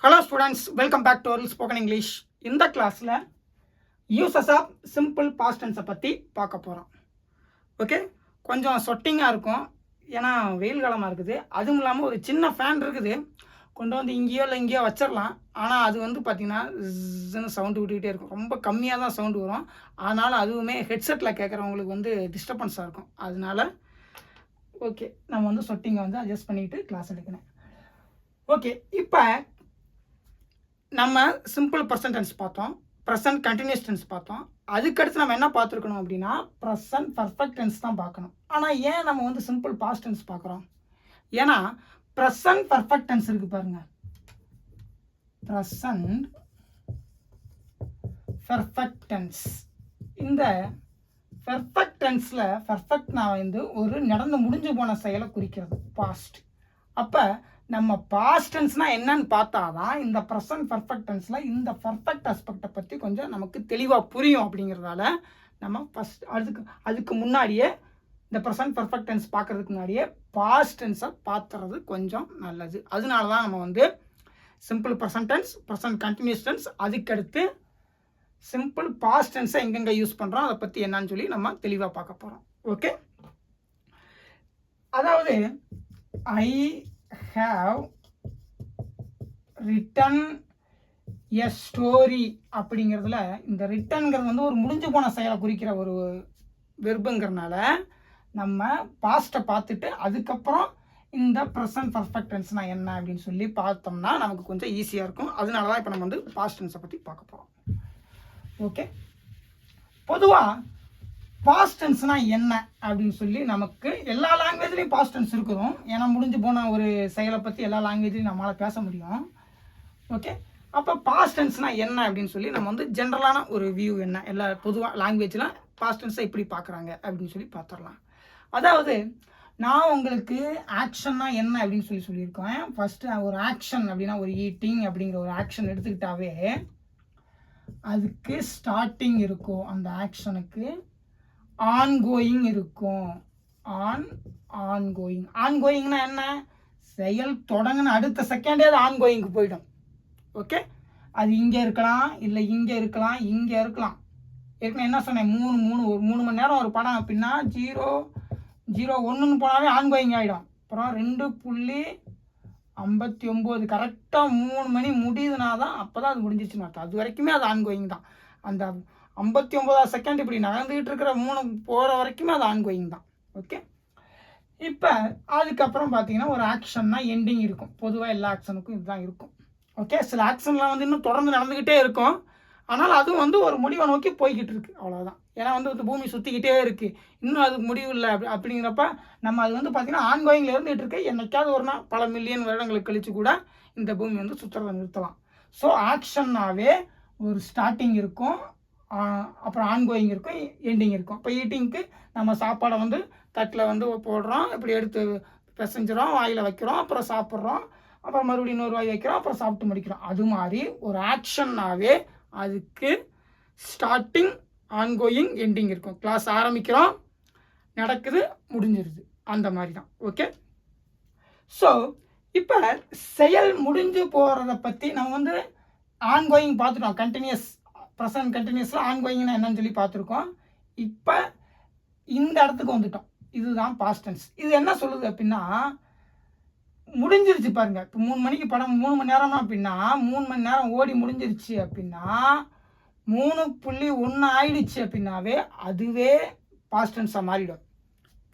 Hello students, welcome back to Oral Spoken English. இந்த கிளாஸில் uses of simple past டென்ஸை பற்றி பார்க்க போகிறோம். ஓகே, கொஞ்சம் சொட்டிங்காக இருக்கும், ஏன்னா வெயில் காலமாக இருக்குது. அதுவும் இல்லாமல் ஒரு சின்ன ஃபேன் இருக்குது, கொண்டு வந்து இங்கேயோ இல்லை இங்கேயோ வச்சிடலாம். ஆனால் அது வந்து பார்த்திங்கன்னா சவுண்டு விட்டுக்கிட்டே இருக்கும், ரொம்ப கம்மியாக தான் சவுண்டு வரும். அதனால் அதுவுமே ஹெட்செட்டில் கேட்குறவங்களுக்கு வந்து டிஸ்டர்பன்ஸாக இருக்கும். அதனால் ஓகே, நம்ம வந்து சொட்டிங்கை வந்து அட்ஜஸ்ட் பண்ணிக்கிட்டு கிளாஸ் எடுக்கணும். ஓகே, இப்போ நம்ம சிம்பிள் ப்ரெசன்ட் டென்ஸ் பார்த்தோம், ப்ரெசன்ட் கண்டினியூஸ் டென்ஸ் பார்த்தோம். அதுக்கடுத்து நம்ம என்ன பார்த்துருக்கணும் அப்படின்னா ப்ரெசன்ட் பர்ஃபெக்ட் டென்ஸ் தான் பார்க்கணும். ஆனால் ஏன் நம்ம வந்து சிம்பிள் பாஸ்ட் டென்ஸ் பார்க்குறோம்? ஏன்னா ப்ரெசன்ட் பர்ஃபெக்ட் டென்ஸ் இருக்குது பாருங்க, ப்ரெசன்ட் பர்ஃபெக்ட் டென்ஸ். இந்த பர்ஃபெக்ட் டென்ஸில் பர்ஃபெக்ட்னா வந்து ஒரு நடந்து முடிஞ்சு போன செயலை குறிக்கிறது பாஸ்ட். அப்போ நம்ம பாஸ்ட் டென்ஸ்னால் என்னன்னு பார்த்தா தான் இந்த ப்ரெசன்ட் பர்ஃபெக்ட் டென்ஸில் இந்த பர்ஃபெக்ட் ஆஸ்பெக்டை பற்றி கொஞ்சம் நமக்கு தெளிவாக புரியும். அப்படிங்கிறதால நம்ம ஃபஸ்ட் அதுக்கு முன்னாடியே இந்த ப்ரெசன்ட் பர்ஃபெக்ட் டென்ஸ் பார்க்குறதுக்கு முன்னாடியே பாஸ்ட் டென்ஸை பார்த்துறது கொஞ்சம் நல்லது. அதனால தான் நம்ம வந்து simple present tense, present continuous tense, அதுக்கடுத்து சிம்பிள் பாஸ்ட் டென்ஸை எங்கெங்கே யூஸ் பண்ணுறோம், அதை பற்றி என்னன்னு சொல்லி நம்ம தெளிவாக பார்க்க போகிறோம். ஓகே, அதாவது ஐ have written a story அப்படிங்கிறதுல இந்த ரிட்டன்கிறது வந்து ஒரு முடிஞ்சு போன செயலை குறிக்கிற ஒரு வெர்புங்கிறனால நம்ம பாஸ்ட்டை பார்த்துட்டு அதுக்கப்புறம் இந்த ப்ரெசன்ட் பர்ஃபெக்ட் டென்ஸ்னால் என்ன அப்படின்னு சொல்லி பார்த்தோம்னா நமக்கு கொஞ்சம் ஈஸியாக இருக்கும். அதனால தான் இப்போ நம்ம வந்து பாஸ்ட் டென்ஸை பற்றி பார்க்க போகிறோம். ஓகே, பொதுவாக பாஸ்ட் டென்ஸ்னால் என்ன அப்படின்னு சொல்லி நமக்கு எல்லா லாங்குவேஜ்லேயும் பாஸ்ட் டென்ஸ் இருக்கிறோம். ஏன்னா முடிஞ்சு போன ஒரு செயலை பற்றி எல்லா லாங்குவேஜ்லையும் நம்மளால் பேச முடியும். ஓகே, அப்போ பாஸ்ட் டென்ஸ்னால் என்ன அப்படின்னு சொல்லி நம்ம வந்து ஜென்ரலான ஒரு வியூ என்ன எல்லா பொதுவாக லாங்குவேஜில் பாஸ்ட் டென்ஸை எப்படி பார்க்குறாங்க அப்படின்னு சொல்லி பார்த்துடலாம். அதாவது நான் உங்களுக்கு ஆக்ஷன்னா என்ன அப்படின்னு சொல்லியிருக்கேன். ஃபஸ்ட்டு ஒரு ஆக்ஷன் அப்படின்னா ஒரு ஈட்டிங் அப்படிங்கிற ஒரு ஆக்ஷன் எடுத்துக்கிட்டாவே அதுக்கு ஸ்டார்டிங் இருக்கும், அந்த ஆக்ஷனுக்கு ஆன்கோயிங் இருக்கும். ஆன்கோயிங்னா என்ன? செயல் தொடங்கின அடுத்த செகண்டே அது ஆன்கோயிங்க்கு போயிடும். ஓகே, அது இங்கே இருக்கலாம், இல்லை இங்கே இருக்கலாம், இங்கே இருக்கலாம். ஏற்கனவே என்ன சொன்னேன், ஒரு 3 மணி நேரம் ஒரு படம் அப்படின்னா 0:01 போனாவே ஆன்கோயிங் ஆகிடும். அப்புறம் 2:59 கரெக்டாக 3 மணி முடியுதுனா தான் அப்போ தான் அது முடிஞ்சிச்சுன்னு அர்த்தம். அது வரைக்குமே அது ஆன்கோயிங் தான். அந்த 59 செகண்ட் இப்படி நடந்துகிட்டு இருக்கிற 3 போகிற வரைக்குமே அது ஆன்கோயிங் தான். ஓகே, இப்போ அதுக்கப்புறம் பார்த்தீங்கன்னா ஒரு ஆக்ஷன்னா எண்டிங் இருக்கும். பொதுவாக எல்லா ஆக்ஷனுக்கும் இதுதான் இருக்கும். ஓகே, சில ஆக்ஷன்லாம் வந்து இன்னும் தொடர்ந்து நடந்துக்கிட்டே இருக்கும், ஆனால் அதுவும் வந்து ஒரு முடிவை நோக்கி போய்கிட்டு இருக்கு, அவ்வளோதான். ஏன்னா வந்து பூமி சுற்றிக்கிட்டே இருக்குது, இன்னும் அதுக்கு முடிவு இல்லை. அப்படிங்கிறப்ப நம்ம அது வந்து பார்த்திங்கன்னா ஆன்கோயிங்கில் இருந்துகிட்டு இருக்கு. என்னைக்காவது ஒரு நாள் பல மில்லியன் வருடங்களுக்கு கழித்து கூட இந்த பூமி வந்து சுற்றுறதை நிறுத்தலாம். ஸோ ஆக்ஷன்னாவே ஒரு ஸ்டார்டிங் இருக்கும், அப்புறம் ஆன்கோயிங் இருக்கும், எண்டிங் இருக்கும். இப்போ ஈட்டிங்க்கு நம்ம சாப்பாடை வந்து தட்டில் வந்து போடுறோம், இப்படி எடுத்து பிசைஞ்சிரும், வாயில் வைக்கிறோம், அப்புறம் சாப்பிட்றோம், அப்புறம் மறுபடியும் இன்னொரு வாய் வைக்கிறோம், அப்புறம் சாப்பிட்டு முடிக்கிறோம். அது மாதிரி ஒரு ஆக்ஷன்னாவே அதுக்கு ஸ்டார்டிங், ஆன்கோயிங், எண்டிங் இருக்கும். கிளாஸ் ஆரம்பிக்கிறோம், நடக்குது, முடிஞ்சிருது, அந்த மாதிரி தான். ஓகே, ஸோ இப்போ செயல் முடிஞ்சு போகிறத பற்றி நம்ம வந்து ஆன்கோயிங் பார்த்துட்டோம். கண்டினியூஸ் ப்ரெசன்ட் கண்டினியூஸில் ஆன்கோயிங்னா என்னன்னு சொல்லி பார்த்துருக்கோம். இப்போ இந்த இடத்துக்கு வந்துட்டோம், இதுதான் பாஸ்ட் டென்ஸ். இது என்ன சொல்லுது அப்படின்னா முடிஞ்சிருச்சு பாருங்க. இப்போ 3 மணிக்கு படம் 3 மணி நேரம்னா அப்படின்னா 3 மணி நேரம் ஓடி முடிஞ்சிருச்சு அப்படின்னா 3:1 ஆயிடுச்சு அப்படின்னாவே அதுவே பாஸ்ட் டென்ஸாக மாறிடும்.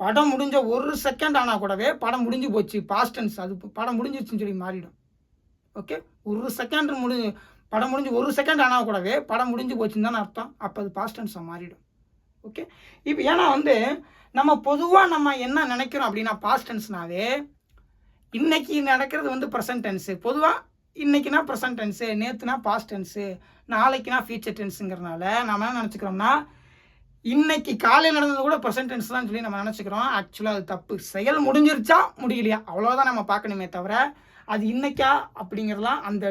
படம் முடிஞ்ச 1 செகண்ட் ஆனால் கூடவே படம் முடிஞ்சு போச்சு, பாஸ்ட் டென்ஸ், அது படம் முடிஞ்சிருச்சுன்னு சொல்லி மாறிடும். ஓகே, 1 செகண்ட் படம் முடிஞ்சு 1 செகண்ட் ஆனால் கூடவே படம் முடிஞ்சு போச்சுன்னு தானே அர்த்தம். அப்போ அது பாஸ்ட் டென்ஸாக மாறிடும். ஓகே, இப்போ ஏன்னா வந்து நம்ம பொதுவாக நம்ம என்ன நினைக்கிறோம் அப்படின்னா பாஸ்ட் டென்ஸ்னாவே இன்னைக்கு நடக்கிறது வந்து ப்ரெசன்ட் டென்ஸு. பொதுவாக இன்னைக்குனா ப்ரெசன்ட் டென்ஸு, நேற்றுனா பாஸ்ட் டென்ஸு, நாளைக்குனா ஃபியூச்சர் டென்ஸுங்கிறனால நம்ம என்ன நினச்சிக்கிறோம்னா இன்னைக்கு காலையில் நடந்தது கூட ப்ரெசன்ட் டென்ஸ் தான் சொல்லி நம்ம நினச்சிக்கிறோம். ஆக்சுவலாக அது தப்பு. செயல் முடிஞ்சிருச்சா முடியலையா அவ்வளோதான் நம்ம பார்க்கணுமே தவிர அது இன்னைக்கா அப்படிங்கிறதுலாம் அந்த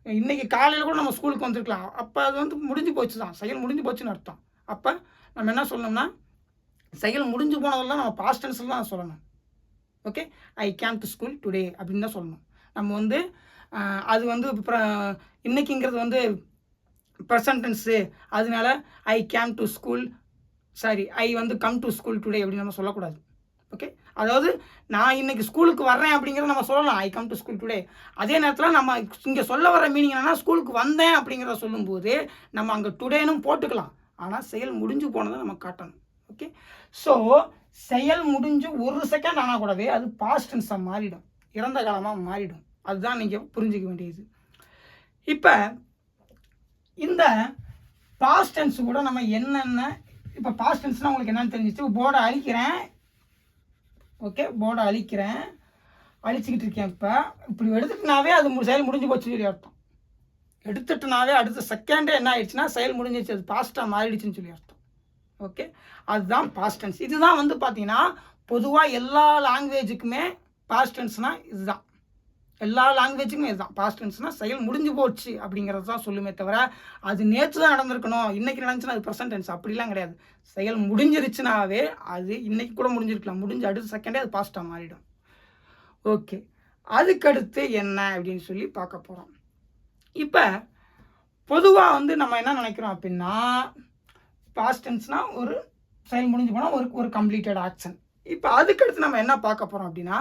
இன்னைக்கு காலையில் கூட நம்ம ஸ்கூலுக்கு வந்துருக்கலாம், அப்போ அது வந்து முடிஞ்சு போச்சு தான், செயல் முடிஞ்சு போச்சுன்னு அர்த்தம். அப்போ நம்ம என்ன சொல்லணும்னா செயல் முடிஞ்சு போனதெல்லாம் நம்ம பாஸ்ட் டென்ஸில் தான் சொல்லணும். Okay, I came to school today அப்படின்னு தான் சொல்லணும். நம்ம வந்து அது வந்து இன்னைக்குங்கிறது வந்து ப்ரெசன்ட் டென்ஸு, அதனால I came to school, sorry I வந்து கம் டு ஸ்கூல் டுடே அப்படின்னு நம்ம சொல்லக்கூடாது. ஓகே, அதாவது நான் இன்னைக்கு ஸ்கூலுக்கு வர்றேன் அப்படிங்கிறத நம்ம சொல்லலாம், I come to school today. அதே நேரத்தில் நம்ம இங்கே சொல்ல வர மீனிங் என்னன்னா, ஸ்கூலுக்கு வந்தேன் அப்படிங்கிறத சொல்லும்போது நம்ம அங்கே டுடேனும் போட்டுக்கலாம், ஆனால் செயல் முடிஞ்சு போனதை நம்ம காட்டணும். ஓகே, ஸோ செயல் முடிஞ்சு 1 செகண்ட் ஆனால் கூடவே அது பாஸ்ட் டென்ஸாக மாறிடும், இறந்த காலமாக மாறிடும். அதுதான் நீங்கள் புரிஞ்சிக்க வேண்டியது. இப்போ இந்த பாஸ்ட் டென்ஸ் கூட நம்ம என்னென்ன, இப்போ பாஸ்ட் டென்ஸ்னால் உங்களுக்கு என்னென்னு தெரிஞ்சிச்சு. போர்டை அழிக்கிறேன். ஓகே, போர்டை அழிக்கிறேன், அழிச்சிக்கிட்டு இருக்கேன். இப்போ இப்படி எடுத்துட்டுனாவே அது செயல் முடிஞ்சு போச்சுன்னு சொல்லி அர்த்தம். எடுத்துட்டுனாவே அடுத்த செகண்டே என்ன ஆயிடுச்சுன்னா செயல் முடிஞ்சிச்சு, அது பாஸ்ட்டாக மாறிடுச்சுன்னு சொல்லி அர்த்தம். ஓகே, அதுதான் பாஸ்ட் டென்ஸ். இதுதான் வந்து பார்த்தீங்கன்னா பொதுவாக எல்லா லாங்குவேஜுக்குமே பாஸ்ட் டென்ஸ்னால் இதுதான். எல்லா லாங்குவேஜுக்குமே இதுதான். பாஸ்ட் டென்ஸ்னால் செயல் முடிஞ்சு போச்சு அப்படிங்கிறது தான் சொல்லுமே தவிர அது நேற்று தான் நடந்திருக்கணும், இன்றைக்கி நடந்துச்சுன்னா அது ப்ரெசன்ட் டென்ஸ் அப்படிலாம் கிடையாது. செயல் முடிஞ்சிருச்சுனாவே அது இன்றைக்கி கூட முடிஞ்சிருக்கலாம், முடிஞ்சு அடுத்த செகண்டே அது பாஸ்ட்டாக மாறிடும். ஓகே, அதுக்கடுத்து என்ன அப்படின்னு சொல்லி பார்க்க போகிறோம். இப்போ பொதுவாக வந்து நம்ம என்ன நினைக்கிறோம் அப்படின்னா, பாஸ்ட் டென்ஸ்னால் ஒரு செயல் முடிஞ்சு போனால் ஒரு கம்ப்ளீட்டட் ஆக்ஷன். இப்போ அதுக்கடுத்து நம்ம என்ன பார்க்க போகிறோம் அப்படின்னா,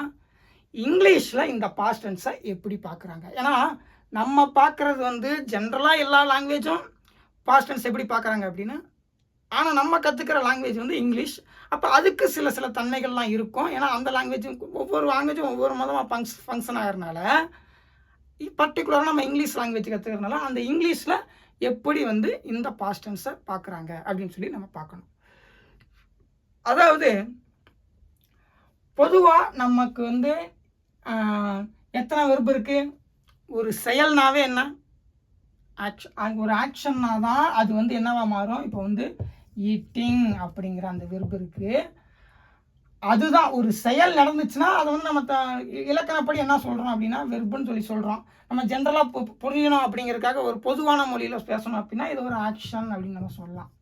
இங்கிலீஷில் இந்த பாஸ்ட் டென்ஸை எப்படி பார்க்குறாங்க. ஏன்னா நம்ம பார்க்குறது வந்து ஜென்ரலாக எல்லா லாங்குவேஜும் பாஸ்ட் டென்ஸ் எப்படி பார்க்குறாங்க அப்படின்னு, ஆனால் நம்ம கற்றுக்கிற லாங்குவேஜ் வந்து இங்கிலீஷ். அப்போ அதுக்கு சில தன்மைகள்லாம் இருக்கும். ஏன்னா அந்த லாங்குவேஜும் ஒவ்வொரு லாங்குவேஜும் ஒவ்வொரு மதமாக ஃபங்க்ஷன் ஆகிறதுனால, பர்டிகுலராக நம்ம இங்கிலீஷ் லாங்குவேஜ் கற்றுக்கிறதுனால அந்த இங்கிலீஷில் எப்படி வந்து இந்த பாஸ்ட் டென்ஸை பார்க்குறாங்க அப்படின்னு சொல்லி நம்ம பார்க்கணும். அதாவது பொதுவாக நமக்கு வந்து எத்தனை வெர்பு இருக்குது? ஒரு செயல்னாவே என்ன ஆக்ஷன், ஒரு ஆக்ஷன்னா தான் அது வந்து என்னவா மாறும். இப்போ வந்து ஈட்டிங் அப்படிங்கிற அந்த வெர்பு இருக்குது, அதுதான் ஒரு செயல் நடந்துச்சுன்னா அதை வந்து நம்ம இலக்கணப்படி என்ன சொல்கிறோம் அப்படின்னா வெர்புன்னு சொல்லி சொல்கிறோம். நம்ம ஜென்ரலாக புரியணும் அப்படிங்கிறதுக்காக ஒரு பொதுவான மொழியில் பேசணும் அப்படின்னா இது ஒரு ஆக்ஷன் அப்படின்னு நம்ம சொல்லலாம்.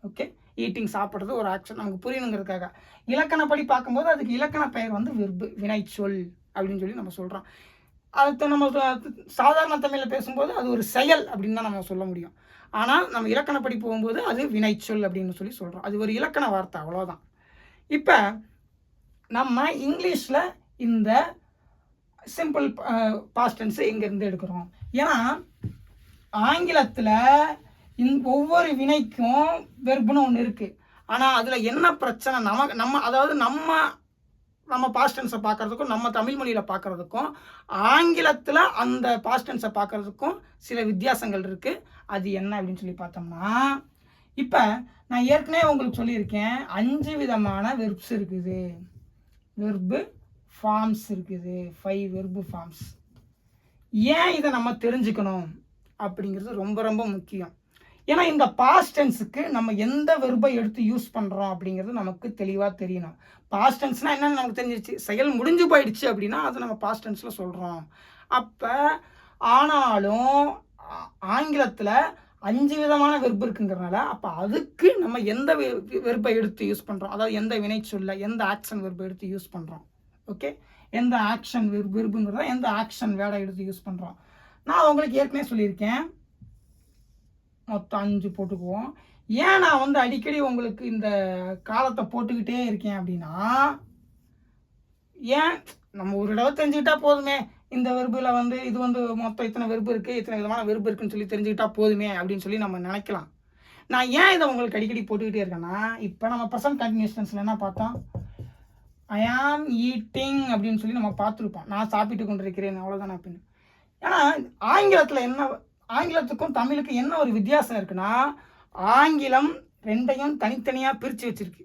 ஓகே, ஈட்டிங் சாப்பிட்றது ஒரு ஆக்ஷன் நமக்கு புரியணுங்கிறதுக்காக. இலக்கணப்படி பார்க்கும்போது அதுக்கு இலக்கண பெயர் வந்து வெர்பு, வினைச்சொல் அப்படின்னு சொல்லி நம்ம சொல்கிறோம். அது நம்ம சாதாரண தமிழில் பேசும்போது அது ஒரு செயல் அப்படின்னு தான் நம்ம சொல்ல முடியும். ஆனால் நம்ம இலக்கணப்படி போகும்போது அது வினைச்சொல் அப்படின்னு சொல்லி சொல்கிறோம். அது ஒரு இலக்கண வார்த்தை, அவ்வளோதான். இப்போ நம்ம இங்கிலீஷில் இந்த சிம்பிள் பாஸ்ட் டென்ஸை எங்கேருந்து எடுக்கிறோம்? ஏன்னா ஆங்கிலத்தில் ஒவ்வொரு வினைக்கும் வெர்புன்னு ஒன்று இருக்குது. ஆனால் அதில் என்ன பிரச்சனை, நம்ம அதாவது நம்ம பாஸ்ட் டென்ஸை பார்க்குறதுக்கும் நம்ம தமிழ் மொழியில் பார்க்குறதுக்கும் ஆங்கிலத்தில் அந்த பாஸ்ட் டென்ஸை பார்க்குறதுக்கும் சில வித்தியாசங்கள் இருக்குது. அது என்ன அப்படின்னு சொல்லி பார்த்தோம்னா, இப்போ நான் ஏற்கனவே உங்களுக்கு சொல்லியிருக்கேன் 5 விதமான வெர்ப்ஸ் இருக்குது, வெர்பு ஃபார்ம்ஸ் இருக்குது, 5 வெர்பு ஃபார்ம்ஸ். ஏன் இதை நம்ம தெரிஞ்சுக்கணும் அப்படிங்கிறது ரொம்ப ரொம்ப முக்கியம். ஏன்னா இந்த பாஸ்ட் டென்ஸுக்கு நம்ம எந்த வெர்பை எடுத்து யூஸ் பண்ணுறோம் அப்படிங்கிறது நமக்கு தெளிவாக தெரியணும். பாஸ்ட் டென்ஸ்னால் என்னென்னு நமக்கு தெரிஞ்சிருச்சு, செயல் முடிஞ்சு போயிடுச்சு அப்படின்னா அது நம்ம பாஸ்ட் டென்ஸில் சொல்கிறோம். அப்போ ஆனாலும் ஆங்கிலத்தில் 5 விதமான வெர்பு இருக்குங்கிறனால அப்போ அதுக்கு நம்ம எந்த வெர்பை எடுத்து யூஸ் பண்ணுறோம், அதாவது எந்த வினைச்சொல்ல எந்த ஆக்ஷன் வெர்பை எடுத்து யூஸ் பண்ணுறோம். ஓகே, எந்த ஆக்ஷன் வெர்புங்கிறத எந்த ஆக்ஷன் வேர்டை எடுத்து யூஸ் பண்ணுறோம். நான் உங்களுக்கு ஏற்கனவே சொல்லியிருக்கேன், மொத்தம் 5 போட்டுக்குவோம். ஏன் நான் வந்து அடிக்கடி உங்களுக்கு இந்த காலத்தை போட்டுக்கிட்டே இருக்கேன் அப்படின்னா, ஏன் நம்ம ஒரு தடவை தெரிஞ்சுக்கிட்டா போதுமே, இந்த வெர்பில் வந்து இது வந்து மொத்தம் இத்தனை வெர்பு இருக்குது, இத்தனை விதமான வெர்பு இருக்குன்னு சொல்லி தெரிஞ்சுக்கிட்டா போதுமே அப்படின்னு சொல்லி நம்ம நினைக்கலாம். நான் ஏன் இதை உங்களுக்கு அடிக்கடி போட்டுக்கிட்டே இருக்கேன்னா, இப்போ நம்ம ப்ரெசன்ட் கண்டினியூஸ் டென்ஸில் என்ன பார்த்தோம், ஐ ஆம் ஈட்டிங் அப்படின்னு சொல்லி நம்ம பார்த்துருப்போம், நான் சாப்பிட்டு கொண்டிருக்கிறேன், அவ்வளோதானே அப்படின்னு. ஏன்னா ஆங்கிலத்தில் ஆங்கிலத்துக்கும் தமிழுக்கும் என்ன ஒரு வித்தியாசம் இருக்குன்னா, ஆங்கிலம் ரெண்டையும் தனித்தனியாக பிரித்து வச்சிருக்கு.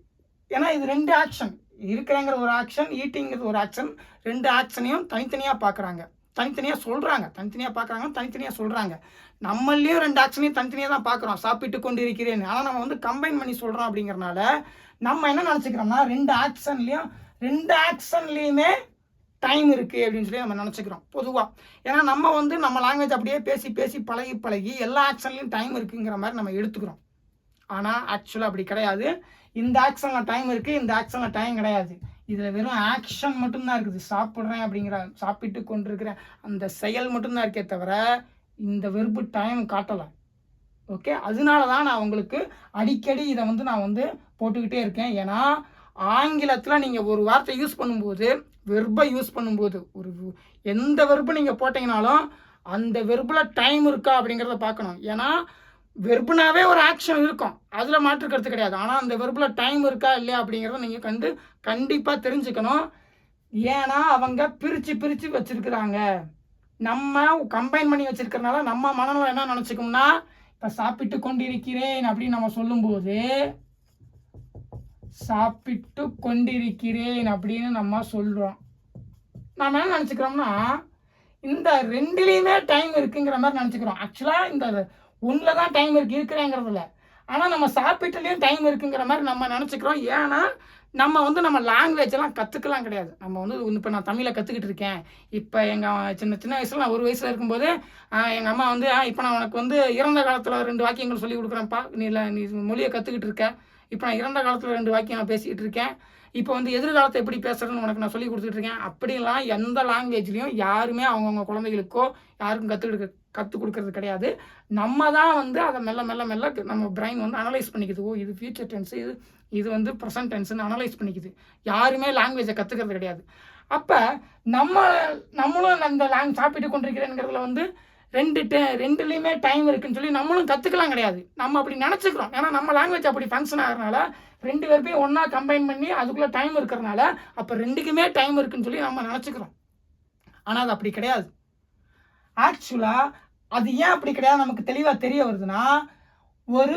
ஏன்னா இது 2 ஆக்ஷன், இருக்கிறங்கிற ஒரு ஆக்ஷன், ஈட்டிங்கிறது ஒரு ஆக்ஷன், 2 ஆக்ஷனையும் தனித்தனியாக பார்க்குறாங்க, தனித்தனியாக சொல்கிறாங்க, தனித்தனியாக பார்க்குறாங்க, தனித்தனியாக சொல்கிறாங்க. நம்மளையும் 2 ஆக்ஷனையும் தனித்தனியாக தான் பார்க்குறோம், சாப்பிட்டு கொண்டு இருக்கிறேன். ஆனால் நம்ம வந்து கம்பைன் பண்ணி சொல்கிறோம் அப்படிங்கிறனால நம்ம என்ன நினச்சிக்கிறோம்னா 2 ஆக்ஷன்லேயுமே டைம் இருக்குது அப்படின்னு சொல்லி நம்ம நினச்சிக்கிறோம் பொதுவாக. ஏன்னா நம்ம வந்து நம்ம லாங்குவேஜ் அப்படியே பேசி பேசி பழகி எல்லா ஆக்ஷன்லையும் டைம் இருக்குங்கிற மாதிரி நம்ம எடுத்துக்கிறோம். ஆனால் ஆக்சுவலாக அப்படி கிடையாது. இந்த ஆக்ஷனில் டைம் இருக்குது, இந்த ஆக்ஷனில் டைம் கிடையாது. இதில் வெறும் ஆக்ஷன் மட்டும்தான் இருக்குது. சாப்பிட்றேன் அப்படிங்கிற சாப்பிட்டு கொண்டிருக்கிறேன் அந்த செயல் மட்டும்தான் இருக்கே தவிர இந்த வெர்பு டைம் காட்டலை. ஓகே, அதனால தான் நான் உங்களுக்கு அடிக்கடி இதை வந்து நான் வந்து போட்டுக்கிட்டே இருக்கேன். ஏன்னா ஆங்கிலத்தில் நீங்கள் ஒரு வார்த்தை யூஸ் பண்ணும்போது, வெர்பை யூஸ் பண்ணும்போது, ஒரு எந்த வெர்பு நீங்கள் போட்டிங்கனாலும் அந்த வெர்பில் டைம் இருக்கா அப்படிங்கிறத பார்க்கணும். ஏன்னா வெர்புனாவே ஒரு ஆக்ஷன் இருக்கும், அதில் மாற்றுக்கிறது கிடையாது. ஆனால் அந்த வெர்பில் டைம் இருக்கா இல்லையா அப்படிங்கிறத நீங்கள் கண்டிப்பாக தெரிஞ்சுக்கணும். ஏன்னா அவங்க பிரித்து வச்சுருக்குறாங்க. நம்ம கம்பைன் பண்ணி வச்சுருக்கிறனால நம்ம மனநிலை என்ன நினச்சிக்கோம்னா, இப்போ சாப்பிட்டு கொண்டிருக்கிறேன் அப்படின்னு நம்ம சொல்லும்போது சாப்பிட்டு கொண்டிருக்கிறேன் அப்படின்னு நம்ம சொல்கிறோம். நம்ம என்ன நினச்சிக்கிறோம்னா, இந்த ரெண்டுலேயுமே டைம் இருக்குங்கிற மாதிரி நினச்சிக்கிறோம். ஆக்சுவலாக இந்த ஒன்றில் தான் டைம் இருக்கிறேங்கிறதுல, ஆனால் நம்ம சாப்பிட்டுலேயும் டைம் இருக்குங்கிற மாதிரி நம்ம நினச்சிக்கிறோம். ஏன்னா நம்ம வந்து நம்ம லாங்குவேஜெல்லாம் கற்றுக்கலாம் கிடையாது. நம்ம வந்து இப்போ நான் தமிழை கற்றுக்கிட்டு இருக்கேன். இப்போ எங்கள் சின்ன வயசில் நான் 1 வயசில் இருக்கும்போது எங்கள் அம்மா வந்து இப்போ நான் உனக்கு வந்து இறந்த காலத்தில் 2 வாக்கியங்கள் சொல்லி கொடுக்குறேன்ப்பா, நீ மொழியை கற்றுக்கிட்டு இருக்க. இப்போ நான் இறந்த காலத்தில் 2 வாக்கியம் நான் பேசிக்கிட்டு இருக்கேன். இப்போ வந்து எதிர்காலத்தை எப்படி பேசுறதுன்னு உனக்கு நான் சொல்லி கொடுத்துட்ருக்கேன். அப்படிலாம் எந்த லாங்குவேஜ்லேயும் யாருமே அவங்கவுங்க குழந்தைகளுக்கோ யாருக்கும் கற்றுக் கொடுக்கறது கிடையாது. நம்ம தான் வந்து அதை மெல்ல நம்ம பிரெயின் வந்து அனலைஸ் பண்ணிக்குது. ஓ, இது ஃபியூச்சர் டென்ஸு, இது வந்து ப்ரெசன்ட் டென்ஸுன்னு அனலைஸ் பண்ணிக்குது. யாருமே லாங்குவேஜை கற்றுக்கிறது கிடையாது. அப்போ நம்மளும் அந்த சாப்பிட்டு கொண்டிருக்கிறேங்கிறதுல வந்து ரெண்டுலேயுமே டைம் இருக்குன்னு சொல்லி நம்மளும் கற்றுக்கலாம் கிடையாது. நம்ம அப்படி நினச்சிக்கிறோம். ஏன்னா நம்ம லாங்குவேஜ் அப்படி ஃபங்க்ஷன் ஆகிறதுனால 2 பேருமே ஒன்றா கம்பைன் பண்ணி அதுக்குள்ளே டைம் இருக்கிறனால அப்போ 2க்குமே டைம் இருக்குன்னு சொல்லி நம்ம நினச்சிக்கிறோம். ஆனால் அது அப்படி கிடையாது. ஆக்சுவலாக அது ஏன் அப்படி கிடையாது நமக்கு தெளிவாக தெரிய வருதுன்னா, ஒரு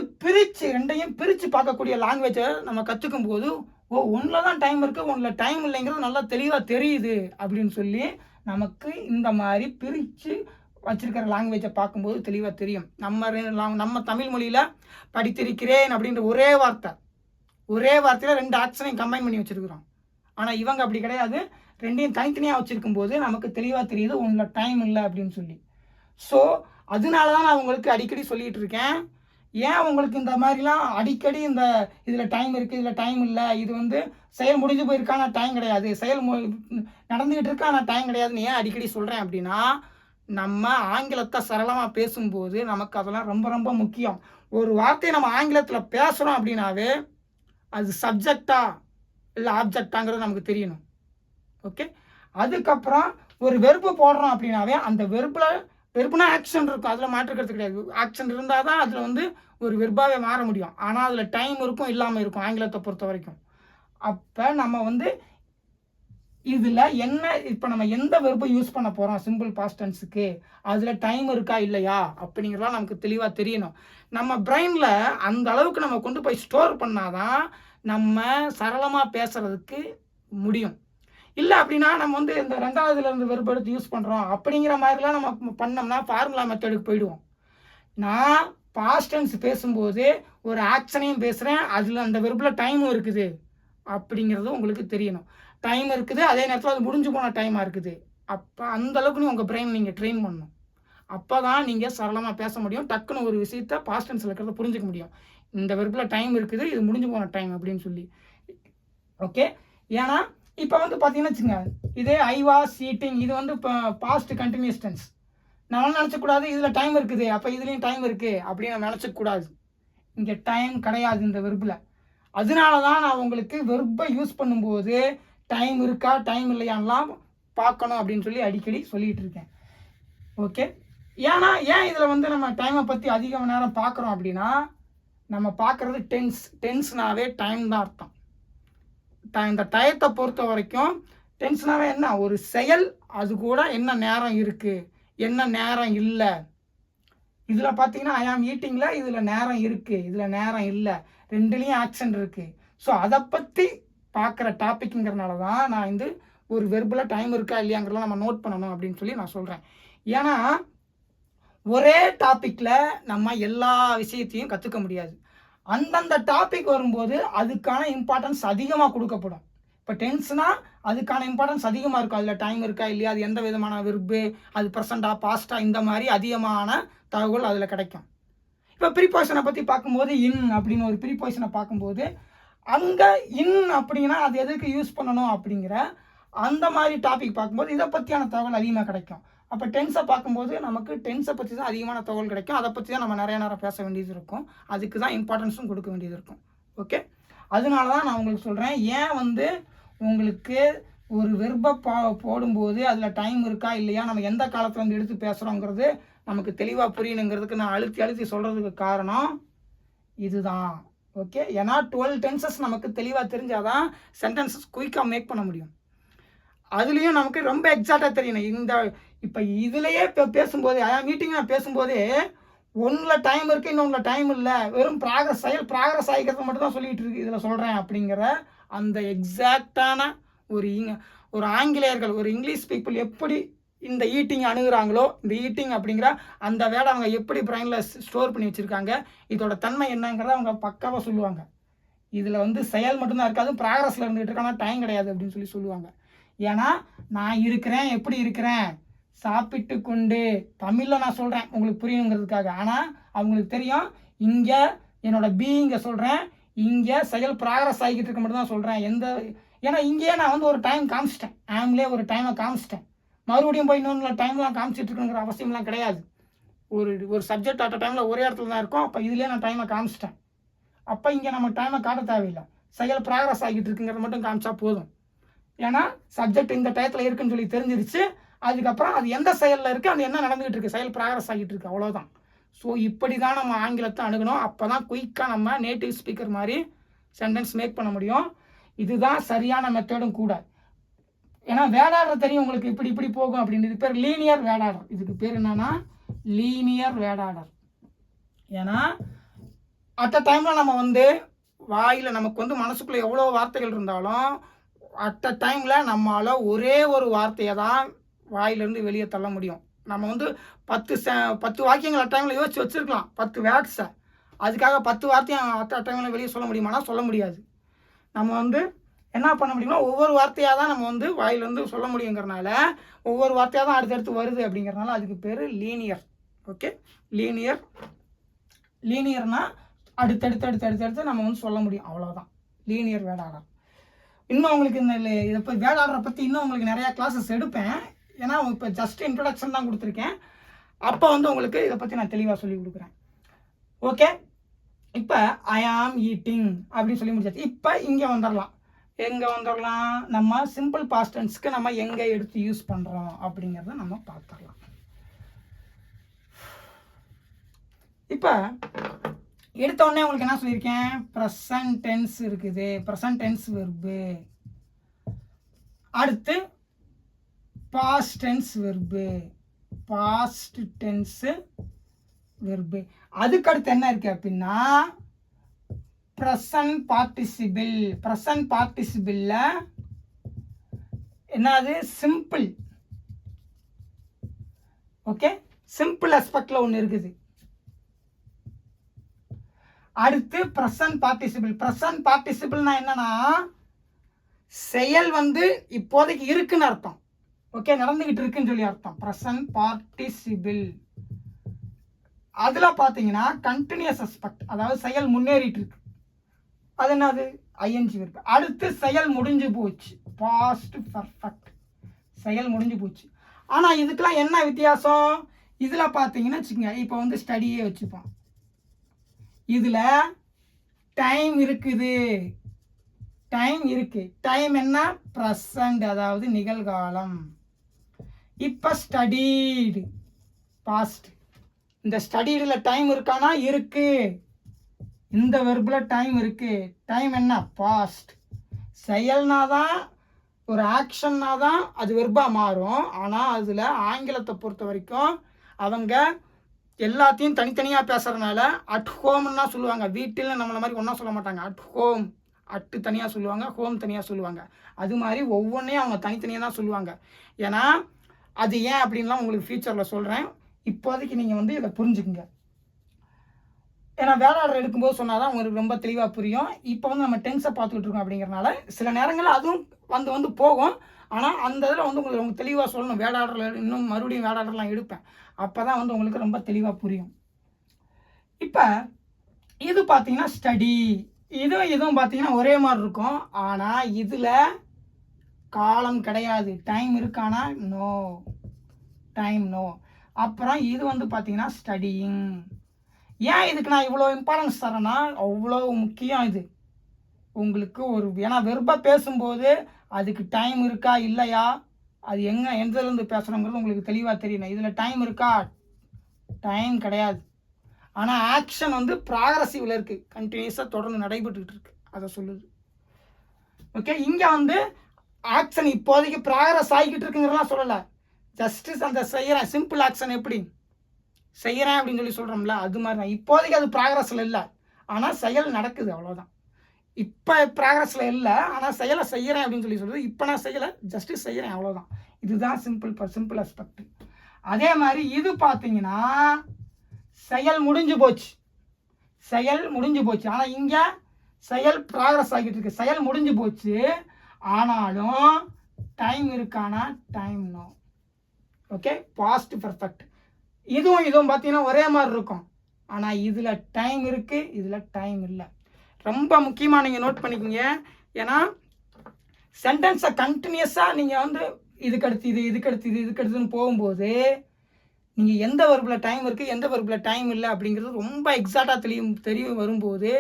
ரெண்டையும் பிரித்து பார்க்கக்கூடிய லாங்குவேஜை நம்ம கற்றுக்கும் போது, ஓ, ஒன்றில் தான் டைம் இருக்குது, ஒன்றில் டைம் இல்லைங்கிறது நல்லா தெளிவாக தெரியுது அப்படின்னு சொல்லி நமக்கு இந்த மாதிரி பிரித்து வச்சிருக்கிற லாங்குவேஜை பார்க்கும்போது தெளிவாக தெரியும். நம்ம தமிழ் மொழியில் படித்திருக்கிறேன் அப்படின்ற ஒரே வார்த்தையில் 2 ஆக்ஷனையும் கம்பைன் பண்ணி வச்சுருக்கிறோம். ஆனால் இவங்க அப்படி கிடையாது. 2ஐயும் தனித்தனியாக வச்சுருக்கும் போது நமக்கு தெளிவாக தெரியுது ஒன்றில் டைம் இல்லை அப்படின்னு சொல்லி. ஸோ அதனால தான் நான் உங்களுக்கு அடிக்கடி சொல்லிகிட்டு இருக்கேன். ஏன் உங்களுக்கு இந்த மாதிரிலாம் அடிக்கடி இதில் டைம் இருக்குது, இதில் டைம் இல்லை, இது வந்து செயல் முடிஞ்சு போயிருக்கான டைம் கிடையாது, செயல் நடந்துக்கிட்டு இருக்கான டைம் கிடையாதுன்னு ஏன் அடிக்கடி சொல்கிறேன் அப்படின்னா, நம்ம ஆங்கிலத்தை சரளமாக பேசும்போது நமக்கு அதெல்லாம் ரொம்ப ரொம்ப முக்கியம். ஒரு வார்த்தையை நம்ம ஆங்கிலத்தில் பேசுகிறோம் அப்படின்னாவே அது சப்ஜெக்டா இல்லை ஆப்ஜெக்டாங்கிறது நமக்கு தெரியணும். ஓகே, அதுக்கப்புறம் ஒரு வெர்பு போடுறோம் அப்படின்னாவே அந்த வெர்புனா ஆக்ஷன் இருக்கும், அதில் மாற்றுக்கிறது கிடையாது. ஆக்ஷன் இருந்தால் தான் அதில் வந்து ஒரு வெர்பாவே மாற முடியும். ஆனால் அதில் டைம் இருக்கும், இல்லாமல் இருக்கும் ஆங்கிலத்தை பொறுத்த வரைக்கும். அப்போ நம்ம வந்து இதில் இப்போ நம்ம எந்த வெர்பை யூஸ் பண்ண போகிறோம் சிம்பிள் பாஸ்ட் டென்ஸுக்கு, அதில் டைம் இருக்கா இல்லையா அப்படிங்கிறதெல்லாம் நமக்கு தெளிவாக தெரியணும். நம்ம பிரெயினில் அந்த அளவுக்கு நம்ம கொண்டு போய் ஸ்டோர் பண்ணாதான் நம்ம சரளமாக பேசுகிறதுக்கு முடியும். இல்லை அப்படின்னா நம்ம வந்து இந்த 2வதுல இருந்து வெர்பு எடுத்து யூஸ் பண்ணுறோம் அப்படிங்கிற மாதிரிலாம் நம்ம பண்ணோம்னா ஃபார்முலா மெத்தடுக்கு போயிடுவோம். நான் பாஸ்ட் டென்ஸ் பேசும்போது ஒரு ஆக்ஷனையும் பேசுகிறேன், அதில் அந்த வெர்பில் டைமும் இருக்குது அப்படிங்கிறது உங்களுக்கு தெரியணும். டைம் இருக்குது, அதே நேரத்தில் அது முடிஞ்சு போன டைமாக இருக்குது. அப்போ அந்தளவுக்கு உங்கள் பிரெயின் நீங்கள் ட்ரெயின் பண்ணணும். அப்போ தான் நீங்கள் சரளமாக பேச முடியும். டக்குன்னு ஒரு விஷயத்தை பாஸ்ட் டென்ஸில் இருக்கிறத புரிஞ்சிக்க முடியும். இந்த வெர்பில் டைம் இருக்குது, இது முடிஞ்சு போன டைம் அப்படின்னு சொல்லி. ஓகே, ஏன்னா இப்போ வந்து பார்த்தீங்கன்னா வச்சுங்க, இதே ஐ வாஸ் ஈட்டிங், இது வந்து இப்போ பாஸ்ட் கண்டினியூஸ் டென்ஸ். நம்ம நினச்சக்கூடாது இதில் டைம் இருக்குது அப்போ இதுலேயும் டைம் இருக்குது அப்படின்னு நம்ம நினச்சக்கூடாது. இங்கே டைம் கிடையாது இந்த வெர்பில். அதனால தான் நான் உங்களுக்கு வெர்பை யூஸ் பண்ணும்போது டைம் இருக்கா டைம் இல்லையான்லாம் பார்க்கணும் அப்படின்னு சொல்லி அடிக்கடி சொல்லிகிட்டு இருக்கேன். ஓகே, ஏன் இதில் வந்து நம்ம டைமை பற்றி அதிக நேரம் பார்க்குறோம் அப்படின்னா, நம்ம பார்க்குறது டென்ஸ்னாவே டைம் தான் அர்த்தம். இந்த டயத்தை பொறுத்த வரைக்கும் டென்ஸ்னாவே என்ன, ஒரு செயல், அது கூட என்ன நேரம் இருக்குது என்ன நேரம் இல்லை. இதில் பார்த்தீங்கன்னா ஐ ஆம் ஈட்டிங்கில் இதில் நேரம் இருக்குது, இதில் நேரம் இல்லை, 2லேயும் ஆக்ஷன் இருக்குது. ஸோ அதை பற்றி பார்க்குற டாப்பிக்குங்கிறனால தான் நான் வந்து ஒரு வெர்பில் டைம் இருக்கா இல்லையாங்கிறதெல்லாம் நம்ம நோட் பண்ணணும் அப்படின்னு சொல்லி நான் சொல்கிறேன். ஏன்னா ஒரே டாப்பிக்கில் நம்ம எல்லா விஷயத்தையும் கற்றுக்க முடியாது. அந்தந்த டாபிக் வரும்போது அதுக்கான இம்பார்ட்டன்ஸ் அதிகமாக கொடுக்கப்படும். இப்போ டென்ஸ்னால் அதுக்கான இம்பார்ட்டன்ஸ் அதிகமாக இருக்கும். அதில் டைம் இருக்கா இல்லையா, அது எந்த விதமான வெர்பு, அது ப்ரெசண்டாக பாஸ்ட்டாக, இந்த மாதிரி அதிகமான தகவல் அதில் கிடைக்கும். இப்போ ப்ரீபொசிஷனை பற்றி பார்க்கும்போது அப்படின்னு ஒரு ப்ரீபொசிஷனை பார்க்கும்போது அங்கே இன் அப்படின்னா அது எதுக்கு யூஸ் பண்ணணும் அப்படிங்கிற அந்த மாதிரி டாபிக் பார்க்கும்போது இதை பற்றியான தகவல் அதிகமாக கிடைக்கும். அப்போ டென்ஸை பார்க்கும்போது நமக்கு டென்ஸை பற்றி தான் அதிகமான தகவல் கிடைக்கும். அதை பற்றி தான் நம்ம நிறைய நேரம் பேச வேண்டியது இருக்கும். அதுக்கு தான் இம்பார்ட்டன்ஸும் கொடுக்க வேண்டியது இருக்கும். ஓகே, அதனால தான் நான் உங்களுக்கு சொல்கிறேன், ஏன் வந்து உங்களுக்கு ஒரு வெர்பை போடும்போது அதில் டைம் இருக்கா இல்லையா, நம்ம எந்த காலத்தில் வந்து எடுத்து பேசுகிறோங்கிறது நமக்கு தெளிவாக புரியணுங்கிறதுக்கு நான் அழுத்தி சொல்கிறதுக்கு காரணம் இதுதான். ஓகே, ஏன்னா 12 டென்சஸ் நமக்கு தெளிவாக தெரிஞ்சாதான் சென்டென்சஸ் குயிக்காக மேக் பண்ண முடியும். அதுலேயும் நமக்கு ரொம்ப எக்ஸாக்டாக தெரியணும். இந்த இப்போ இதுலேயே இப்போ பேசும்போது மீட்டிங்காக பேசும்போதே ஒன்றில் டைம் இருக்குது, இன்னொன்றில் டைம் இல்லை, வெறும் ப்ராக்ரஸ் ஆகிக்கிறது மட்டும் தான் சொல்லிகிட்டு இருக்கு இதில் சொல்கிறேன் அப்படிங்கிற அந்த எக்ஸாக்டான ஒரு ஆங்கிலேயர்கள், ஒரு இங்கிலீஷ் பீப்புள் எப்படி இந்த ஈட்டிங் அணுகுறாங்களோ, இந்த ஈட்டிங் அப்படிங்கிற அந்த வேர்டை அவங்க எப்படி பிரைனில் ஸ்டோர் பண்ணி வச்சுருக்காங்க, இதோட தன்மை என்னங்கிறத அவங்க பக்காவாக சொல்லுவாங்க. இதில் வந்து செயல் மட்டும்தான் இருக்காது, ப்ராக்ரஸில் இருந்துகிட்டு இருக்கானா டைம் கிடையாது அப்படின்னு சொல்லுவாங்க. ஏன்னா நான் இருக்கிறேன், எப்படி இருக்கிறேன், சாப்பிட்டு கொண்டு, தமிழில் நான் சொல்கிறேன் உங்களுக்கு புரியணுங்கிறதுக்காக. ஆனால் அவங்களுக்கு தெரியும் இங்கே என்னோட இங்கே சொல்கிறேன், இங்கே செயல் ப்ராக்ரஸ் ஆகிக்கிட்டு இருக்க மட்டும் தான் சொல்கிறேன். ஏன்னா இங்கேயே நான் வந்து ஒரு டைம் காமிச்சிட்டேன், ஆம்லேயே ஒரு டைமை காமிச்சிட்டேன். மறுபடியும் போய் இன்னொன்று டைம்லாம் காமிச்சிட்டு இருக்கணுங்கிற அவசியம்லாம் கிடையாது. ஒரு சப்ஜெக்ட் அட் டைமில் ஒரே இடத்துல தான் இருக்கும். அப்போ இதுலேயே நான் டைமை காமிச்சிட்டேன். அப்போ இங்கே நம்ம டைமை காட்ட தேவையில்லை, செயல் ப்ராக்ரஸ் ஆகிட்டு இருக்குங்கிறத மட்டும் காமிச்சா போதும். ஏன்னா சப்ஜெக்ட் இந்த டயத்தில் இருக்குன்னு சொல்லி தெரிஞ்சிருச்சு. அதுக்கப்புறம் அது எந்த செயலில் இருக்குது, அது என்ன நடந்துகிட்டு இருக்குது, செயல் ப்ராக்ரஸ் ஆகிட்டு இருக்கு, அவ்வளோதான். ஸோ இப்படி தான் நம்ம ஆங்கிலத்தை அணுகணும். அப்போ தான் குயிக்காக நம்ம நேட்டிவ் ஸ்பீக்கர் மாதிரி சென்டென்ஸ் மேக் பண்ண முடியும். இதுதான் சரியான மெத்தடும் கூட. ஏன்னா வேர்டாடர் தெரியும் உங்களுக்கு, இப்படி போகும் அப்படின்னு. இது பேர் லீனியர் வேர்டாடர். இதுக்கு பேர் என்னன்னா லீனியர் வேர்டாடர். ஏன்னா அட் அ டைமில் நம்ம வந்து வாயில் நமக்கு வந்து மனசுக்குள்ளே எவ்வளோ வார்த்தைகள் இருந்தாலும் அட் அ டைமில் நம்மளால் ஒரே ஒரு வார்த்தையை தான் வாயிலிருந்து வெளியே தள்ள முடியும். நம்ம வந்து 10 வாக்கியங்கள் அட் டைமில் யோசிச்சு வச்சுருக்கலாம், 10 வேர்ட்ஸை. அதுக்காக 10 வார்த்தையும் அட் அ டைமில் வெளியே சொல்ல முடியுமானா சொல்ல முடியாது. நம்ம வந்து என்ன பண்ண முடியும்னா ஒவ்வொரு வார்த்தையாக தான் நம்ம வந்து வாயிலிருந்து சொல்ல முடியுங்கிறனால, ஒவ்வொரு வார்த்தையாக தான் அடுத்தடுத்து வருது அப்படிங்கிறனால அதுக்கு பேர் லீனியர். ஓகே, லீனியர்னா அடுத்தடுத்து நம்ம வந்து சொல்ல முடியும், அவ்வளோதான் லீனியர் வேர்டாடர். இன்னும் உங்களுக்கு இதை வேர்டாடரை பற்றி இன்னும் உங்களுக்கு நிறையா கிளாஸஸ் எடுப்பேன். ஏன்னா இப்போ ஜஸ்ட் இன்ட்ரடக்ஷன் தான் கொடுத்துருக்கேன். அப்போ வந்து உங்களுக்கு இதை பற்றி நான் தெளிவாக சொல்லி கொடுக்குறேன். ஓகே, இப்போ ஐ ஆம் ஈட்டிங் அப்படின்னு சொல்லி முடிச்சாச்சு. இப்போ இங்கே வந்துடலாம். எங்கே வந்துடலாம், நம்ம சிம்பிள் பாஸ்ட் டென்ஸ்க்கு நம்ம எங்கே எடுத்து யூஸ் பண்ணுறோம் அப்படிங்கிறத நம்ம பார்த்துடலாம். இப்போ எடுத்த உடனே உங்களுக்கு என்ன சொல்லியிருக்கேன், ப்ரெசன்ட் டென்ஸ் இருக்குது, ப்ரெசன்ட் டென்ஸ் வெர்பு. அடுத்து past tense verb, past tense verb. அதுக்கடுத்து என்ன இருக்கு அப்படின்னா ப்ரெசன்ட் பார்ட்டிசிபிள். ப்ரெசன்ட் பார்ட்டிசிபிள்ல என்னது, சிம்பிள். ஓகே, சிம்பிள் அஸ்பெக்ட்ல ஒன்று இருக்குது. அடுத்து ப்ரெசன்ட் பார்ட்டிசிபிள். ப்ரெசன்ட் பார்ட்டிசிபிள்னா என்னன்னா செயல் வந்து இப்போதைக்கு இருக்குன்னு அர்த்தம். ஓகே, நடந்துகிட்டு இருக்குன்னு சொல்லி அர்த்தம். ப்ரெசன்ட் பார்ட்டிசிபிள் அதில் பார்த்தீங்கன்னா கண்டினியூஸ் அஸ்பெக்ட், அதாவது செயல் முன்னேறிட்டு இருக்கு, அது என்னது ஐஎன்ஜி இருக்கு. அடுத்து செயல் முடிஞ்சு போச்சு, பாஸ்ட் பர்ஃபெக்ட், செயல் முடிஞ்சு போச்சு. ஆனால் இதுக்கெல்லாம் என்ன வித்தியாசம், இதில் பார்த்தீங்கன்னா வச்சுக்கோங்க, இப்போ வந்து ஸ்டடியே வச்சுப்போம், இதில் டைம் இருக்குது, டைம் என்ன ப்ரெசன்ட், அதாவது நிகழ்காலம். இப்போ ஸ்டடீடு பாஸ்ட். இந்த ஸ்டடீடில் டைம் இருக்கானா, இருக்கு. இந்த வெர்பில் டைம் இருக்கு, டைம் என்ன பாஸ்ட். செயல்னா தான், ஒரு ஆக்ஷன்னா தான் அது வெர்பாக மாறும். ஆனால் அதில் ஆங்கிலத்தை பொறுத்த வரைக்கும் அவங்க எல்லாத்தையும் தனித்தனியாக பேசுகிறதுனால அட் ஹோம்னா சொல்லுவாங்க, வீட்டில் நம்மளை மாதிரி ஒன்றா சொல்ல மாட்டாங்க. அட் ஹோம், அட்டு தனியாக சொல்லுவாங்க, ஹோம் தனியாக சொல்லுவாங்க. அது மாதிரி ஒவ்வொன்றையும் அவங்க தனித்தனியாக தான் சொல்லுவாங்க. ஏன்னா அது ஏன் அப்படின்லாம் உங்களுக்கு ஃபியூச்சரில் சொல்கிறேன். இப்போதைக்கு நீங்கள் வந்து இதை புரிஞ்சுக்குங்க. ஏன்னா வேர்டாடர் எடுக்கும்போது சொன்னால் தான் உங்களுக்கு ரொம்ப தெளிவாக புரியும். இப்போ வந்து நம்ம டென்ஸை பார்த்துக்கிட்டு இருக்கோம் அப்படிங்கிறனால சில நேரங்களில் அதுவும் வந்து போகும். ஆனால் அந்த இதில் வந்து உங்களுக்கு ரொம்ப தெளிவாக சொல்லணும். வேர்டாடரில் இன்னும் மறுபடியும் வேர்டாடர்லாம் எடுப்பேன், அப்போ தான் வந்து உங்களுக்கு ரொம்ப தெளிவாக புரியும். இப்போ இது பார்த்தீங்கன்னா ஸ்டடி, இதுவும் பார்த்தீங்கன்னா ஒரே மாதிரி இருக்கும். ஆனால் இதில் காலம் கிடையாது. டைம் இருக்கானா? நோ. Time no. அப்புறம் இது வந்து பார்த்தீங்கன்னா ஸ்டடியிங். ஏன் இதுக்கு நான் இவ்வளோ இம்பார்ட்டன்ஸ் தரேன்னா, அவ்வளோ முக்கியம் இது உங்களுக்கு. ஏன்னா வெர்பாக பேசும்போது அதுக்கு டைம் இருக்கா இல்லையா, அது எந்தலேருந்து பேசுகிறோங்கிறது உங்களுக்கு தெளிவாக தெரியணும். இதில் டைம் இருக்கா? டைம் கிடையாது. ஆனால் ஆக்ஷன் வந்து ப்ராக்ரஸிவில் இருக்குது, கண்டினியூஸாக தொடர்ந்து நடைபெற்றுக்கிட்டு இருக்கு, அதை சொல்லுது. ஓகே, இங்கே வந்து ஆக்ஷன் இப்போதைக்கு ப்ராக்ரஸ் ஆகிக்கிட்டு இருக்குங்கிறலாம் சொல்லலை. ஜஸ்டிஸ் அந்த செய்கிறேன், சிம்பிள் ஆக்ஷன் எப்படி செய்கிறேன் அப்படின்னு சொல்லி சொல்கிறோம்ல, அது மாதிரி தான். இப்போதைக்கு அது ப்ராக்ரஸில் இல்லை, ஆனால் செயல் நடக்குது, அவ்வளோதான். இப்போ ப்ராக்ரஸில் இல்லை, ஆனால் செயலை செய்கிறேன் அப்படின்னு சொல்லி சொல்லுது. இப்போ நான் செய்யலை, ஜஸ்ட்டு செய்கிறேன், அவ்வளோதான். இதுதான் சிம்பிள் ஆஸ்பெக்ட். அதே மாதிரி இது பார்த்தீங்கன்னா செயல் முடிஞ்சு போச்சு. ஆனால் இங்கே செயல் ப்ராக்ரஸ் ஆகிட்டு இருக்கு. செயல் முடிஞ்சு போச்சு, ஆனாலும் டைம் இருக்கானா? Time no. Okay, past perfect. இதுவும் பார்த்தீங்கன்னா ஒரே மாதிரி இருக்கும். ஆனால் இதில் டைம் இருக்குது, இதில் டைம் இல்லை. ரொம்ப முக்கியமாக நீங்கள் நோட் பண்ணிக்கோங்க. ஏன்னா சென்டென்ஸை கண்டினியூஸாக நீங்கள் வந்து இதுக்கடுத்துன்னு போகும்போது நீங்கள் எந்த வெர்பில் டைம் இருக்குது, எந்த வெர்பில் டைம் இல்லை அப்படிங்கிறது ரொம்ப எக்ஸாக்டாக தெரிய வரும்போது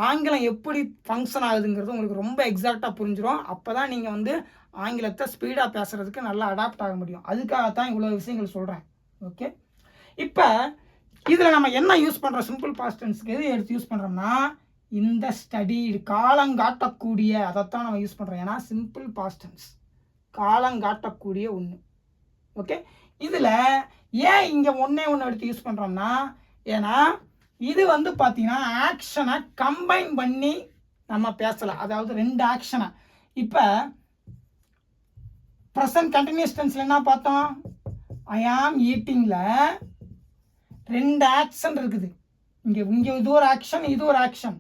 ஆங்கிலம் எப்படி ஃபங்க்ஷன் ஆகுதுங்கிறது உங்களுக்கு ரொம்ப எக்ஸாக்டாக புரிஞ்சிடும். அப்போ தான் நீங்கள் வந்து ஆங்கிலத்தை ஸ்பீடாக பேசுகிறதுக்கு நல்லா அடாப்ட் ஆக முடியும். அதுக்காகத்தான் இவ்வளோ விஷயங்கள் சொல்கிறேன். ஓகே, இப்போ இதில் நம்ம என்ன யூஸ் பண்ணுறோம்? சிம்பிள் பாஸ்ட் டென்ஸ்க்கு எது எடுத்து யூஸ் பண்ணுறோம்னா, இந்த ஸ்டடி, காலங்காட்டக்கூடிய, அதைத்தான் நம்ம யூஸ் பண்ணுறோம். ஏன்னா சிம்பிள் பாஸ்ட் டென்ஸ் காலங்காட்டக்கூடிய ஒன்று. ஓகே, இதில் ஏன் இங்கே ஒன்று எடுத்து யூஸ் பண்ணுறோம்னா, ஏன்னா இது வந்து பார்த்தீங்கன்னா ஆக்ஷனை கம்பைன் பண்ணி நம்ம பேசலாம். அதாவது ரெண்டு ஆக்ஷனை. இப்போ ப்ரெசன்ட் கண்டினியூஸ் டென்ஸில் என்ன பார்த்தோம்? ஐ ஆம் ஈட்டிங்கில் ரெண்டு ஆக்ஷன் இருக்குது. இங்கே இது ஒரு ஆக்ஷன், இது ஒரு ஆக்ஷன்,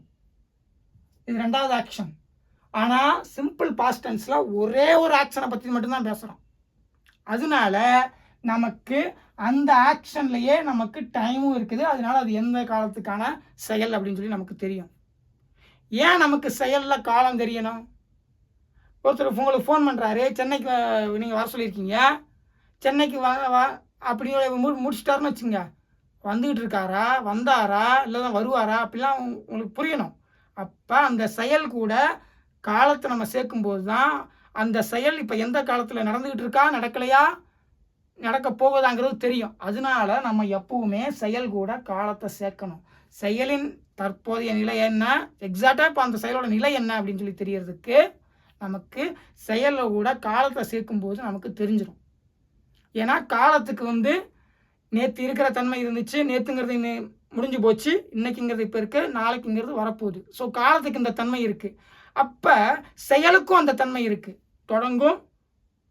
இது ரெண்டாவது ஆக்ஷன். ஆனால் சிம்பிள் பாஸ்ட் டென்ஸில் ஒரே ஒரு ஆக்ஷனை பற்றி மட்டும்தான் பேசுகிறோம். அதனால நமக்கு அந்த ஆக்ஷன்லேயே நமக்கு டைமும் இருக்குது. அதனால அது எந்த காலத்துக்கான செயல் அப்படின்னு சொல்லி நமக்கு தெரியும். ஏன் நமக்கு செயலில் காலம் தெரியணும்? ஒருத்தர் உங்களுக்கு ஃபோன் பண்ணுறாரு, சென்னைக்கு நீங்கள் வர சொல்லியிருக்கீங்க, சென்னைக்கு வா அப்படி முடிச்சிட்டாருன்னு வச்சுங்க. வந்துக்கிட்டு இருக்காரா, வந்தாரா, இல்லை தான் வருவாரா, அப்படிலாம் உங்களுக்கு புரியணும். அப்போ அந்த செயல் கூட காலத்தை நம்ம சேர்க்கும்போது தான் அந்த செயல் இப்போ எந்த காலத்தில் நடந்துக்கிட்டு இருக்கா, நடக்கலையா, நடக்க போகுதாங்கிறது தெரியும். அதனால நம்ம எப்பவுமே செயல் கூட காலத்தை சேர்க்கணும். செயலின் தற்போதைய நிலை என்ன, எக்ஸாக்டாக இப்போ அந்த செயலோட நிலை என்ன அப்படின்னு சொல்லி தெரியறதுக்கு நமக்கு செயலில் கூட காலத்தை சேர்க்கும்போது நமக்கு தெரிஞ்சிடும். ஏன்னா காலத்துக்கு வந்து நேற்று இருக்கிற தன்மை இருந்துச்சு, நேற்றுங்கிறது முடிஞ்சு போச்சு, இன்னைக்குங்கிறது இப்போ இருக்குது, நாளைக்குங்கிறது வரப்போகுது. ஸோ காலத்துக்கு இந்த தன்மை இருக்குது. அப்போ செயலுக்கும் அந்த தன்மை இருக்குது. தொடங்கும்,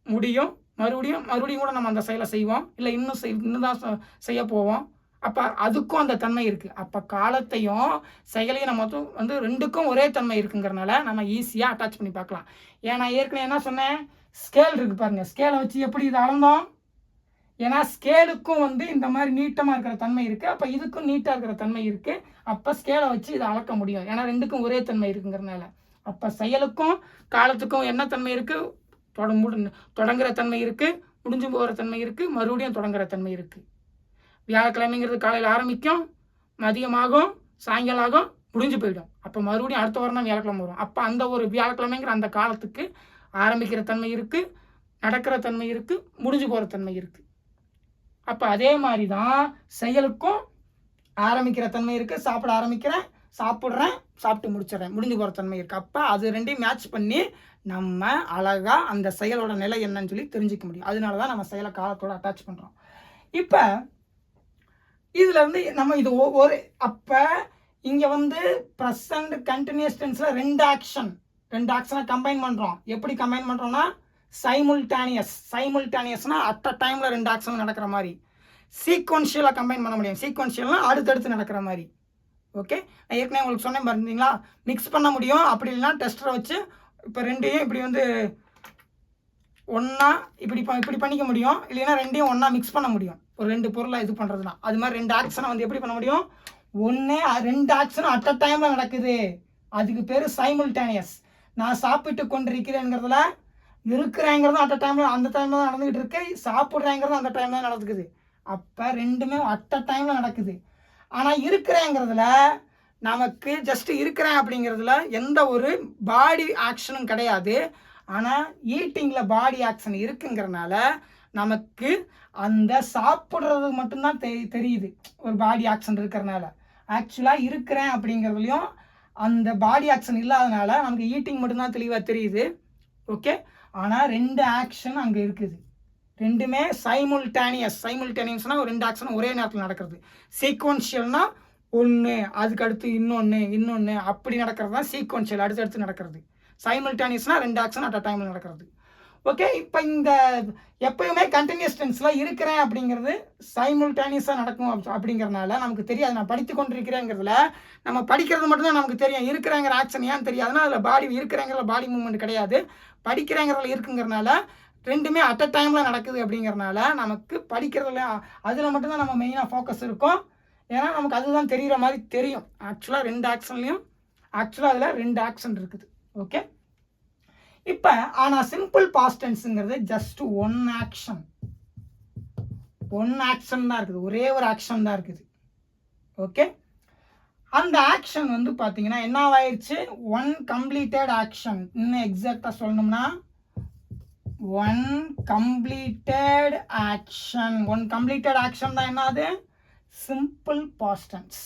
முடியும், மறுபடியும் கூட நம்ம அந்த செயலை செய்வோம், இல்லை இன்னும் தான் செய்ய போவோம். அப்போ அதுக்கும் அந்த தன்மை இருக்குது. அப்போ காலத்தையும் செயலையும் நம்ம வந்து ரெண்டுக்கும் ஒரே தன்மை இருக்குங்கிறனால நம்ம ஈஸியாக அட்டாச் பண்ணி பார்க்கலாம். ஏன்னா ஏற்கனவே என்ன சொன்னேன், ஸ்கேல் இருக்குது பாருங்கள். ஸ்கேலை வச்சு எப்படி இதை அளந்தோம்? ஏன்னா ஸ்கேலுக்கும் வந்து இந்த மாதிரி நீட்டமாக இருக்கிற தன்மை இருக்குது, அப்போ இதுக்கும் நீட்டாக இருக்கிற தன்மை இருக்குது. அப்போ ஸ்கேலை வச்சு இதை அளக்க முடியும், ஏன்னா ரெண்டுக்கும் ஒரே தன்மை இருக்குங்கிறனால. அப்போ செயலுக்கும் காலத்துக்கும் என்ன தன்மை இருக்குது? தொடங்குற தன்மை இருக்குது, முடிஞ்சு போகிற தன்மை இருக்குது, மறுபடியும் தொடங்குற தன்மை இருக்குது. வியாழக்கிழமைங்கிறது காலையில் ஆரம்பிக்கும், மதியமாகும், சாயங்காலம் ஆகும், முடிஞ்சு போயிடும். அப்போ மறுபடியும் அடுத்த வாரம் தான் வியாழக்கிழமை வரும். அப்போ அந்த ஒரு வியாழக்கிழமைங்கிற அந்த காலத்துக்கு ஆரம்பிக்கிற தன்மை இருக்குது, நடக்கிற தன்மை இருக்குது, முடிஞ்சு போகிற தன்மை இருக்குது. அப்போ அதே மாதிரி தான் செயலுக்கும் ஆரம்பிக்கிற தன்மை இருக்குது. சாப்பிட ஆரம்பிக்கிறேன், சாப்பிட்றேன், சாப்பிட்டு முடிச்சிடறேன், முடிஞ்சு போகிற தன்மை இருக்குது. அப்போ அது ரெண்டையும் மேட்ச் பண்ணி நம்ம அழகாக அந்த செயலோட நிலை என்னன்னு சொல்லி தெரிஞ்சிக்க முடியும். அதனால தான் நம்ம செயலை காலத்தோடு அட்டாச் பண்ணுறோம். இப்போ இதில் வந்து நம்ம இது ஒவ்வொரு அப்போ இங்கே வந்து ப்ரெசன்ட் கண்டினியூஸ் டென்ஸில் ரெண்டு ஆக்ஷனை கம்பைன் பண்ணுறோம். எப்படி கம்பைன் பண்ணுறோம்னா சைமுல்டேனியஸ்னால் அட் அ டைமில் ரெண்டு ஆக்ஷன் நடக்கிற மாதிரி. சீக்வன்ஷியலாக கம்பைன் பண்ண முடியும். சீக்வன்ஷியல்னால் அடுத்தடுத்து நடக்கிற மாதிரி. ஓகே, நான் ஏற்கனவே உங்களுக்கு சொன்னேன் பார்த்தீங்களா, மிக்ஸ் பண்ண முடியும். அப்படி இல்லைனா டெஸ்டரை வச்சு இப்போ ரெண்டையும் இப்படி வந்து ஒன்றா இப்படி பண்ணிக்க முடியும். இல்லைன்னா ரெண்டையும் ஒன்றா மிக்ஸ் பண்ண முடியும். ஒரு ரெண்டு பொருளை இது பண்ணுறதுனா அது மாதிரி ரெண்டு ஆக்ஷனை வந்து எப்படி பண்ண முடியும்? ரெண்டு ஆக்ஷனும் அட் அ டைமில் நடக்குது அதுக்கு பேர் சைமல்டேனியஸ். நான் சாப்பிட்டு கொண்டிருக்கிறேங்கிறதுல இருக்கிறேங்கிறதும் அட் அ டைமில் அந்த டைமில் தான் நடந்துக்கிட்டு இருக்கு, சாப்பிட்றேங்கிறதும் அந்த டைம் தான் நடக்குது. அப்போ ரெண்டுமே அட் அ டைமில் நடக்குது. ஆனால் இருக்கிறேங்கிறதுல நமக்கு ஜஸ்ட் இருக்கிறேன் அப்படிங்கிறதுல எந்த ஒரு பாடி ஆக்ஷனும் கிடையாது. ஆனால் ஈட்டிங்கில் பாடி ஆக்ஷன் இருக்குங்கிறனால நமக்கு அந்த சாப்பிட்றது மட்டும்தான் தெரியுது ஒரு பாடி ஆக்ஷன் இருக்கிறனால. ஆக்சுவலாக இருக்கிறேன் அப்படிங்கிறதுலையும் அந்த பாடி ஆக்ஷன் இல்லாதனால நமக்கு ஈட்டிங் மட்டும்தான் தெளிவாக தெரியுது. ஓகே, ஆனால் ரெண்டு ஆக்ஷன் அங்கே இருக்குது, ரெண்டுமே சைமல்டேனியஸ்னால் ரெண்டு ஆக்ஷனும் ஒரே நேரத்தில் நடக்கிறது. சீக்வன்ஷியல்னா ஒன்று அதுக்கு அடுத்து இன்னொன்று அப்படி நடக்கிறது தான் சீக்வன்ஷியல், அடுத்தடுத்து நடக்கிறது. சைமல்டேனியஸ்னால் ரெண்டு ஆக்ஷன் அட் அ டைமில் நடக்கிறது. ஓகே, இப்போ இந்த எப்பயுமே கண்டினியூஸ் டென்ஸில் இருக்கிறேன் அப்படிங்கிறது சைமல்டேனியஸாக நடக்கும் அப்படிங்கிறதுனால நமக்கு தெரியாது. நான் படித்து கொண்டிருக்கிறேங்கிறதுல நம்ம படிக்கிறது மட்டும்தான் நமக்கு தெரியும். இருக்கிறேங்கிற ஆக்ஷன் ஏன் தெரியாதுன்னா அதில் பாடி இருக்கிறேங்கிற பாடி மூவ்மெண்ட் கிடையாது, படிக்கிறேங்கிறதுல இருக்குங்கிறனால ரெண்டுமே அட் அ டைமில் நடக்குது. அப்படிங்கிறனால நமக்கு படிக்கிறதுல அதில் மட்டும்தான் நம்ம மெயினாக ஃபோக்கஸ் இருக்கும். ஏன்னா நமக்கு அதுதான் தெரிகிற மாதிரி தெரியும். ஆக்சுவலாக ரெண்டு ஆக்ஷன்லையும் அதில் ரெண்டு ஆக்ஷன் இருக்குது. ஓகே, இப்போ ஆனால் சிம்பிள் பாஸ்ட் டென்ஸுங்கிறது ஜஸ்ட் ஒன் ஆக்ஷன் தான் இருக்குது, ஒரே ஒரு ஆக்ஷன் தான் இருக்குது. ஓகே, அந்த ஆக்ஷன் வந்து பார்த்தீங்கன்னா என்ன ஆயிடுச்சு, ஒன் கம்ப்ளீட்டட் ஆக்ஷன். இன்னும் எக்ஸாக்டாக சொல்லணும்னா ஒன் கம்ப்ளீட்டட் ஆக்ஷன் தான் என்னது, simple past tense.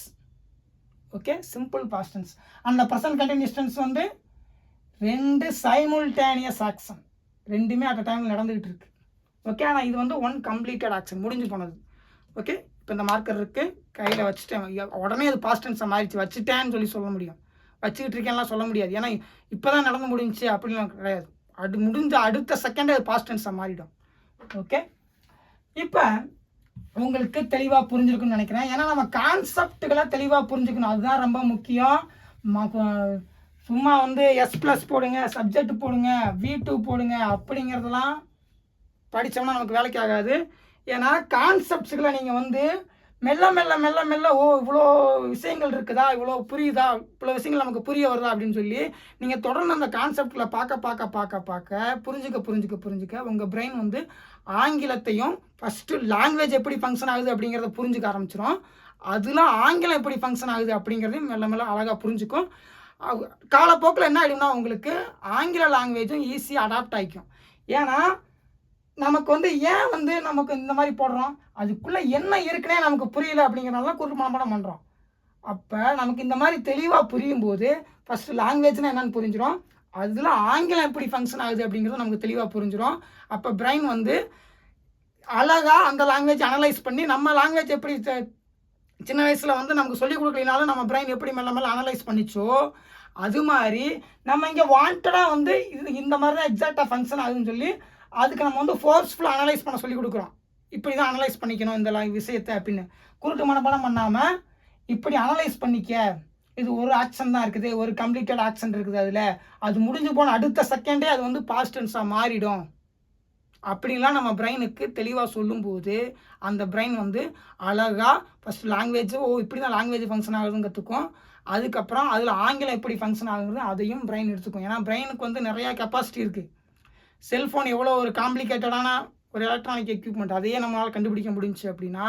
Okay, simple past tense. அந்த ப்ரெசன்ட் கண்டினியூஸ் டென்ஸ் வந்து ரெண்டு சைமல்டேனியஸ் ஆக்ஷன், ரெண்டுமே அட் அ டைமில் நடந்துகிட்டு இருக்கு. ஓகே, ஆனால் இது வந்து ஒன் கம்ப்ளீட்டட் ஆக்ஷன், முடிஞ்சு போனது. ஓகே, இப்போ இந்த மார்க்கர் இருக்குது, கையில் வச்சுட்டேன், உடனே அது பாஸ்ட் டென்ஸாக மாறிடுச்சு. வச்சுட்டேன்னு சொல்ல முடியும், வச்சுக்கிட்டு இருக்கேன்லாம் சொல்ல முடியாது. ஏன்னா இப்போ தான் நடந்து முடிஞ்சிச்சு அப்படின்லாம் கிடையாது. முடிஞ்ச அடுத்த செகண்டே அது பாஸ்ட் டென்ஸாக மாறிடும். ஓகே, இப்போ உங்களுக்கு தெளிவாக புரிஞ்சிருக்குன்னு நினைக்கிறேன். ஏன்னா நம்ம கான்செப்டுகளை தெளிவாக புரிஞ்சுக்கணும், அதுதான் ரொம்ப முக்கியம். சும்மா வந்து S+ போடுங்க, சப்ஜெக்ட் போடுங்க, V2 போடுங்க அப்படிங்கிறதெல்லாம் படித்தோம்னா நமக்கு வேலைக்கு ஆகாது. ஏன்னா கான்செப்ட்ஸுகளை நீங்கள் வந்து மெல்ல மெல்ல மெல்ல மெல்ல இவ்வளோ விஷயங்கள் இருக்குதா, இவ்வளோ புரியுதா, இவ்வளோ விஷயங்கள் நமக்கு புரிய வருதா அப்படின்னு சொல்லி நீங்கள் தொடர்ந்து அந்த கான்செப்டில் பார்க்க புரிஞ்சுக்க உங்கள் பிரெயின் வந்து ஆங்கிலத்தையும் ஃபஸ்ட்டு லாங்குவேஜ் எப்படி ஃபங்க்ஷன் ஆகுது அப்படிங்கிறத புரிஞ்சுக்க ஆரம்பிச்சிடும். அதில் ஆங்கிலம் எப்படி ஃபங்க்ஷன் ஆகுது அப்படிங்கிறதையும் மெல்ல மெல்ல அழகாக புரிஞ்சுக்கும். காலப்போக்கில் என்ன ஆகிடும்னா உங்களுக்கு ஆங்கில லாங்குவேஜும் ஈஸியாக அடாப்ட் ஆகிக்கும். ஏன்னா நமக்கு வந்து ஏன் வந்து நமக்கு இந்த மாதிரி போடுறோம், அதுக்குள்ளே என்ன இருக்குன்னே நமக்கு புரியல அப்படிங்கிறனால தான் குறுக்கு மனப்பாடம் பண்ணுறோம். அப்போ நமக்கு இந்த மாதிரி தெளிவாக புரியும் போது ஃபஸ்ட்டு லாங்குவேஜ்னால் என்னென்னு புரிஞ்சிடும், அதில் ஆங்கிலம் எப்படி ஃபங்க்ஷன் ஆகுது அப்படிங்கிறது நமக்கு தெளிவாக புரிஞ்சிடும். அப்போ பிரெயின் வந்து அழகாக அந்த லாங்குவேஜ் அனலைஸ் பண்ணி நம்ம லாங்குவேஜ் எப்படி சின்ன வயசில் வந்து நமக்கு சொல்லிக் கொடுக்கலினாலும் நம்ம பிரெயின் எப்படி மெல்ல மெல்ல அனலைஸ் பண்ணிச்சோ அது மாதிரி நம்ம இங்கே வாண்டடாக வந்து இது இந்த மாதிரி தான் எக்ஸாக்டாக ஃபங்க்ஷன் ஆகுதுன்னு சொல்லி அதுக்கு நம்ம வந்து ஃபோர்ஸ்ஃபுல்லாக அனலைஸ் பண்ண சொல்லி கொடுக்குறோம். இப்படி தான் அனலைஸ் பண்ணிக்கணும் இந்த விஷயத்தை அப்படின்னு குருட்டு மனப்பாடம் பண்ணாமல் இப்படி அனலைஸ் பண்ணிக்க, இது ஒரு ஆக்ஷன் தான் இருக்குது, ஒரு கம்ப்ளீட்டட் ஆக்ஷன் இருக்குது, அதில் அது முடிஞ்சு போன அடுத்த செகண்டே அது வந்து பாஸ்ட் டென்ஸாக மாறிடும் அப்படின்லாம் நம்ம பிரெயினுக்கு தெளிவாக சொல்லும்போது அந்த பிரெயின் வந்து அழகாக ஃபஸ்ட் லாங்குவேஜ் இப்படி தான் லாங்குவேஜ் ஃபங்க்ஷன் ஆகுதுன்னு கற்றுக்கும். அதுக்கப்புறம் அதில் ஆங்கிலம் எப்படி ஃபங்க்ஷன் ஆகுது அதையும் பிரெயின் எடுத்துக்கும். ஏன்னா பிரெயினுக்கு வந்து நிறையா கெப்பாசிட்டி இருக்குது. செல்ஃபோன் எவ்வளோ ஒரு காம்ப்ளிகேட்டடான ஒரு எலக்ட்ரானிக் எக்யூப்மெண்ட், அதையே நம்மளால் கண்டுபிடிக்க முடிஞ்சிச்சு அப்படின்னா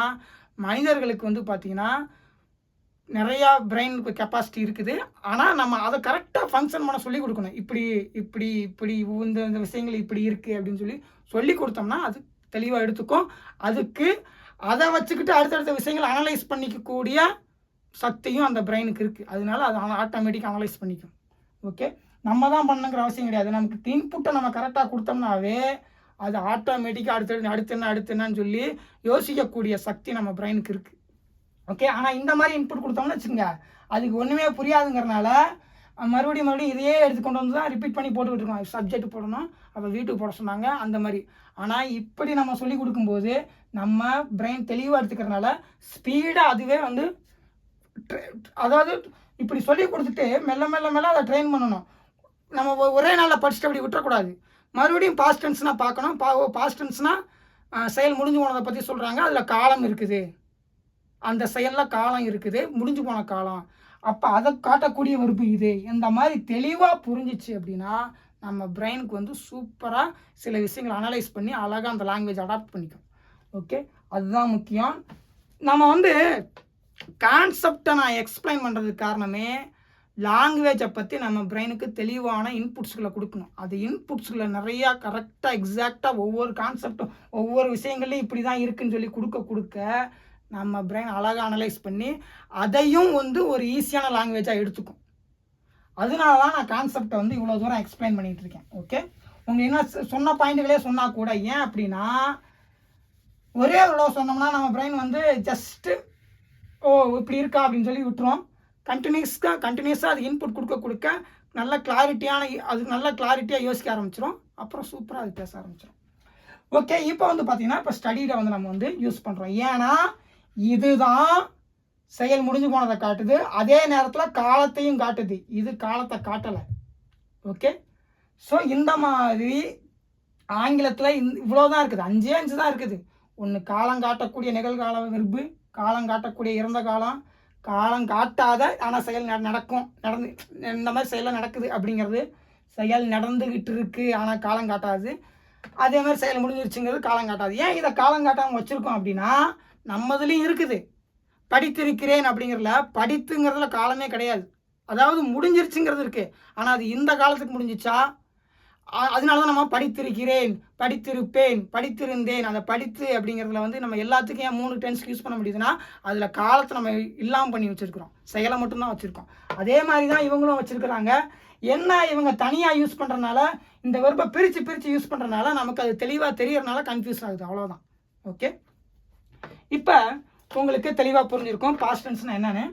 மனிதர்களுக்கு வந்து பார்த்திங்கன்னா நிறையா பிரெயினுக்கு கெப்பாசிட்டி இருக்குது. ஆனால் நம்ம அதை கரெக்டாக ஃபங்க்ஷன் பண்ண சொல்லி கொடுக்கணும். இப்படி இப்படி இப்படி இந்த விஷயங்கள் இப்படி இருக்குது அப்படின்னு சொல்லி கொடுத்தோம்னா அது தெளிவாக எடுத்துக்கும். அதுக்கு அதை வச்சுக்கிட்டு அடுத்தடுத்த விஷயங்களை அனலைஸ் பண்ணிக்கக்கூடிய சக்தியும் அந்த பிரெயினுக்கு இருக்குது. அதனால அது ஆட்டோமேட்டிக்காக அனலைஸ் பண்ணிக்கும். ஓகே, நம்ம தான் பண்ணுங்கிற அவசியம் கிடையாது. நமக்கு இன்புட்டை நம்ம கரெக்டாக கொடுத்தோம்னாவே அது ஆட்டோமேட்டிக்காக அடுத்து என்னன்னு சொல்லி யோசிக்கக்கூடிய சக்தி நம்ம பிரெயினுக்கு இருக்குது. ஓகே, ஆனால் இந்த மாதிரி இன்புட் கொடுத்தோம்னு வச்சுக்கோங்க, அதுக்கு ஒன்றுமே புரியாதுங்கிறனால மறுபடியும் இதையே எடுத்துக்கொண்டு வந்து தான் ரிப்பீட் பண்ணி போட்டுக்கிட்டு இருக்கோம். சப்ஜெக்ட் போடணும், அப்போ வீட்டுக்கு போட சொன்னாங்க அந்த மாதிரி. ஆனால் இப்படி நம்ம சொல்லி கொடுக்கும்போது நம்ம பிரெயின் தெளிவாக எடுத்துக்கிறதுனால ஸ்பீடாக அதுவே வந்து அதாவது இப்படி சொல்லி கொடுத்துட்டு மெல்ல மெல்ல மெல்ல அதை ட்ரெயின் பண்ணணும். நம்ம ஒரே நாளில் படிச்சுட்டு அப்படி விட்டுறக்கூடாது. மறுபடியும் பாஸ்ட் டென்ஸ்னால் பார்க்கணும். பாஸ்ட் டென்ஸ்னால் செயல் முடிஞ்சு போனதை பற்றி சொல்கிறாங்க, அதில் காலம் இருக்குது, அந்த செயலில் காலம் இருக்குது, முடிஞ்சு போன காலம். அப்போ அதை காட்டக்கூடிய வெர்பு இது. இந்த மாதிரி தெளிவாக புரிஞ்சிச்சு அப்படின்னா நம்ம பிரெயினுக்கு வந்து சூப்பராக சில விஷயங்களை அனலைஸ் பண்ணி அழகாக அந்த லாங்குவேஜ் அடாப்ட் பண்ணிக்கும். ஓகே, அதுதான் முக்கியம். நம்ம வந்து கான்செப்டை நான் எக்ஸ்பிளைன் பண்ணுறதுக்கு காரணமே லாங்குவேஜை பற்றி நம்ம பிரெயினுக்கு தெளிவான இன்புட்ஸ்களை கொடுக்கணும். அது இன்புட்ஸ்களை நிறையா கரெக்டாக எக்ஸாக்டாக ஒவ்வொரு கான்செப்டும் ஒவ்வொரு விஷயங்கள்லையும் இப்படி தான் இருக்குன்னு சொல்லி கொடுக்க நம்ம பிரெயின் அழகாக அனலைஸ் பண்ணி அதையும் வந்து ஒரு ஈஸியான லாங்குவேஜாக எடுத்துக்கும். அதனால தான் நான் கான்செப்டை வந்து இவ்வளோ தூரம் எக்ஸ்பிளைன் பண்ணிகிட்டு இருக்கேன். ஓகே, உங்கள் என்ன சொன்ன பாயிண்ட்டுகளே சொன்னால் கூட ஏன் அப்படின்னா ஒரே இவ்வளோ சொன்னோம்னா நம்ம பிரெயின் வந்து ஜஸ்ட்டு இப்படி இருக்கா அப்படின்னு சொல்லி விட்டுரும். கண்டினியூஸாக அது இன்புட் கொடுக்க நல்ல கிளாரிட்டியாக யோசிக்க ஆரம்பிச்சிடும். அப்புறம் சூப்பராக அது பேச ஆரம்பிச்சிடும். ஓகே, இப்போ வந்து பார்த்தீங்கன்னா இப்போ ஸ்டடியில் வந்து நம்ம வந்து யூஸ் பண்ணுறோம். ஏன்னா இதுதான் செயல் முடிஞ்சு போனதை காட்டுது, அதே நேரத்தில் காலத்தையும் காட்டுது. இது காலத்தை காட்டலை. ஓகே, ஸோ இந்த மாதிரி ஆங்கிலத்தில் இவ்வளோ தான் இருக்குது, 5 தான் இருக்குது. ஒன்று காலம் காட்டக்கூடிய நிகழ்கால வெர்பு, காலம் காட்டக்கூடிய இறந்த காலம், காலம் காட்டாத ஆனால் செயல் நடந்து இந்த மாதிரி செயல் நடக்குது அப்படிங்கிறது, செயல் நடந்துக்கிட்டு இருக்குது ஆனால் காலம் காட்டாது. அதே மாதிரி செயல் முடிஞ்சிருச்சுங்கிறது காலம் காட்டாது. ஏன் இதை காலம் காட்டாமல் வச்சுருக்கோம் அப்படின்னா நம்மதுலேயும் இருக்குது. படித்திருக்கிறேன் அப்படிங்கிறதுல படித்துங்கிறதுல காலமே கிடையாது. அதாவது முடிஞ்சிருச்சுங்கிறது இருக்குது, ஆனால் அது இந்த காலத்துக்கு முடிஞ்சிச்சா, அதனால தான் நம்ம படித்திருக்கிறேன், படித்திருப்பேன், படித்திருந்தேன். அந்த படித்து அப்படிங்கிறதுல வந்து நம்ம எல்லாத்துக்கும் ஏன் 3 டென்ஸ் யூஸ் பண்ண முடியுதுன்னா அதில் காலத்தை நம்ம இல்லாமல் பண்ணி வச்சுருக்கிறோம், செயலை மட்டும்தான் வச்சுருக்கோம். அதே மாதிரி தான் இவங்களும் வச்சுருக்கிறாங்க. என்ன இவங்க தனியாக யூஸ் பண்ணுறதுனால, இந்த வெர்பை பிரித்து யூஸ் பண்ணுறதுனால நமக்கு அது தெளிவாக தெரியறதுனால கன்ஃபியூஸ் ஆகுது, அவ்வளோதான். ஓகே, இப்போ உங்களுக்கு தெளிவாக புரிஞ்சிருக்கும் பாஸ்ட் டென்ஸ்னால் என்னென்னு.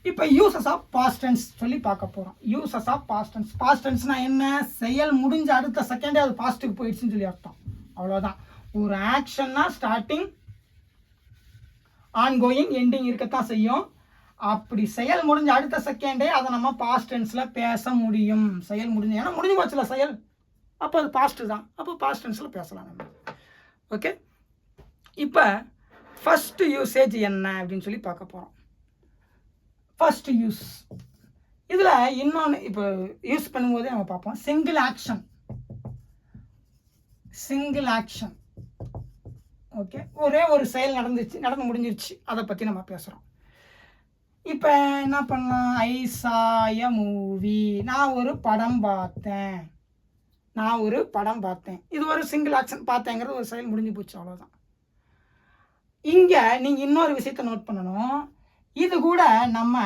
இப்போ யூசஸ் ஆஃப் பாஸ்ட் டென்ஸ் சொல்லி பார்க்க போகிறோம். Uses of past tense. Past டென்ஸ்னால் என்ன? செயல் முடிஞ்ச அடுத்த செகண்டே அது பாஸ்ட்டுக்கு போயிடுச்சுன்னு சொல்லி அர்த்தம், அவ்வளோதான். ஒரு ஆக்ஷன்னா ஸ்டார்டிங், ஆன்கோயிங், எண்டிங் இருக்கத்தான் செய்யும். அப்படி செயல் முடிஞ்ச அடுத்த செகண்டே அதை நம்ம பாஸ்ட் டென்ஸில் பேச முடியும். செயல் முடிஞ்சு, ஏன்னா முடிஞ்சு போச்சுல செயல், அப்போ அது பாஸ்ட்டு தான், அப்போ பாஸ்ட் டென்ஸில் பேசலாம் நம்ம. ஓகே, இப்போ ஃபஸ்ட்டு யூசேஜ் என்ன அப்படின்னு சொல்லி பார்க்க போகிறோம். ஃபர்ஸ்ட் யூஸ், இதில் இன்னொன்று இப்போ யூஸ் பண்ணும்போதே நம்ம பார்ப்போம். Single action. ஓகே, ஒரே ஒரு செயல் நடந்து முடிஞ்சிருச்சு, அதை பற்றி நம்ம பேசுகிறோம். இப்போ என்ன பண்ணலாம்? ஐ saw a மூவி, நான் ஒரு படம் பார்த்தேன். இது ஒரு சிங்கிள் ஆக்ஷன். பார்த்தேங்கிறது ஒரு செயல் முடிஞ்சு போச்சு, அவ்வளோதான். இங்கே நீங்கள் இன்னொரு விஷயத்தை நோட் பண்ணணும். இது கூட நம்ம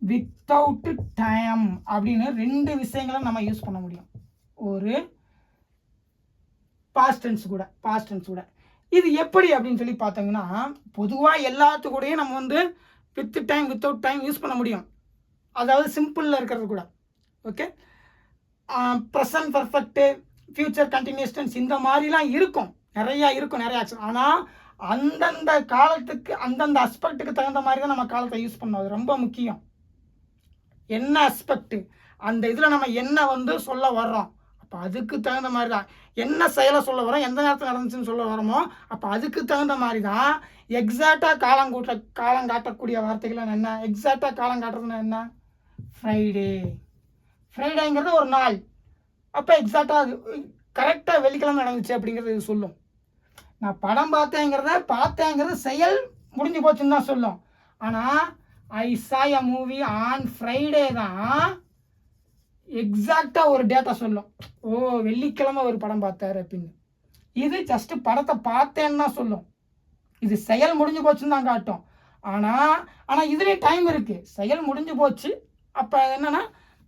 வித்தவுட் டைம் அப்படின்னு 2 விஷயங்களை நம்ம யூஸ் பண்ண முடியும். ஒரு பாஸ்ட் டென்ஸ் கூட. இது எப்படி அப்படின்னு சொல்லி பார்த்தோங்கன்னா, பொதுவாக எல்லாத்துக்கூடையும் நம்ம வந்து with time without time use பண்ண முடியும். அதாவது சிம்பிளில் இருக்கிறது கூட. Okay, present perfect, future continuous tense, இந்த மாதிரிலாம் இருக்கும், நிறைய ஆக்ஷன். ஆனால் அந்தந்த காலத்துக்கு அந்தந்த அஸ்பெக்ட்டுக்கு தகுந்த மாதிரி தான் நம்ம காலத்தை யூஸ் பண்ணோம். அது ரொம்ப முக்கியம். என்ன அஸ்பெக்ட், அந்த இதில் நம்ம என்ன வந்து சொல்ல வர்றோம், அப்போ அதுக்கு தகுந்த மாதிரி தான். என்ன செயலை சொல்ல வரோம், எந்த நேரத்தில் நடந்துச்சுன்னு சொல்ல வரோமோ, அப்போ அதுக்கு தகுந்த மாதிரி தான் எக்ஸாக்டாக காலம் காட்டக்கூடிய வார்த்தைகள் என்ன. எக்ஸாக்டாக காலம் காட்டுறதுன்னா என்ன? ஃப்ரைடேங்கிறது ஒரு நாள், அப்போ எக்ஸாக்டாக கரெக்டாக வெள்ளிக்கிழமை நடந்துச்சு அப்படிங்கிறது இது சொல்லும். நான் படம் பார்த்தேங்கிறது செயல் முடிஞ்சு போச்சுன்னு தான் சொல்லும். ஆனால் ஐ saw a movie on Friday தான் எக்ஸாக்டாக ஒரு டேட்டா சொல்லும். வெள்ளிக்கிழமை ஒரு படம் பார்த்தாரு அப்படின்னு. இது ஜஸ்ட்டு படத்தை பார்த்தேன்னு தான் சொல்லும். இது செயல் முடிஞ்சு போச்சுன்னு தான் காட்டும். ஆனால் இதுலேயும் டைம் இருக்குது. செயல் முடிஞ்சு போச்சு, அப்போ என்னென்னா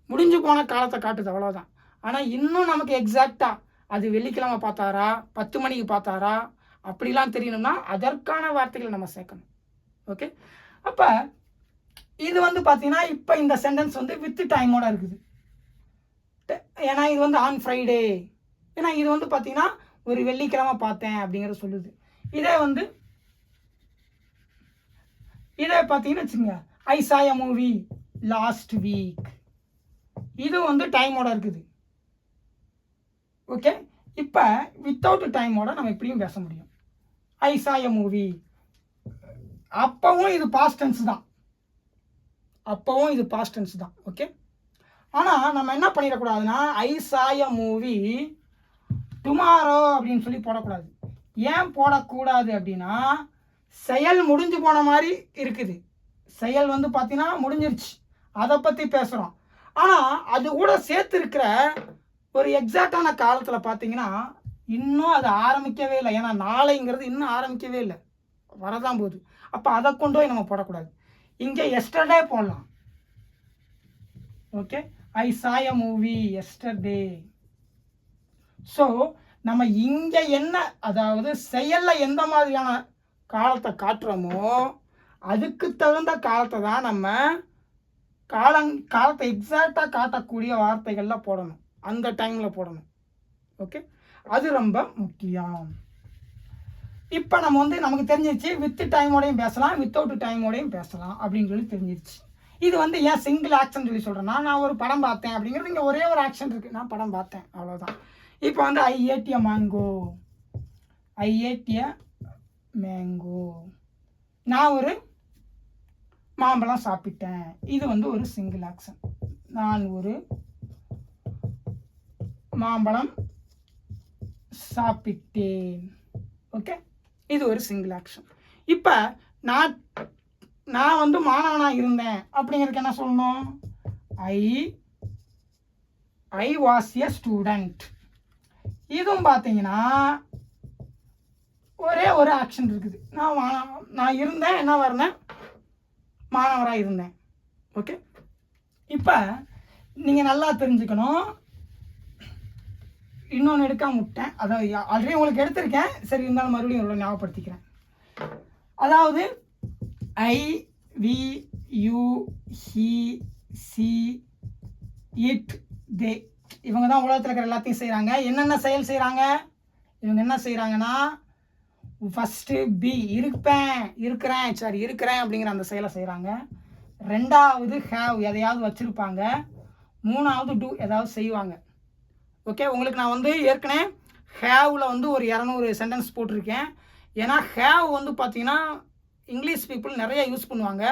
முடிஞ்சு போன காலத்தை காட்டுது, அவ்வளோதான். ஆனால் இன்னும் நமக்கு எக்ஸாக்டாக அது வெள்ளிக்கிழமை பார்த்தாரா, 10 மணிக்கு பார்த்தாரா, அப்படிலாம் தெரியணும்னா அதற்கான வார்த்தைகளை நம்ம சேர்க்கணும். ஓகே, அப்போ இது வந்து பார்த்தீங்கன்னா இப்போ இந்த சென்டென்ஸ் வந்து வித் டைமோட இருக்குது. ஏன்னா இது வந்து ஆன் ஃப்ரைடே, ஏன்னா இது வந்து பார்த்தீங்கன்னா ஒரு வெள்ளிக்கிழமை பார்த்தேன் அப்படிங்கிறத சொல்லுது. இதே பார்த்தீங்கன்னு வச்சுங்க, ஐ saw a movie last week, இது வந்து டைமோட இருக்குது. ஓகே, இப்போ வித்தவுட் டைமோட நம்ம எப்படியும் பேச முடியும். ஐ saw a மூவி அப்பவும் இது பாஸ்ட் டென்ஸ் தான், அப்பவும் இது பாஸ்ட் டென்ஸ் தான். ஓகே, ஆனால் நம்ம என்ன பண்ணிடக்கூடாதுன்னா ஐ சாய மூவி டுமாரோ அப்படின்னு சொல்லி போடக்கூடாது. ஏன் போடக்கூடாது அப்படின்னா செயல் முடிஞ்சு போன மாதிரி இருக்குது. செயல் வந்து பார்த்தீங்கன்னா முடிஞ்சிருச்சு, அதை பற்றி பேசுகிறோம். ஆனால் அது கூட சேர்த்துருக்கிற ஒரு எக்ஸாக்டான காலத்தில் பார்த்தீங்கன்னா இன்னும் அது ஆரம்பிக்கவே இல்லை. ஏன்னா நாளைங்கிறது இன்னும் ஆரம்பிக்கவே இல்லை, வரதான் போகுது. அப்போ அதை கொண்டு போய் நம்ம போடக்கூடாது. இங்கே எஸ்டர்டே போடலாம். ஓகே, ஐ சாய மூவி எஸ்டர்டே. ஸோ நம்ம இங்கே என்ன, அதாவது செயலில் எந்த மாதிரியான காலத்தை காட்டுறோமோ அதுக்கு தகுந்த காலத்தை தான் நம்ம காலத்தை எக்ஸாக்டாக காட்டக்கூடிய வார்த்தைகளில் போடணும், அந்த டைமில் போடணும். ஓகே, அது ரொம்ப முக்கியம். இப்போ நம்ம வந்து நமக்கு தெரிஞ்சிருச்சு வித் டைமோடையும் பேசலாம், வித்தவுட் டைமோடையும் பேசலாம் அப்படின்னு சொல்லி தெரிஞ்சிருச்சு. இது வந்து ஏன் சிங்கிள் ஆக்ஷன் சொல்லி சொல்கிறேன்னா, நான் ஒரு படம் பார்த்தேன் அப்படிங்கிறது இங்கே ஒரே ஒரு ஆக்ஷன் இருக்குது, நான் படம் பார்த்தேன், அவ்வளோதான். இப்போ வந்து I ate a mango, I ate a mango, நான் ஒரு மாம்பழம் சாப்பிட்டேன். இது வந்து ஒரு சிங்கிள் ஆக்ஷன். நான் ஒரு மாம்பழம் சாப்பிட்டேன். ஓகே, இது ஒரு சிங்கிள் ஆக்ஷன். இப்போ நான் வந்து மாணவனாக இருந்தேன் அப்படிங்கிறதுக்கு என்ன சொல்லணும்? I was a student. இதுவும் பார்த்தீங்கன்னா ஒரே ஒரு ஆக்ஷன் இருக்குது. நான் இருந்தேன், என்ன வரேன், மாணவராக இருந்தேன். ஓகே, இப்போ நீங்கள் நல்லா தெரிஞ்சுக்கணும். இன்னொன்று எடுக்காம விட்டேன், அதாவது ஆல்ரெடி உங்களுக்கு எடுத்திருக்கேன், சரி இருந்தாலும் மறுபடியும் உங்களை ஞாபகப்படுத்திக்கிறேன். அதாவது I, we, you, he, she, it, they, இவங்க தான் உலகத்தில் இருக்கிற எல்லாத்தையும் செய்கிறாங்க. என்னென்ன செயல் செய்கிறாங்க? இவங்க என்ன செய்கிறாங்கன்னா ஃபஸ்ட்டு பி, இருக்கிறேன் அப்படிங்கிற அந்த செயலை செய்கிறாங்க. ரெண்டாவது ஹேவ், எதையாவது வச்சுருப்பாங்க. மூணாவது டூ, ஏதாவது செய்வாங்க. ஓகே, உங்களுக்கு நான் வந்து ஏற்கனவே ஹேவில் வந்து ஒரு 200 சென்டென்ஸ் போட்டிருக்கேன். ஏன்னா ஹேவ் வந்து பார்த்தீங்கன்னா இங்கிலீஷ் பீப்புள் நிறைய யூஸ் பண்ணுவாங்க.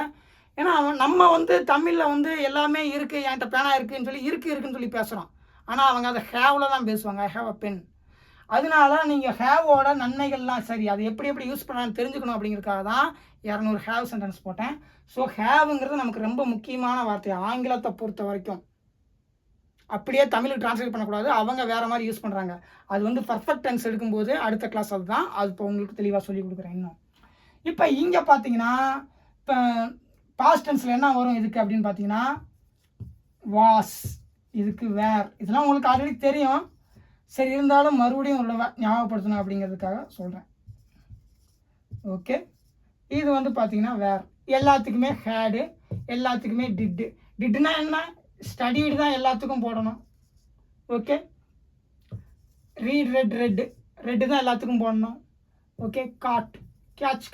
ஏன்னா நம்ம வந்து தமிழில் வந்து எல்லாமே இருக்குது, என்கிட்ட பேனா இருக்குதுன்னு சொல்லி இருக்குன்னு சொல்லி பேசுகிறோம். ஆனால் அவங்க அதை ஹேவில் தான் பேசுவாங்க, ஐ ஹேவ் அ பென். அதனால நீங்கள் ஹேவோட நன்மைகள்லாம் சரி அது எப்படி யூஸ் பண்ணலான்னு தெரிஞ்சுக்கணும் அப்படிங்கிறதுக்காக தான் 200 ஹேவ் சென்டென்ஸ் போட்டேன். ஸோ ஹேவுங்கிறது நமக்கு ரொம்ப முக்கியமான வார்த்தை ஆங்கிலத்தை பொறுத்த வரைக்கும். அப்படியே தமிழுக்கு ட்ரான்ஸ்லேட் பண்ணக்கூடாது, அவங்க வேறு மாதிரி யூஸ் பண்ணுறாங்க. அது வந்து பர்ஃபெக்ட் டென்ஸ் எடுக்கும்போது அடுத்த கிளாஸ் அதுதான், அது இப்போ உங்களுக்கு தெளிவாக சொல்லி கொடுக்குறேன் இன்னும். இப்போ இங்கே பார்த்தீங்கன்னா இப்போ பாஸ்ட் டென்ஸில் என்ன வரும் இதுக்கு அப்படின்னு பார்த்தீங்கன்னா வாஸ், இதுக்கு வேர், இதெல்லாம் உங்களுக்கு ஆல்ரெடி தெரியும். சரி இருந்தாலும் மறுபடியும் உள்ள ஞாபகப்படுத்தணும் அப்படிங்கிறதுக்காக சொல்கிறேன். ஓகே, இது வந்து பார்த்தீங்கன்னா வேர், எல்லாத்துக்குமே ஹேடு, எல்லாத்துக்குமே டிட்டுனா என்ன, ஸ்டடீடு தான் எல்லாத்துக்கும் போடணும். ஓகே, ரீட், ரெட்டு தான் எல்லாத்துக்கும் போடணும். ஓகே, கேட்ச்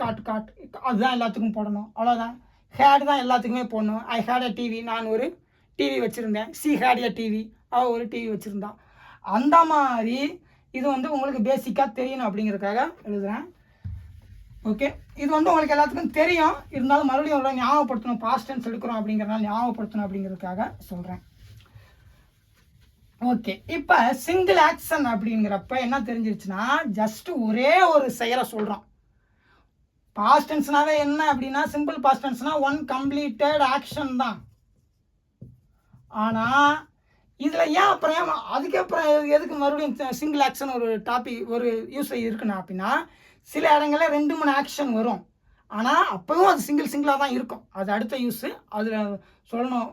அதுதான் எல்லாத்துக்கும் போடணும், அவ்வளோதான். ஹேடு தான் எல்லாத்துக்குமே போடணும். ஐ ஹேட் அ டிவி, நான் ஒரு டிவி வச்சுருந்தேன். சி ஹேட் அ டிவி, அவள் ஒரு டிவி வச்சுருந்தான். அந்த மாதிரி இது வந்து உங்களுக்கு பேசிக்காக தெரியணும் அப்படிங்கிறதுக்காக எழுதுகிறேன். ஓகே, இது வந்து உங்களுக்கு எல்லாத்துக்கும் தெரியும், இருந்தாலும் மறுபடியும் ஒரு ஞாபகப்படுத்தணும், பாஸ்ட் டென்ஸ் எடுக்கிறோம் அப்படிங்கிறனால ஞாபகப்படுத்தணும் அப்படிங்கிறதுக்காக சொல்கிறேன். ஓகே, இப்போ சிங்கிள் ஆக்ஷன் அப்படிங்கிறப்ப என்ன தெரிஞ்சிருச்சுன்னா ஜஸ்ட் ஒரே ஒரு செயலை சொல்கிறோம். பாஸ்ட் டென்ஸ்னாவே என்ன அப்படின்னா சிம்பிள் பாஸ்ட் டென்ஸ்னா ஒன் கம்ப்ளீட்டட் ஆக்ஷன் தான். ஆனால் இதில் ஏன் அப்புறம் அதுக்கப்புறம் எதுக்கு மறுபடியும் சிங்கிள் ஆக்ஷன் ஒரு டாபிக் ஒரு யூஸ் இருக்குன்னா அப்படின்னா சில இடங்களில் 2-3 ஆக்ஷன் வரும். ஆனால் அப்போவும் அது சிங்கிளாக தான் இருக்கும். அது அடுத்த யூஸு, அதில் சொல்லணும்,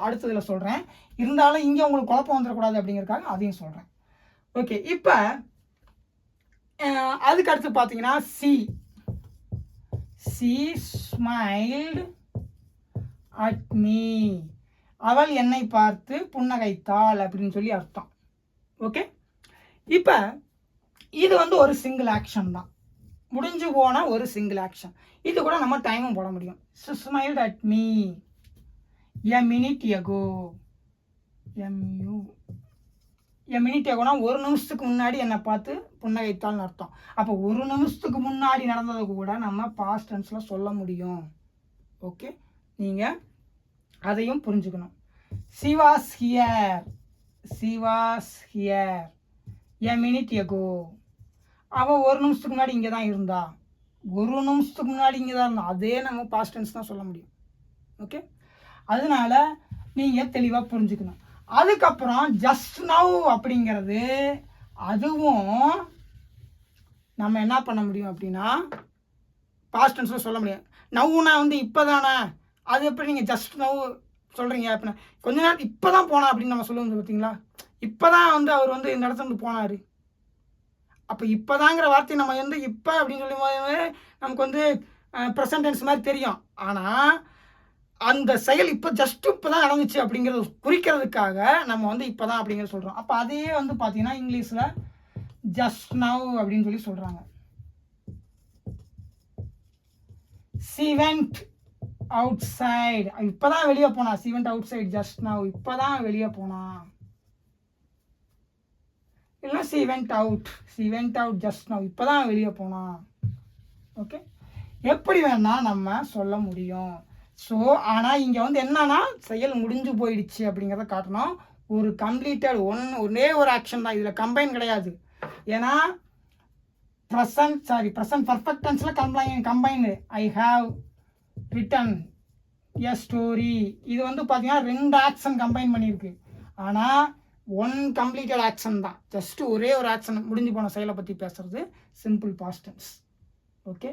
அடுத்ததில் சொல்கிறேன். இருந்தாலும் இங்கே உங்களுக்கு குழப்பம் வந்துடக்கூடாது அப்படிங்கிறதுக்காக அதையும் சொல்கிறேன். ஓகே, இப்போ அதுக்கு அடுத்து பார்த்தீங்கன்னா சி ஸ்மைல்டு அட் மீ, அவள் என்னை பார்த்து புன்னகைத்தாள் அப்படின்னு சொல்லி அர்த்தம். ஓகே, இப்போ இது வந்து ஒரு சிங்கிள் ஆக்ஷன் தான், முடிஞ்சு போன ஒரு சிங்கிள் ஆக்ஷன். இது கூட நம்ம டைமும் போட முடியும். Smiled at me a minute ago, எம்யூ எ மினிட் எகோனா ஒரு நிமிஷத்துக்கு முன்னாடி என்னை பார்த்து புன்னகைத்தாள்னு அர்த்தம். அப்போ 1 நிமிஷத்துக்கு முன்னாடி நடந்ததை கூட நம்ம பாஸ்ட் டென்ஸில் சொல்ல முடியும். ஓகே, நீங்கள் அதையும் புரிஞ்சுக்கணும். She was here a minute ago. அவள் 1 நிமிஷத்துக்கு முன்னாடி இங்கே தான் இருந்தா. 1 நிமிஷத்துக்கு முன்னாடி இங்கே தான் இருந்தா. அதே நம்ம பாஸ்ட் டென்ஸ் தான் சொல்ல முடியும். ஓகே, அதனால நீங்கள் தெளிவாக புரிஞ்சுக்கணும். அதுக்கப்புறம் ஜஸ்ட் நவ் அப்படிங்கிறது அதுவும் நம்ம என்ன பண்ண முடியும் அப்படின்னா பாஸ்ட் டென்ஸில் சொல்ல முடியும். நவ்னா வந்து இப்போ தானே, அது எப்படி நீங்கள் ஜஸ்ட் நவ் சொல்கிறீங்க அப்படின்னா கொஞ்ச நேரம் இப்போ தான் போனா அப்படின்னு நம்ம சொல்லுவோம் பார்த்தீங்களா. இப்போ தான் வந்து அவர் வந்து இந்த இடத்துல வந்து போனார். அப்போ இப்போ தாங்கிற வார்த்தை நம்ம வந்து இப்போ அப்படின்னு சொல்லும் போது நமக்கு வந்து ப்ரெசன்ட் டென்ஸ் மாதிரி தெரியும். ஆனால் அந்த செயல் இப்போ ஜஸ்ட் இப்போ தான் நடந்துச்சு அப்படிங்கிறத குறிக்கிறதுக்காக நம்ம வந்து இப்போ தான் அப்படிங்கிறத சொல்கிறோம். அப்போ அதையே வந்து பார்த்தீங்கன்னா இங்கிலீஷில் ஜஸ்ட் நவ் அப்படின்னு சொல்லி சொல்கிறாங்க. She went outside. இப்போ தான் வெளியே போனா. She went outside just now. இப்போ தான் வெளியே போனா. இல்லை she went out just now. இப்போ தான் வெளியே போனா. ஓகே, எப்படி வேணா நம்ம சொல்ல முடியும். ஸோ ஆனால் இங்கே வந்து என்னன்னா செயல் முடிஞ்சு போயிடுச்சு அப்படிங்கிறத காட்டணும். ஒரு கம்ப்ளீட்டட் ஒரே ஒரு ஆக்ஷன் தான், இதில் கம்பைன் கிடையாது. ஏன்னா ப்ரெசன்ட் பர்ஃபெக்ட் டென்ஸில் combine. I have written a story. இது வந்து பார்த்தீங்கன்னா 2 ஆக்ஷன் கம்பைன் பண்ணியிருக்கு. ஆனால் 1 கம்ப்ளீட்டட் ஆக்ஷன் தான். ஜஸ்ட் ஒரே ஒரு ஆக்ஷன் முடிஞ்சு போன செயலை பற்றி பேசுறது சிம்பிள் பாஸ்ட் டென்ஸ். ஓகே,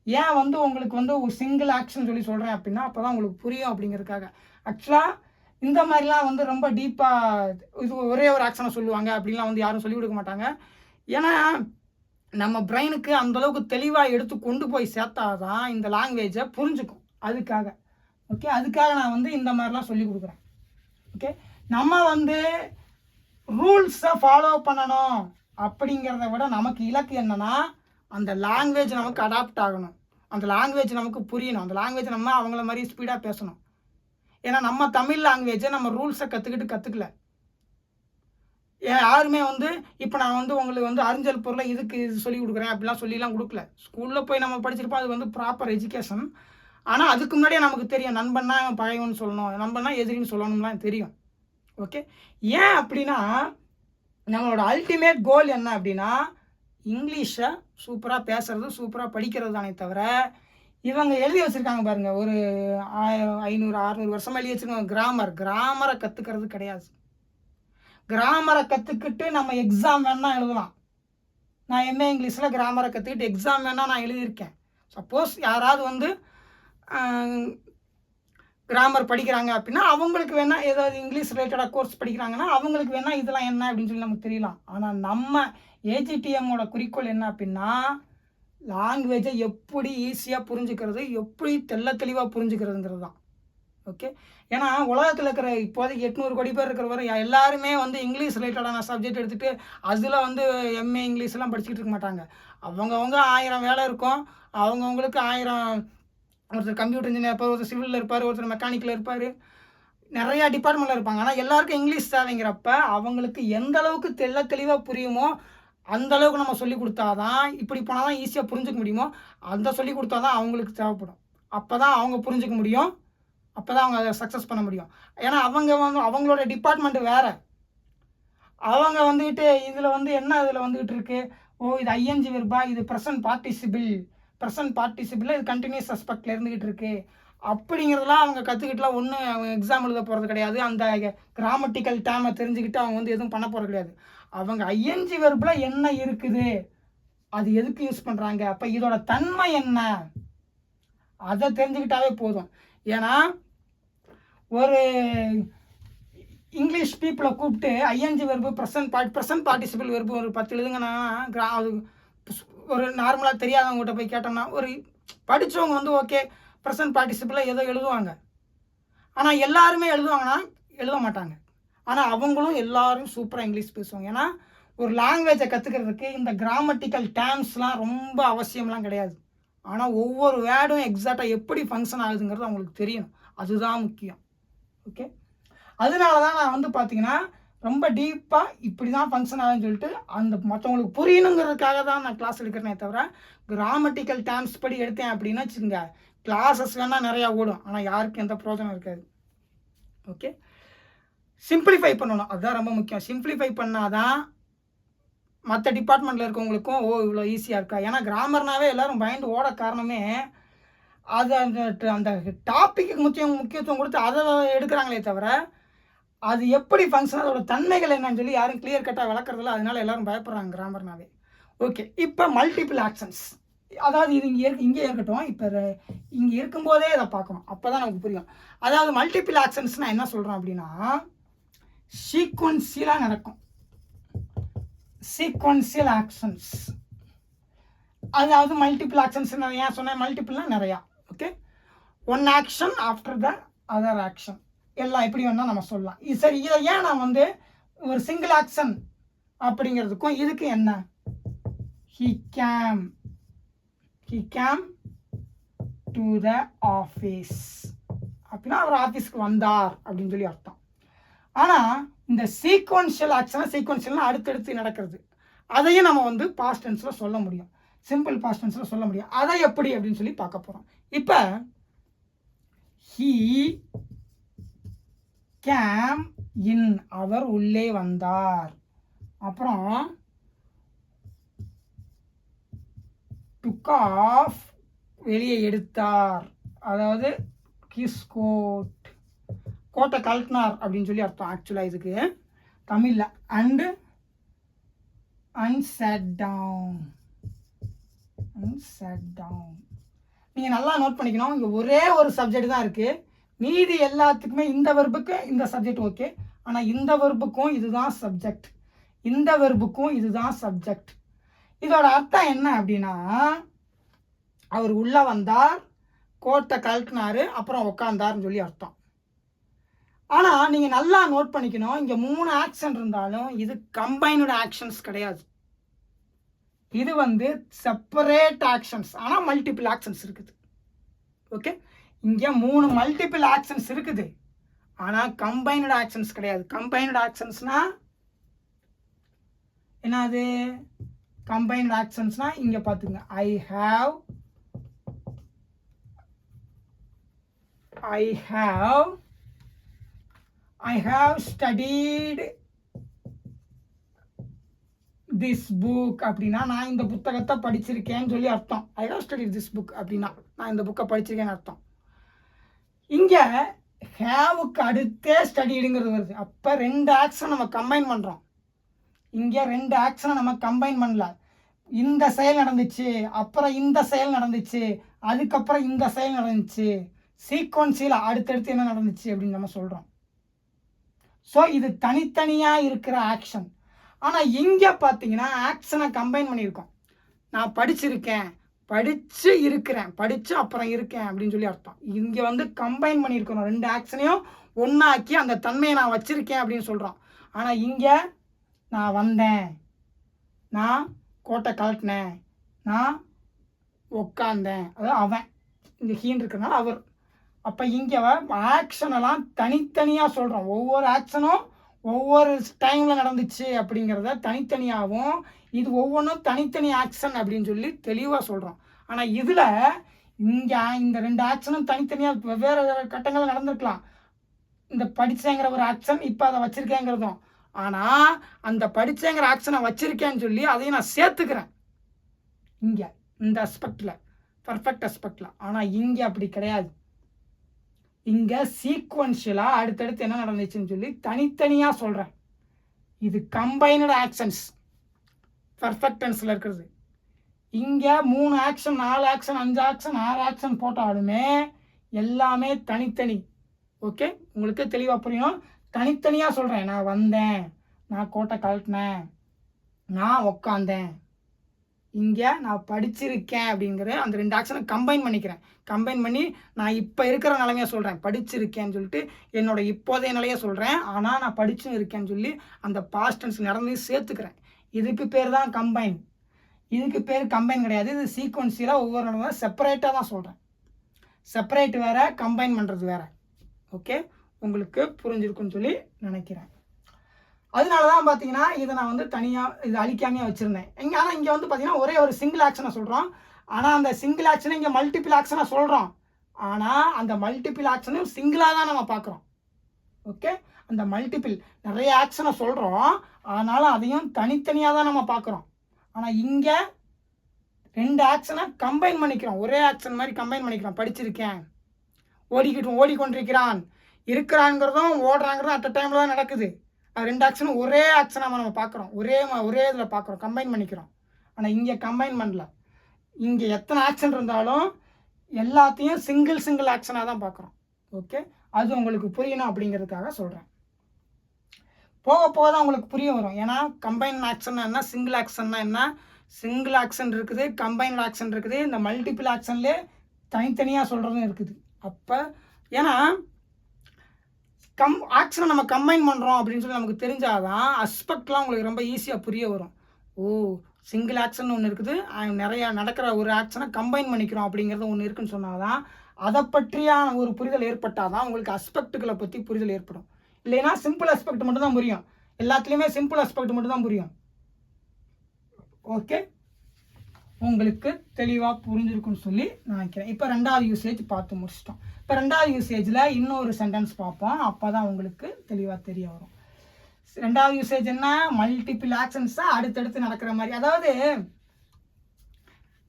ஏன் வந்து உங்களுக்கு வந்து ஒரு சிங்கிள் ஆக்ஷன் சொல்லி சொல்கிறேன் அப்படின்னா அப்போ தான் உங்களுக்கு புரியும் அப்படிங்கிறதுக்காக. ஆக்சுவலாக இந்த மாதிரிலாம் வந்து ரொம்ப டீப்பாக இது ஒரே ஒரு ஆக்ஷனை சொல்லுவாங்க அப்படின்லாம் வந்து யாரும் சொல்லிக் கொடுக்க மாட்டாங்க. ஏன்னா நம்ம பிரெயினுக்கு அந்தளவுக்கு தெளிவாக எடுத்து கொண்டு போய் சேர்த்தாதான் இந்த லாங்குவேஜை புரிஞ்சுக்கும். அதுக்காக ஓகே, அதுக்காக நான் வந்து இந்த மாதிரிலாம் சொல்லி கொடுக்குறேன். ஓகே, நம்ம வந்து ரூல்ஸை ஃபாலோ பண்ணணும் அப்படிங்கிறத விட நமக்கு இலக்கு என்னன்னா அந்த லாங்குவேஜ் நமக்கு அடாப்ட் ஆகணும், அந்த லாங்குவேஜ் நமக்கு புரியணும், அந்த லாங்குவேஜ் நம்ம அவங்கள மாதிரி ஸ்பீடாக பேசணும். ஏன்னா நம்ம தமிழ் லாங்குவேஜை நம்ம ரூல்ஸை கற்றுக்கல. யாருமே வந்து இப்போ நான் வந்து உங்களுக்கு வந்து அறிஞ்சல் பொருளை இதுக்கு இது சொல்லி கொடுக்குறேன் அப்படிலாம் சொல்லிலாம் கொடுக்கல. ஸ்கூலில் போய் நம்ம படிச்சிருப்போம், அது வந்து ப்ராப்பர் எஜுகேஷன். ஆனால் அதுக்கு முன்னாடியே நமக்கு தெரியும் நண்பன்னா பகைவன்னு சொல்லணும், நண்பன்னா எதிரின்னு சொல்லணும்லாம் தெரியும். ஓகே, ஏன் அப்படின்னா நம்மளோட அல்டிமேட் கோல் என்ன அப்படின்னா இங்கிலீஷை சூப்பராக பேசுறது, சூப்பராக படிக்கிறது தானே தவிர இவங்க எழுதி வச்சுருக்காங்க பாருங்கள், ஒரு 500-600 வருஷமாக எழுதி வச்சுருக்காங்க கிராமரை கற்றுக்கிறது கிடையாது. கிராமரை கற்றுக்கிட்டு நம்ம எக்ஸாம் வேணால் எழுதலாம். நான் எம்ஏ இங்கிலீஷில் கிராமரை கற்றுக்கிட்டு எக்ஸாம் வேணால் நான் எழுதியிருக்கேன். சப்போஸ் யாராவது வந்து கிராமர் படிக்கிறாங்க அப்படின்னா அவங்களுக்கு வேணால் ஏதாவது இங்கிலீஷ் ரிலேட்டடாக கோர்ஸ் படிக்கிறாங்கன்னா அவங்களுக்கு வேணால் இதெல்லாம் என்ன அப்படின்னு சொல்லி நமக்கு தெரியலாம். ஆனால் நம்ம ஏஜிடிஎம்மோட குறிக்கோள் என்ன அப்படின்னா லாங்குவேஜை எப்படி ஈஸியாக புரிஞ்சுக்கிறது, எப்படி தெளிவாக புரிஞ்சுக்கிறதுங்கிறது தான். ஓகே, ஏன்னா உலகத்தில் இருக்கிற இப்போதைக்கு 800 கோடி பேர் இருக்கிற வரை எல்லாருமே வந்து இங்கிலீஷ் ரிலேட்டடான சப்ஜெக்ட் எடுத்துகிட்டு அதில் வந்து எம்ஏ இங்கிலீஷ்லாம் படிச்சுக்கிட்டு இருக்க மாட்டாங்க. அவங்கவுங்க 1000 வேலை இருக்கும், அவங்கவுங்களுக்கு 1000, ஒருத்தர் கம்ப்யூட்டர் இன்ஜினியர் இருப்பார், ஒருத்தர் சிவிலில் இருப்பார், ஒருத்தர் மெக்கானிக்கில் இருப்பார், நிறையா டிபார்ட்மெண்ட்டில் இருப்பாங்க. ஆனால் எல்லாருக்கும் இங்கிலீஷ் தேவைங்கிறப்ப அவங்களுக்கு எந்த அளவுக்கு தெளிவாக புரியுமோ அந்த அளவுக்கு நம்ம சொல்லி கொடுத்தாதான், இப்படி போனால் தான் ஈஸியாக புரிஞ்சுக்க முடியுமோ அந்த சொல்லி கொடுத்தா தான் அவங்களுக்கு தேவைப்படும். அப்போ தான் அவங்க புரிஞ்சுக்க முடியும், அப்போ தான் அவங்க அதை சக்ஸஸ் பண்ண முடியும். ஏன்னா அவங்க வந்து அவங்களோட டிபார்ட்மெண்ட்டு வேறு. அவங்க வந்துக்கிட்டு இதில் வந்து என்ன இதில் வந்துக்கிட்டு இருக்கு, இது ஐஎன்ஜி வெர்பா, இது ப்ரெசன்ட் பார்ட்டிசிபிள், இது கண்டினியூஸ் சஸ்பெக்டில் இருந்துக்கிட்டு இருக்கு அப்படிங்கிறதுலாம் அவங்க கற்றுக்கிட்டுலாம் ஒன்றும் அவங்க எக்ஸாம் எழுத போகிறது கிடையாது. அந்த கிராமட்டிக்கல் டேமை தெரிஞ்சுக்கிட்டு அவங்க வந்து எதுவும் பண்ண போகிறது கிடையாது. அவங்க ஐஎன்ஜி வெர்பில் என்ன இருக்குது, அது எதுக்கு யூஸ் பண்ணுறாங்க, அப்போ இதோட தன்மை என்ன, அதை தெரிஞ்சுக்கிட்டாவே போதும். ஏன்னா ஒரு இங்கிலீஷ் பீப்புளை கூப்பிட்டு ING verb present participle verb ஒரு 10 எழுதுங்கன்னா அது ஒரு நார்மலாக தெரியாதவங்ககிட்ட போய் கேட்டோம்னா ஒரு படித்தவங்க வந்து ஓகே ப்ரெசன்ட் பார்ட்டிசிபிளில் ஏதோ எழுதுவாங்க. ஆனால் எல்லாருமே எழுதுவாங்கன்னா எழுத மாட்டாங்க. ஆனால் அவங்களும் எல்லாரும் சூப்பராக இங்கிலீஷ் பேசுவாங்க. ஏன்னா ஒரு லாங்குவேஜை கற்றுக்கிறதுக்கு இந்த கிராமட்டிக்கல் டேர்ம்ஸ்லாம் ரொம்ப அவசியம்லாம் கிடையாது. ஆனால் ஒவ்வொரு வேர்டும் எக்ஸாக்டாக எப்படி ஃபங்க்ஷன் ஆகுதுங்கிறது அவங்களுக்கு தெரியணும், அதுதான் முக்கியம். ஓகே, அதனால தான் நான் வந்து பார்த்தீங்கன்னா ரொம்ப டீப்பாக இப்படி தான் ஃபங்க்ஷன் ஆகுதுன்னு சொல்லிட்டு அந்த மற்றவங்களுக்கு புரியணுங்கிறதுக்காக தான் நான் கிளாஸ் எடுக்கிறேனே தவிர கிராமட்டிக்கல் டேர்ம்ஸ் படி எடுத்தேன் அப்படின்னு வச்சுக்கோங்க, கிளாஸஸ் வேணால் நிறையா ஓடும், ஆனால் யாருக்கும் எந்த பிரோஜனம் இருக்காது. ஓகே, சிம்பிளிஃபை பண்ணணும், அதுதான் ரொம்ப முக்கியம். சிம்பிளிஃபை பண்ணாதான் மற்ற டிபார்ட்மெண்ட்டில் இருக்கவங்களுக்கும் இவ்வளோ ஈஸியாக இருக்கா. ஏன்னா கிராமர்னாவே எல்லோரும் பயந்து ஓட காரணமே அது அந்த டாப்பிக்கு முக்கியத்துவம் கொடுத்து அதை எடுக்கிறாங்களே தவிர அது எப்படி ஃபங்க்ஷன், அதோட தன்மைகள் என்னன்னு சொல்லி யாரும் கிளியர் கட்டாக விளக்குறதில்ல. அதனால எல்லாரும் பயப்படுறாங்க கிராமர்னாவே. ஓகே, இப்போ மல்டிபிள் ஆக்ஷன்ஸ், அதாவது இது இங்கே இருக்கட்டும், இப்போ இங்கே இருக்கும்போதே இதை பார்க்கணும், அப்போ தான் நமக்கு புரியும். அதாவது மல்டிபிள் ஆக்ஷன்ஸ்னால் என்ன சொல்கிறோம் அப்படின்னா, சீக்வன்சியலாக நடக்கும். சீக்வன்சியல் ஆக்ஷன்ஸ், அதாவது மல்டிபிள் ஆக்ஷன்ஸ் ஏன் சொன்னேன், மல்டிபிள்னால் நிறையா. Okay, one action after the other action, எல்லாம் எப்படி வேணால் நம்ம சொல்லலாம். சரி, இதை ஏன் நான் வந்து ஒரு சிங்கிள் ஆக்ஷன் அப்படிங்கிறதுக்கும் இதுக்கு என்ன, he came to the office அப்படின்னா அவர் ஆஃபீஸ்க்கு வந்தார் அப்படின்னு சொல்லி அர்த்தம். ஆனால் இந்த சீக்வன்ஷியல் ஆக்ஷனாக, சீக்வன்ஷியல்னால் அடுத்தடுத்து நடக்கிறது, அதையும் நம்ம வந்து பாஸ்ட் டென்ஸில் சொல்ல முடியும், சிம்பிள் பாஸ்ட் டென்ஸில் சொல்ல முடியும். அதை எப்படி அப்படின்னு சொல்லி பார்க்க போகிறோம். இப்போ he came in, அவர் உள்ளே வந்தார். அப்புறம் took off, வெளியே எடுத்தார், அதாவது his coat, கோட்டை கழட்டினார் அப்படின்னு சொல்லி அர்த்தம் ஆக்சுவலாக இதுக்கு தமிழில். And sat down. நீங்கள் நல்லா நோட் பண்ணிக்கணும், இங்கே ஒரே ஒரு சப்ஜெக்ட் தான் இருக்குது, மீதி எல்லாத்துக்குமே இந்த வெர்புக்கு இந்த சப்ஜெக்ட் ஓகே, ஆனால் இந்த வெர்புக்கும் இதுதான் சப்ஜெக்ட், இந்த வெர்புக்கும் இதுதான் சப்ஜெக்ட். இதோட அர்த்தம் என்ன அப்படின்னா, அவர் உள்ளே வந்தார், கோட்டை கழட்டினார், அப்புறம் உட்காந்தார்னு சொல்லி அர்த்தம். ஆனால் நீங்கள் நல்லா நோட் பண்ணிக்கணும், இங்கே 3 ஆக்ஷன் இருந்தாலும் இது கம்பைன்டு ஆக்ஷன்ஸ் கிடையாது, இது வந்து செப்பரேட் ஆக்ஷன்ஸ், ஆனால் மல்டிபிள் ஆக்ஷன்ஸ் இருக்குது. ஓகே, இங்கே 3 மல்டிபிள் ஆக்ஷன்ஸ் இருக்குது, ஆனால் கம்பைன்டு ஆக்ஷன்ஸ் கிடையாது. கம்பைன்டு ஆக்ஷன்ஸ்னா என்னது, கம்பைன்டு ஆக்ஷன்ஸ்னா இங்கே பார்த்துங்க, I have studied this book அப்படின்னா நான் இந்த புத்தகத்தை படிச்சிருக்கேன்னு சொல்லி அர்த்தம். I have studied this book அப்படின்னா நான் இந்த புக்கை படிச்சிருக்கேன்னு அர்த்தம். இங்கே ஹேவுக்கு அடுத்தே ஸ்டடிடுங்கிறது வருது, அப்போ 2 ஆக்ஷன் நம்ம கம்பைன் பண்ணுறோம். இங்கே 2 ஆக்ஷனை நம்ம கம்பைன் பண்ணல, இந்த செயல் நடந்துச்சு, அப்புறம் இந்த செயல் நடந்துச்சு, அதுக்கப்புறம் இந்த செயல் நடந்துச்சு, சீக்வன்ஸில் அடுத்தடுத்து என்ன நடந்துச்சு அப்படின்னு நம்ம சொல்கிறோம். ஸோ இது தனித்தனியாக இருக்கிற ஆக்ஷன். ஆனால் இங்கே பார்த்தீங்கன்னா ஆக்ஷனை கம்பைன் பண்ணியிருக்கோம். நான் படிச்சிருக்கேன், படித்து இருக்கிறேன், படித்து அப்புறம் இருக்கேன் அப்படின்னு சொல்லி அர்த்தம். இங்கே வந்து கம்பைன் பண்ணியிருக்கணும், 2 ஆக்ஷனையும் ஒன்றாக்கி அந்த தன்மையை நான் வச்சுருக்கேன் அப்படின்னு சொல்கிறோம். ஆனால் இங்கே நான் வந்தேன், நான் கோட்டை கழட்டினேன், நான் உட்காந்தேன், அதாவது அவன், இந்த ஹீன் இருக்கிறனால அவர். அப்போ இங்கே ஆக்ஷனெல்லாம் தனித்தனியாக சொல்கிறோம், ஒவ்வொரு ஆக்ஷனும் ஒவ்வொரு டைமில் நடந்துச்சு அப்படிங்கிறத தனித்தனியாகவும், இது ஒவ்வொன்றும் தனித்தனி ஆக்ஷன் அப்படின்னு சொல்லி தெளிவாக சொல்கிறோம். ஆனால் இதில் இங்கே இந்த 2 ஆக்ஷனும் தனித்தனியாக வெவ்வேறு கட்டங்கள் நடந்திருக்கலாம். இந்த படித்தேங்கிற ஒரு ஆக்ஷன், இப்போ அதை வச்சுருக்கேங்கிறதும், ஆனால் அந்த படித்தேங்கிற ஆக்ஷனை வச்சுருக்கேன்னு சொல்லி அதையும் நான் சேர்த்துக்கிறேன் இங்கே இந்த அஸ்பெக்டில், பர்ஃபெக்ட் அஸ்பெக்டில். ஆனால் இங்கே அப்படி கிடையாது, இங்கே சீக்வன்ஷியலாக அடுத்தடுத்து என்ன நடந்துச்சுன்னு சொல்லி தனித்தனியாக சொல்கிறேன். இது கம்பைனடு ஆக்ஷன்ஸ் பர்ஃபெக்ட் டென்ஸில் இருக்கிறது. இங்கே 3 ஆக்ஷன், 4 ஆக்ஷன், 5 ஆக்ஷன், 6 ஆக்ஷன் போட்டாலுமே எல்லாமே தனித்தனி. ஓகே, உங்களுக்கு தெளிவாக புரியும். தனித்தனியாக சொல்கிறேன், நான் வந்தேன், நான் கோட்டை கழட்டினேன், நான் உக்காந்தேன். இங்கே நான் படிச்சிருக்கேன் அப்படிங்கிற அந்த 2 ஆக்ஷனை கம்பைன் பண்ணிக்கிறேன். கம்பைன் பண்ணி நான் இப்போ இருக்கிற நிலைமையை சொல்கிறேன், படிச்சிருக்கேன்னு சொல்லிட்டு என்னோட இப்போதைய நிலையை சொல்கிறேன். ஆனால் நான் படிச்சும் இருக்கேன்னு சொல்லி அந்த பாஸ்ட் டென்ஸ் நடந்து சேர்த்துக்கிறேன். இதுக்கு பேர் தான் கம்பைன். இதுக்கு பேர் கம்பைன் கிடையாது, இது சீக்வன்ஸில் ஒவ்வொரு நிலைமை செப்பரேட்டாக தான் சொல்கிறேன். செப்பரேட் வேறு, கம்பைன் பண்ணுறது வேறு. ஓகே, உங்களுக்கு புரிஞ்சிருக்குன்னு சொல்லி நினைக்கிறேன். அதனால தான் பார்த்தீங்கன்னா இதை நான் வந்து தனியாக இது அழிக்காமையாக வச்சுருந்தேன். ஆனால் இங்கே வந்து பார்த்தீங்கன்னா ஒரே ஒரு சிங்கிள் ஆக்ஷனை சொல்கிறோம். ஆனால் அந்த சிங்கிள் ஆக்ஷனை இங்கே மல்டிபிள் ஆக்ஷனாக சொல்கிறோம். ஆனால் அந்த மல்டிபிள் ஆக்ஷனையும் சிங்கிளாக தான் நம்ம பார்க்குறோம். ஓகே, அந்த மல்டிபிள் நிறைய ஆக்ஷனை சொல்கிறோம், ஆனாலும் அதையும் தனித்தனியாக தான் நம்ம பார்க்குறோம். ஆனால் இங்கே 2 ஆக்ஷனை கம்பைன் பண்ணிக்கிறோம், ஒரே ஆக்ஷன் மாதிரி கம்பைன் பண்ணிக்கிறோம். படிச்சிருக்கேன், ஓடிக்கொண்டிருக்கிறான், இருக்கிறாங்கிறதும் ஓடுறாங்கிறதும் அட் டைமில் தான் நடக்குது. அது 2 ஆக்ஷனும் ஒரே ஆக்ஷனாக நம்ம பார்க்குறோம், ஒரே இதில் பார்க்குறோம், கம்பைன் பண்ணிக்கிறோம். ஆனால் இங்கே கம்பைன் பண்ணல. இங்கே எத்தனை ஆக்ஷன் இருந்தாலும் எல்லாத்தையும் சிங்கிள் ஆக்ஷனாக தான் பார்க்குறோம். ஓகே, அது உங்களுக்கு புரியணும் அப்படிங்கிறதுக்காக சொல்கிறேன். போக போக தான் உங்களுக்கு புரிய வரும். ஏன்னா கம்பைன் ஆக்ஷன் என்ன, சிங்கிள் ஆக்ஷன்னா என்ன, சிங்கிள் ஆக்ஷன் இருக்குது, கம்பைன்ட் ஆக்ஷன் இருக்குது, இந்த மல்டிபிள் ஆக்ஷன்லேயே தனித்தனியாக சொல்கிறதும் இருக்குது. அப்போ ஏன்னா ஆக்ஷனை நம்ம கம்பைன் பண்ணுறோம் அப்படின்னு சொல்லி நமக்கு தெரிஞ்சாதான் அஸ்பெக்ட்லாம் உங்களுக்கு ரொம்ப ஈஸியாக புரிய வரும். ஓ, சிங்கிள் ஆக்ஷன் ஒன்று இருக்குது, நிறையா நடக்கிற ஒரு ஆக்ஷனை கம்பைன் பண்ணிக்கிறோம் அப்படிங்கிறது ஒன்று இருக்குன்னு சொன்னால் தான் அதை பற்றியான ஒரு புரிதல் ஏற்பட்டால் தான் உங்களுக்கு அஸ்பெக்டுகளை பற்றி புரிதல் ஏற்படும். இல்லைன்னா சிம்பிள் அஸ்பெக்ட் மட்டும் தான் புரியும், எல்லாத்துலேயுமே சிம்பிள் அஸ்பெக்ட் மட்டும் தான் புரியும். ஓகே, உங்களுக்கு தெளிவாக புரிஞ்சிருக்குன்னு சொல்லி நான் நினைக்கிறேன். இப்போ 2வது யூசேஜ் பார்த்து முடிச்சிட்டோம். இப்போ 2வது யூசேஜில் இன்னொரு சென்டென்ஸ் பார்ப்போம், அப்போ தான் உங்களுக்கு தெளிவாக தெரிய வரும். 2வது யூசேஜ் என்ன, மல்டிபிள் ஆக்ஷன்ஸாக அடுத்தடுத்து நடக்கிற மாதிரி. அதாவது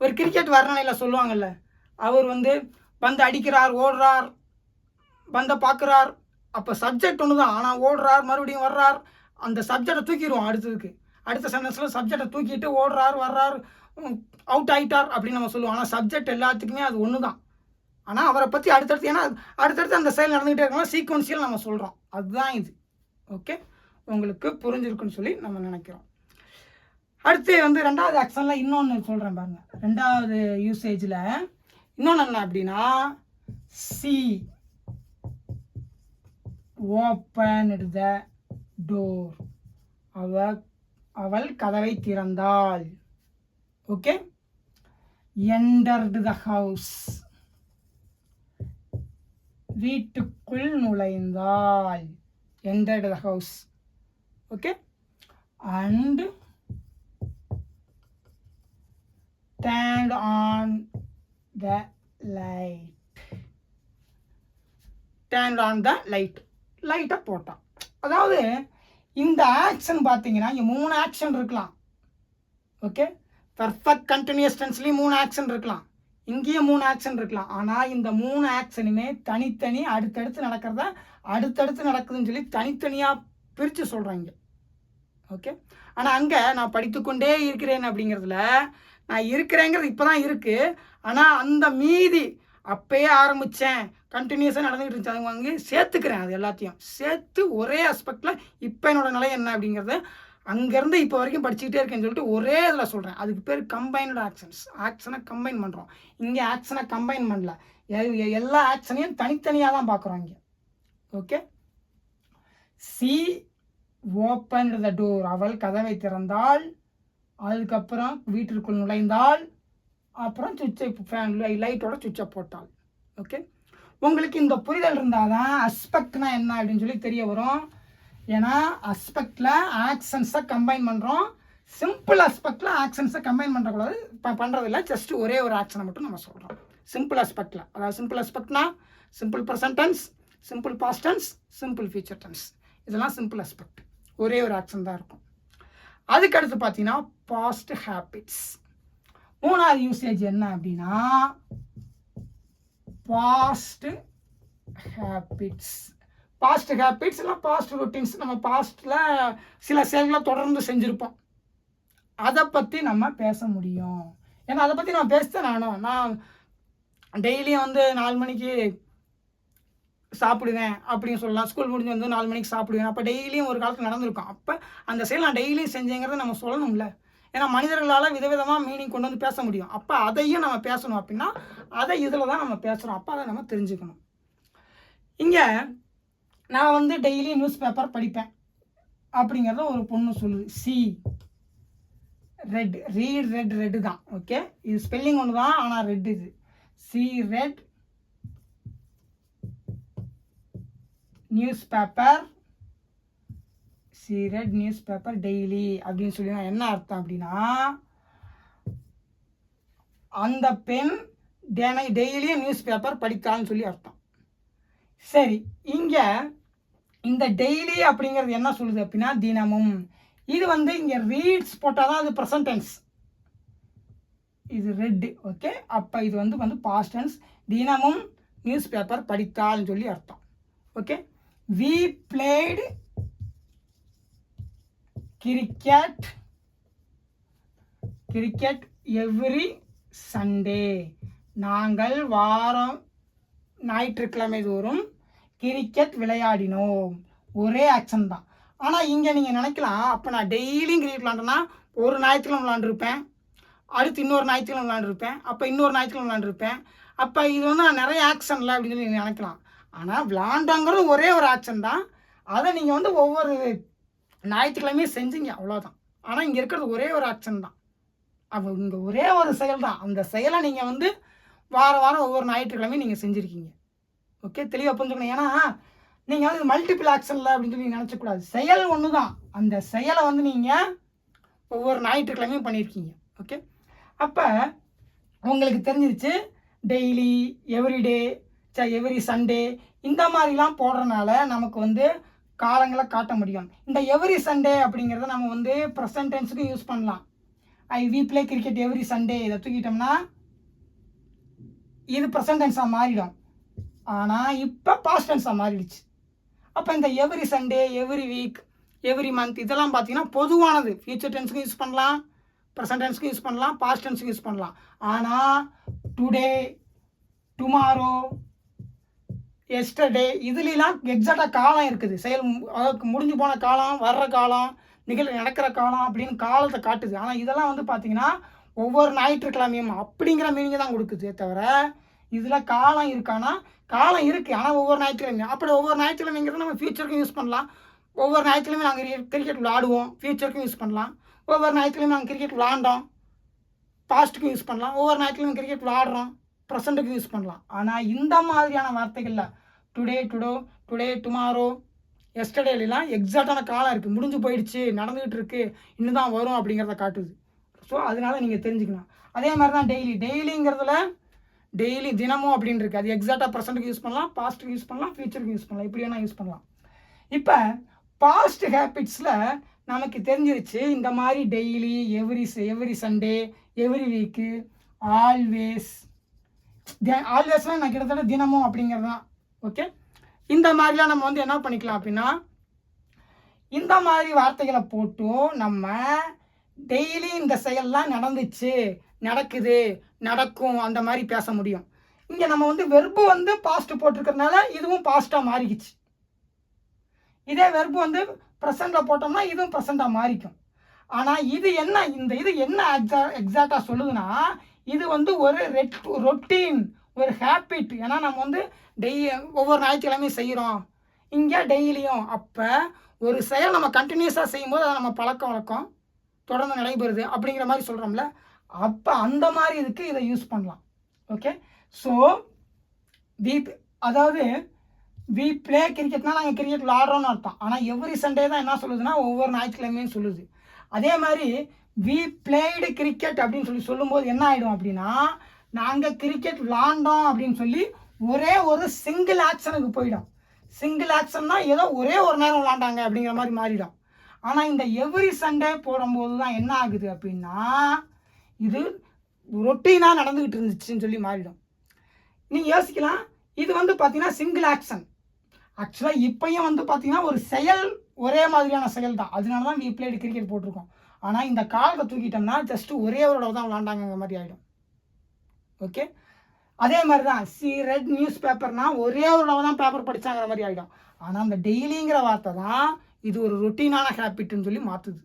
ஒரு கிரிக்கெட் வர்ணனையில் சொல்லுவாங்கல்ல, அவர் வந்து பந்து அடிக்கிறார், ஓடுறார், பந்தை பார்க்குறார், அப்போ சப்ஜெக்ட் ஒன்று தான், ஆனால் ஓடுறார், மறுபடியும் வர்றார், அந்த சப்ஜெக்டை தூக்கிடுவோம். அடுத்த சென்டென்ஸில் சப்ஜெக்டை தூக்கிட்டு ஓடுறார், வர்றார், அவுட் ஆகிட்டார் அப்படின்னு நம்ம சொல்லுவோம். ஆனால் சப்ஜெக்ட் எல்லாத்துக்குமே அது ஒன்று தான். ஆனால் அவரை பற்றி அடுத்தடுத்து, ஏன்னா அடுத்தடுத்து அந்த செயல் நடந்துகிட்டே இருக்கணும், சீக்வன்சியல் நம்ம சொல்கிறோம், அதுதான் இது. ஓகே, உங்களுக்கு புரிஞ்சிருக்குன்னு சொல்லி நம்ம நினைக்கிறோம். அடுத்து வந்து 2வது ஆக்ஷனில் இன்னொன்று சொல்கிறேன் பாருங்க. 2வது யூசேஜில் இன்னொன்று என்ன அப்படின்னா, சி ஓப்பன்ட் த டோர், அவள் கதவை திறந்தாள். ஓகே, என்டர்டு த ஹவுஸ், வீட்டுக்குள் நுழைந்தாள், entered the house. Okay, and turned on the light, turned on the light, லைட்டை போட்டான். அதாவது இந்த ஆக்ஷன் பார்த்தீங்கன்னா இங்கே 3 ஆக்ஷன் இருக்கலாம். ஓகே, பர்ஃபெக்ட் கண்டினியூஸ் டென்ஸ்லேயும் 3 ஆக்ஷன் இருக்கலாம், இங்கேயும் 3 ஆக்ஷன் இருக்கலாம். ஆனால் இந்த 3 ஆக்ஷனுமே தனித்தனி அடுத்தடுத்து நடக்கிறத அடுத்தடுத்து நடக்குதுன்னு சொல்லி தனித்தனியாக பிரித்து சொல்கிறாங்க. ஓகே, ஆனால் அங்கே நான் படித்துக்கொண்டே இருக்கிறேன் அப்படிங்கிறதுல நான் இருக்கிறேங்கிறது இப்போ தான் இருக்குது, ஆனால் அந்த மீதி அப்பயே ஆரம்பித்தேன், கண்டினியூஸாக நடந்துகிட்டு இருந்துச்சு, அது வாங்கி சேர்த்துக்கிறேன், அது எல்லாத்தையும் சேர்த்து ஒரே ஆஸ்பெக்டில் இப்போ என்னோடய நிலை என்ன அப்படிங்கிறத அங்கேருந்து இப்போ வரைக்கும் படிச்சுக்கிட்டே இருக்கேன்னு சொல்லிட்டு ஒரே இதில் சொல்கிறேன். அதுக்கு பேர் கம்பைன்டு ஆக்ஷன்ஸ். ஆக்ஷனை கம்பைன் பண்ணுறோம். இங்கே ஆக்ஷனை கம்பைன் பண்ணல, எல்லா ஆக்ஷனையும் தனித்தனியாக தான் பார்க்குறோம் இங்கே. ஓகே, சி ஓப்பன்ட் த டோர், அவள் கதவை திறந்தாள், அதுக்கப்புறம் வீட்டிற்குள் நுழைந்தாள், அப்புறம் லைட்டோட சுவிட்சை போட்டாள். ஓகே, உங்களுக்கு இந்த புரிதல் இருந்தால் தான் அஸ்பெக்ட்னா என்ன அப்படின்னு சொல்லி தெரிய வரும். ஏன்னா அஸ்பெக்டில் ஆக்ஷன்ஸை கம்பைன் பண்ணுறோம், சிம்பிள் அஸ்பெக்டில் ஆக்ஷன்ஸை கம்பைன் பண்ணுறக்கூடாது, பண்ணுறதில்ல, ஜஸ்ட் ஒரே ஒரு ஆக்ஷனை மட்டும் நம்ம சொல்கிறோம் சிம்பிள் அஸ்பெக்டில். அதாவது சிம்பிள் அஸ்பெக்ட்னா simple present tense, simple past tense, simple future tense, இதெல்லாம் சிம்பிள் அஸ்பெக்ட், ஒரே ஒரு ஆக்ஷன் தான் இருக்கும். அதுக்கடுத்து பார்த்தீங்கன்னா பாஸ்ட் ஹேபிட்ஸ். 3வது யூசேஜ் என்ன அப்படின்னா பாஸ்ட் ஹேபிட்ஸ். பாஸ்ட் ஹேபிட்ஸ் இல்லை பாஸ்ட் ரொட்டீன்ஸ், நம்ம பாஸ்ட்டில் சில செயல்களை தொடர்ந்து செஞ்சுருப்போம், அதை பற்றி நம்ம பேச முடியும். ஏன்னா அதை பற்றி நான் பேசுகிறேன். நான் டெய்லியும் வந்து 4 மணிக்கு சாப்பிடுவேன் அப்படின்னு சொல்லலாம், ஸ்கூல் முடிஞ்சு வந்து 4 மணிக்கு சாப்பிடுவேன், அப்போ டெய்லியும் ஒரு காலத்தில் நடந்திருக்கும். அப்போ அந்த செயல் நான் டெய்லியும் செஞ்சேங்கிறத நம்ம சொல்லணும்ல. ஏன்னா மனிதர்களால் விதவிதமாக மீனிங் கொண்டு வந்து பேச முடியும். அப்போ அதையும் நம்ம பேசணும் அப்படின்னா அதை இதில் தான் நம்ம பேசுகிறோம், அப்போ அதை நம்ம தெரிஞ்சுக்கணும். இங்கே நான் வந்து டெய்லி நியூஸ் பேப்பர் படிப்பேன் அப்படிங்கிறத ஒரு பொண்ணு சொல்லுது. C red, read red, red தான். ஓகே, இது ஸ்பெல்லிங் ஒன்று தான், ஆனால் ரெட் இது. C red news paper, she read newspaper daily அப்படின்னு சொல்லி என்ன அர்த்தம் அப்படின்னா, அந்த பெண் டெய்லியும் நியூஸ் பேப்பர் படித்தான்னு சொல்லி அர்த்தம். சரி, இங்கே இந்த டெய்லி அப்படிங்கிறது என்ன சொல்லுது அப்படின்னா தினமும். இது இங்கே ரீட்ஸ் போட்டால் தான் அது ப்ரெசன்ட் டென்ஸ். இது ரெட். ஓகே, அப்போ இது வந்து பாஸ்ட் டென்ஸ். தினமும் நியூஸ் பேப்பர் படித்தால்னு சொல்லி அர்த்தம். Okay, we played cricket every Sunday. நாங்கள் வாரம் ஞாயிற்றுக்கிழமை தோறும் கிரிக்கெட் விளையாடினோம். ஒரே ஆக்ஷன் தான். ஆனால் இங்கே நீங்கள் நினைக்கலாம், அப்போ நான் டெய்லியும் கிரிக்கெட் விளாண்டேன்னா ஒரு ஞாயிற்றுக்கிழமை விளாண்டுருப்பேன், அடுத்து இன்னொரு ஞாயிற்றுக்கிழமை விளாண்டுருப்பேன், அப்போ இன்னொரு ஞாயிற்றுக்கிழமை விளாண்டுருப்பேன். அப்போ இது நான் நிறைய ஆக்ஷன் இல்லை அப்படின்னு சொல்லி நீங்கள் நினைக்கலாம். ஆனால் விளாண்டாங்கிறது ஒரே ஒரு ஆக்ஷன் தான். அதை நீங்கள் ஒவ்வொரு ஞாயிற்றுக்கிழமையும் செஞ்சீங்க, அவ்வளோதான். ஆனால் இங்கே இருக்கிறது ஒரே ஒரு ஆக்ஷன் தான். அப்போ இங்கே ஒரே ஒரு செயல் தான். அந்த செயலை நீங்கள் வாரம் ஒவ்வொரு ஞாயிற்றுக்கிழமையும் நீங்கள் செஞ்சுருக்கீங்க. ஓகே, தெளிவாக புரிஞ்சுக்கணும். ஏன்னா நீங்கள் மல்டிபிள் ஆக்ஷனில் அப்படின்னு சொல்லி நினச்சக்கூடாது. செயல் ஒன்று தான். அந்த செயலை நீங்கள் ஒவ்வொரு ஞாயிற்றுக்கிழமையும் பண்ணியிருக்கீங்க. ஓகே, அப்போ உங்களுக்கு தெரிஞ்சிருச்சு டெய்லி, எவ்ரிடே, எவ்ரி சண்டே இந்த மாதிரிலாம் போடுறதுனால நமக்கு காலங்களை காட்ட முடியும். இந்த எவ்ரி சண்டே அப்படிங்கிறத நம்ம ப்ரெசன்ட் டென்ஸுக்கு யூஸ் பண்ணலாம். we play cricket every Sunday இதை தூக்கிட்டோம்னா இது ப்ரெசன்ட் டென்ஸாக மாறிடும். ஆனால் இப்போ பாஸ்ட் டென்ஸாக மாறிடுச்சு. அப்போ இந்த every Sunday, every week, every month இதெல்லாம் பார்த்தீங்கன்னா பொதுவானது. ஃபியூச்சர் டென்ஸுக்கும் யூஸ் பண்ணலாம், ப்ரெசன்ட் டென்ஸுக்கும் யூஸ் பண்ணலாம், பாஸ்ட் டென்ஸுக்கும் யூஸ் பண்ணலாம். ஆனால் டுடே, டுமாரோ, எஸ்டர்டே இதுலாம் எக்ஸாக்டாக காலம் இருக்குது. செயல் அதாவது முடிஞ்சு போன காலம், வர்ற காலம், நடக்கிற காலம் அப்படின்னு காலத்தை காட்டுது. ஆனால் இதெல்லாம் பார்த்தீங்கன்னா ஒவ்வொரு ஞாயிற்றுக்கிழமையும் அப்படிங்கிற மீனிங்கை தான் கொடுக்குது தவிர இதில் காலம் இருக்கானா, காலம் இருக்குது. ஆனால் ஒவ்வொரு ஞாயிற்றுக்கிழமையும் அப்படி ஒவ்வொரு ஞாயிற்றுக்கிழமைங்கிறது நம்ம ஃபியூச்சருக்கும் யூஸ் பண்ணலாம். ஒவ்வொரு ஞாயிற்றுக்கிழமையும் நாங்கள் கிரிக்கெட் விளாடுவோம், ஃபியூச்சருக்கும் யூஸ் பண்ணலாம். ஒவ்வொரு ஞாயிற்றுக்கிழமையும் நாங்கள் கிரிக்கெட் விளாண்டோம், பாஸ்ட்டுக்கும் யூஸ் பண்ணலாம். ஒவ்வொரு ஞாயிற்றுக்கிழமையும் கிரிக்கெட் விளாடுறோம், ப்ரெசண்ட்டுக்கும் யூஸ் பண்ணலாம். ஆனால் இந்த மாதிரியான வார்த்தைகளில் டுடே, டுமாரோ, எஸ்டர்டேலாம் எக்ஸாக்டான காலம் இருக்குது. முடிஞ்சு போயிடுச்சு, நடந்துகிட்டு இருக்குது, இன்னும் தான் வரும் அப்படிங்கிறத காட்டுது. ஸோ அதனால நீங்கள் தெரிஞ்சுக்கணும். அதே மாதிரி தான் டெய்லிங்கிறதுல டெய்லி தினமும் அப்படின்னு இருக்குது. அது எக்ஸாக்டாக ப்ரெசண்ட்டுக்கு யூஸ் பண்ணலாம், பாஸ்ட்டுக்கு யூஸ் பண்ணலாம், ஃபியூச்சருக்கு யூஸ் பண்ணலாம், இப்படி வேணால் யூஸ் பண்ணலாம். இப்போ பாஸ்ட் ஹேபிட்ஸில் நமக்கு தெரிஞ்சிருச்சு இந்த மாதிரி daily, every Sunday, every week, ஆல்வேஸ்லாம் நான் கிட்டத்தட்ட தினமும் அப்படிங்கிறது தான். ஓகே, இந்த மாதிரிலாம் நம்ம என்ன பண்ணிக்கலாம் அப்படின்னா இந்த மாதிரி வார்த்தைகளை போட்டும் நம்ம டெய்லி இந்த செயல்லாம் நடந்துச்சு, நடக்குது, நடக்கும் அந்த மாதிரி பேச முடியும். இங்கே நம்ம வெர்பு பாஸ்ட் போட்டிருக்கிறதுனால இதுவும் பாஸ்ட்டாக மாறிக்கிச்சு. இதே வெர்பு ப்ரெசண்டில் போட்டோம்னா இதுவும் ப்ரெசண்டாக மாறிக்கும். ஆனால் இது என்ன எக்ஸாக்டாக சொல்லுதுன்னா இது ஒரு ரொட்டீன், ஒரு ஹேபிட். ஏன்னா நம்ம ஒவ்வொரு ஞாயிற்றுக்கிழமையும் செய்கிறோம், இங்கே டெய்லியும். அப்போ ஒரு செயல் நம்ம கண்டினியூஸாக செய்யும்போது அதை நம்ம பழக்க வழக்கம் தொடர்ந்து நடைபெறுது அப்படிங்கிற மாதிரி சொல்கிறோம்ல, அப்போ அந்த மாதிரி இதுக்கு இதை யூஸ் பண்ணலாம். ஓகே, ஸோ அதாவது வி பிளே கிரிக்கெட்னா நாங்கள் கிரிக்கெட் விளாடுறோன்னு அர்த்தம். ஆனால் எவ்ரி சண்டே தான் என்ன சொல்லுதுன்னா ஒவ்வொரு ஞாயிற்றுக்கிழமையும் சொல்லுது. அதே மாதிரி வி பிளேடு கிரிக்கெட் அப்படின்னு சொல்லும்போது என்ன ஆகிடும் அப்படின்னா நாங்கள் கிரிக்கெட் விளாண்டோம் அப்படின்னு சொல்லி ஒரே ஒரு சிங்கிள் ஆக்ஷனுக்கு போயிடும். சிங்கிள் ஆக்ஷன்னா ஏதோ ஒரே ஒரு நேரம் விளாண்டாங்க அப்படிங்கிற மாதிரி மாறிடும். ஆனால் இந்த எவ்ரி சண்டே போடும்போது தான் என்ன ஆகுது அப்படின்னா இது ரொட்டீனாக நடந்துக்கிட்டு இருந்துச்சுன்னு சொல்லி மாறிடும். நீங்கள் யோசிக்கலாம், இது பார்த்தீங்கன்னா சிங்கிள் ஆக்ஷன். ஆக்சுவலாக இப்போயும் பார்த்தீங்கன்னா ஒரு செயல், ஒரே மாதிரியான செயல் தான். அதனால தான் வி பிளேடு கிரிக்கெட் போட்டிருக்கோம். ஆனால் இந்த காலத்தை தூக்கிட்டோம்னா ஜஸ்ட்டு ஒரே ஒரு தடவை தான் விளாண்டாங்கிற மாதிரி ஆகிடும். ஓகே, அதே மாதிரி தான் சி ரெட் நியூஸ் பேப்பர்னா ஒரே ஒரு தடவை தான் பேப்பர் படித்தாங்கிற மாதிரி ஆகிடும். ஆனால் அந்த டெய்லிங்கிற வார்த்தை தான் இது ஒரு ரொட்டீனான ஹேபிட்னு சொல்லி மாற்றுது.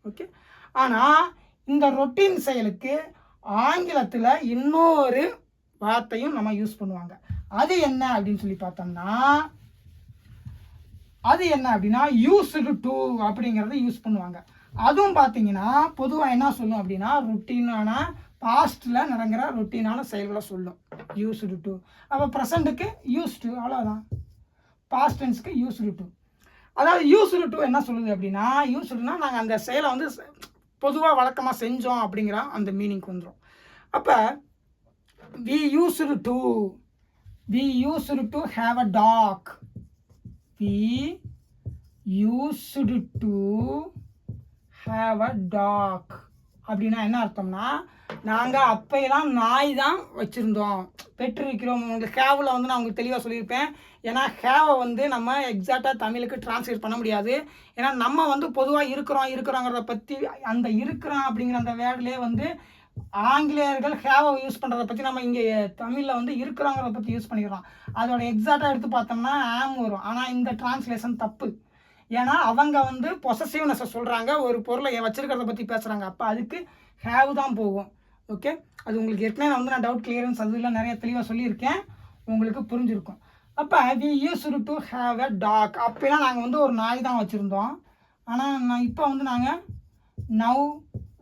ஓகே, ஆனால் இந்த ரொட்டீன் செயலுக்கு ஆங்கிலத்தில் இன்னொரு வார்த்தையும் நம்ம யூஸ் பண்ணுவாங்க. அது என்ன அப்படின்னு சொல்லி பார்த்தோம்னா யூஸ்டு டு அப்படிங்கிறத யூஸ் பண்ணுவாங்க. அதுவும் பார்த்தீங்கன்னா பொதுவாக என்ன சொல்லும் அப்படின்னா ரொட்டீனான பாஸ்ட்டில் நடக்கிற ரொட்டீனான செயல்களை சொல்லும் யூஸ்டு டு. அப்போ ப்ரெசண்ட்டுக்கு யூஸ்டு, அவ்வளோதான். பாஸ்ட் டென்ஸுக்கு யூஸ்டு டு. அதாவது யூஸ்டு டு என்ன சொல்லுது அப்படின்னா, யூஸ்டுனா நாங்கள் அந்த செயலை வந்து பொதுவாக வழக்கமாக செஞ்சோம் அப்படிங்கிற அந்த மீனிங்க்கு வந்துடும். அப்போ we used to have a dog. We used to have a dog அப்படின்னா என்ன அர்த்தம்னா, நாங்கள் அப்பையெல்லாம் நாய் தான் வச்சுருந்தோம், பெற்றிருக்கிறோம். உங்களுக்கு ஹேவில் வந்து நான் உங்களுக்கு தெளிவாக சொல்லியிருப்பேன். ஏன்னா ஹேவை வந்து நம்ம எக்ஸாக்டாக தமிழுக்கு டிரான்ஸ்லேட் பண்ண முடியாது. ஏன்னா நம்ம வந்து பொதுவாக இருக்கிறோங்கிறத பற்றி அந்த இருக்கிறோம் அப்படிங்கிற அந்த வேர்ட்லேயே வந்து ஆங்கிலேயர்கள் ஹேவை யூஸ் பண்ணுறதை பற்றி நம்ம இங்கே தமிழில் வந்து இருக்கிறோங்கிறத பற்றி யூஸ் பண்ணிக்கிறோம். அதோட எக்ஸாக்டாக எடுத்து பார்த்தோம்னா ஆம் வரும். ஆனால் இந்த டிரான்ஸ்லேஷன் தப்பு. ஏன்னா அவங்க வந்து பொசசிவ்னஸை சொல்கிறாங்க, ஒரு பொருளை வச்சுருக்கிறத பற்றி பேசுகிறாங்க. அப்போ அதுக்கு ஹேவ் தான் போகும். ஓகே, அது உங்களுக்கு ஏற்கனவே நான் டவுட் கிளியரன்ஸ் அதெல்லாம் நிறைய தெளிவாக சொல்லியிருக்கேன், உங்களுக்கு புரிஞ்சிருக்கும். அப்போ we used to have a dog. அப்போலாம் நாங்கள் வந்து ஒரு நாய் தான் வச்சுருந்தோம். ஆனால் இப்போ வந்து நாங்கள் now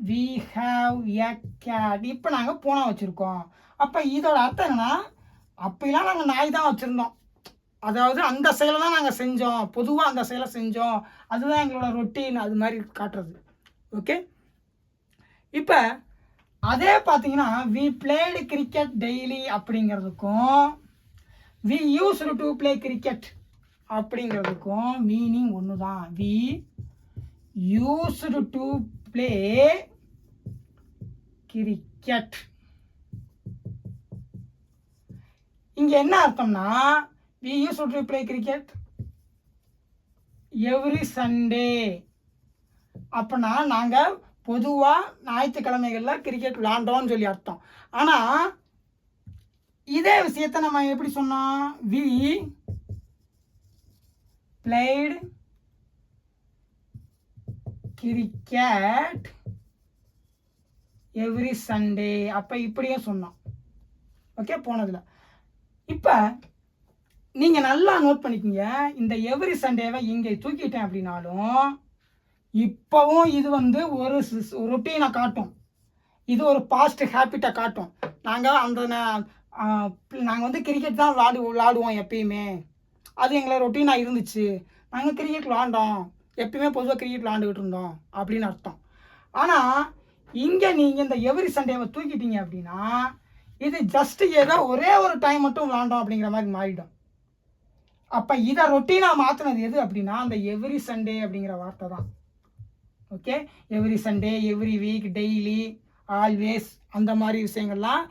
we have a cat, இப்போ நாங்கள் பூனை வச்சுருக்கோம். அப்போ இதோட அர்த்தம் என்னன்னா, அப்போலாம் நாங்கள் நாய் தான் வச்சுருந்தோம், அதாவது அந்த செயலை தான் நாங்கள் செஞ்சோம், பொதுவாக அந்த செயலை செஞ்சோம், அதுதான் எங்களோட ரொட்டீன், அது மாதிரி காட்டுறது. ஓகே, இப்போ அதே பார்த்தீங்கன்னா வி பிளேடு கிரிக்கெட் டெய்லி அப்படிங்கிறதுக்கும் we used to play cricket அப்படிங்கிறதுக்கும் மீனிங் ஒன்று தான். We used to play cricket. இங்கே என்ன அர்த்தம்னா, we used to play cricket every Sunday. அப்போனா நாங்கள் பொதுவாக ஞாயிற்றுக்கிழமைகளில் கிரிக்கெட் விளாண்டோன்னு சொல்லி அர்த்தம். ஆனால் இதே விஷயத்தை நம்ம எப்படி சொன்னோம், we played cricket every Sunday. அப்போ இப்படியும் சொன்னோம். ஓகே, போனதில். இப்போ நீங்கள் நல்லா நோட் பண்ணிக்கிங்க, இந்த எவ்ரி சண்டேவை இங்கே தூக்கிட்டேன் அப்படின்னாலும் இப்போவும் இது வந்து ஒரு ரொட்டீனை காட்டும், இது ஒரு பாஸ்ட் ஹேபிட்டை காட்டும். நாங்கள் வந்து கிரிக்கெட் தான் விளாடுவோம் எப்பயுமே, அது எங்களை ரொட்டீனாக இருந்துச்சு, நாங்கள் கிரிக்கெட் விளாண்டோம், எப்பயுமே பொதுவாக கிரிக்கெட் விளாண்டுக்கிட்டு இருந்தோம் அப்படின்னு அர்த்தம். ஆனால் இங்கே நீங்கள் இந்த எவ்ரி சண்டேவை தூக்கிட்டீங்க அப்படின்னா இது ஜஸ்ட் ஏதோ ஒரே ஒரு டைம் மட்டும் விளாண்டோம் அப்படிங்கிற மாதிரி மாறிடும். அப்போ இதை ரொட்டீனாக மாற்றினது எது அப்படின்னா அந்த எவ்ரி சண்டே அப்படிங்கிற வார்த்தை தான். Okay, every Sunday, every week, daily, always, அந்த மாதிரி விஷயங்கள்லாம்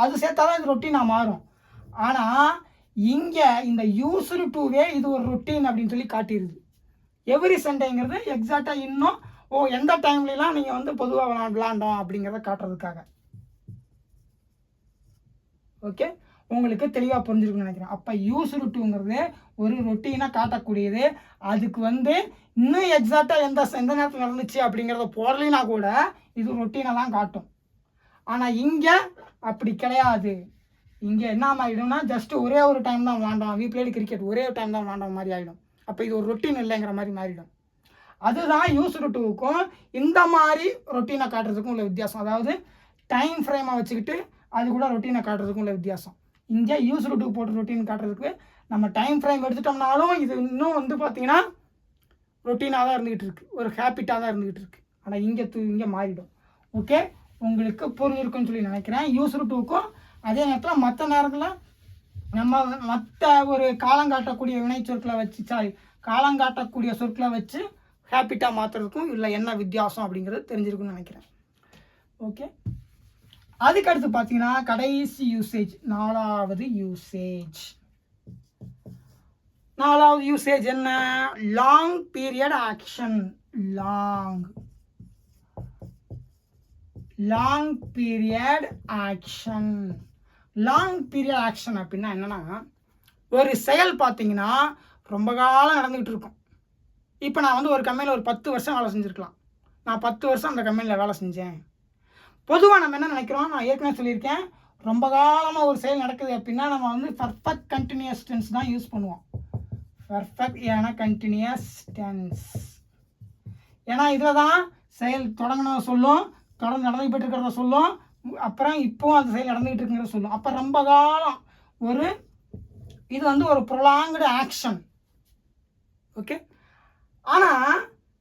அது சேர்த்தாதான் இது ரொட்டீனாக மாறும். ஆனால் இங்கே இந்த யூஸ்டு டுவே இது ஒரு ரொட்டீன் அப்படின்னு சொல்லி காட்டிடுது. எவ்ரி சண்டேங்கிறது எக்ஸாக்டாக இன்னும் எந்த டைம்லாம் நீங்கள் வந்து பொதுவாக விளாண்டோம் அப்படிங்கிறத காட்டுறதுக்காக. ஓகே, உங்களுக்கு தெளிவாக புரிஞ்சிருக்குன்னு நினைக்கிறேன். அப்போ யூஸ்டு டுங்கிறது ஒரு ரொட்டீனாக காட்டக்கூடியது. அதுக்கு வந்து இன்னும் எக்ஸாக்டாக எந்த நேரத்தில் நடந்துச்சு அப்படிங்கிறத போடலைன்னா கூட இது ரொட்டீனாக தான் காட்டும். ஆனால் இங்கே அப்படி கிடையாது. இங்கே என்ன ஆகிடும்னா ஜஸ்ட் ஒரே ஒரு டைம் தான் விளாண்டோம், வி பிளேடு கிரிக்கெட் ஒரே ஒரு டைம் தான் விளாண்ட மாதிரி ஆகிடும். அப்போ இது ஒரு ரொட்டீன் இல்லைங்கிற மாதிரி மாறிடும். அதுதான் யூஸ்டு டுவுக்கும் இந்த மாதிரி ரொட்டீனை காட்டுறதுக்கும் உள்ள வித்தியாசம். அதாவது டைம் ஃப்ரேமை வச்சுக்கிட்டு அது கூட ரொட்டீனை காட்டுறதுக்கும் உள்ள வித்தியாசம். இங்கே யூஸ்டு டு போட்டு ரொட்டீன் காட்டுறதுக்கு நம்ம டைம் ஃப்ரேம் எடுத்துட்டோம்னாலும் இது இன்னும் வந்து பார்த்தீங்கன்னா ரொட்டீனாக தான் இருந்துகிட்டு இருக்குது, ஒரு ஹேபிட்டாக தான் இருந்துகிட்டு இருக்குது. ஆனால் இங்கே மாறிடும். ஓகே, உங்களுக்கு புரிஞ்சிருக்குன்னு சொல்லி நினைக்கிறேன். யூஸ்டு டுக்கும் அதே நேரத்தில் மற்ற நேரத்தில் நம்ம மற்ற ஒரு காலங்காட்டக்கூடிய வினை சொற்களை வச்சு காலங்காட்டக்கூடிய சொற்களை வச்சு ஹேபிட்டாக மாற்றுறதுக்கும் இல்லை என்ன வித்தியாசம் அப்படிங்கிறது தெரிஞ்சிருக்குன்னு நினைக்கிறேன். ஓகே, அதுக்கடுத்து பார்த்தீங்கன்னா கடைசி யூசேஜ், நாலாவது யூசேஜ் என்ன, long period action. Long period action அப்படின்னா என்னன்னா, ஒரு செயல் பார்த்தீங்கன்னா ரொம்ப காலம் நடந்துகிட்டு இருக்கும். இப்போ நான் வந்து ஒரு கம்பெனியில் ஒரு 10 வருஷம் வேலை செஞ்சுருக்கலாம், நான் 10 வருஷம் அந்த கம்பெனியில் வேலை செஞ்சேன். பொதுவாக நம்ம என்ன நினைக்கிறோம், நான் ஏற்கனவே சொல்லியிருக்கேன், ரொம்ப காலமாக ஒரு செயல் நடக்குது அப்படின்னா நம்ம வந்து பர்ஃபெக்ட் கண்டினியூஸ் டென்ஸ் தான் யூஸ் பண்ணுவோம். பர்ஃபெக்ட் ஏன்னா கண்டினியூஸ் டென்ஸ், ஏன்னா இதில் தான் செயல் தொடங்கினதை சொல்லும், தொடர்ந்து நடந்துகிட்டு இருக்கிறத சொல்லும், அப்புறம் இப்போவும் அந்த செயல் நடந்துகிட்டு இருக்குங்கிறத சொல்லும். அப்போ ரொம்ப காலம் இது வந்து ஒரு ப்ரொலாங்டு ஆக்ஷன். ஓகே, ஆனால்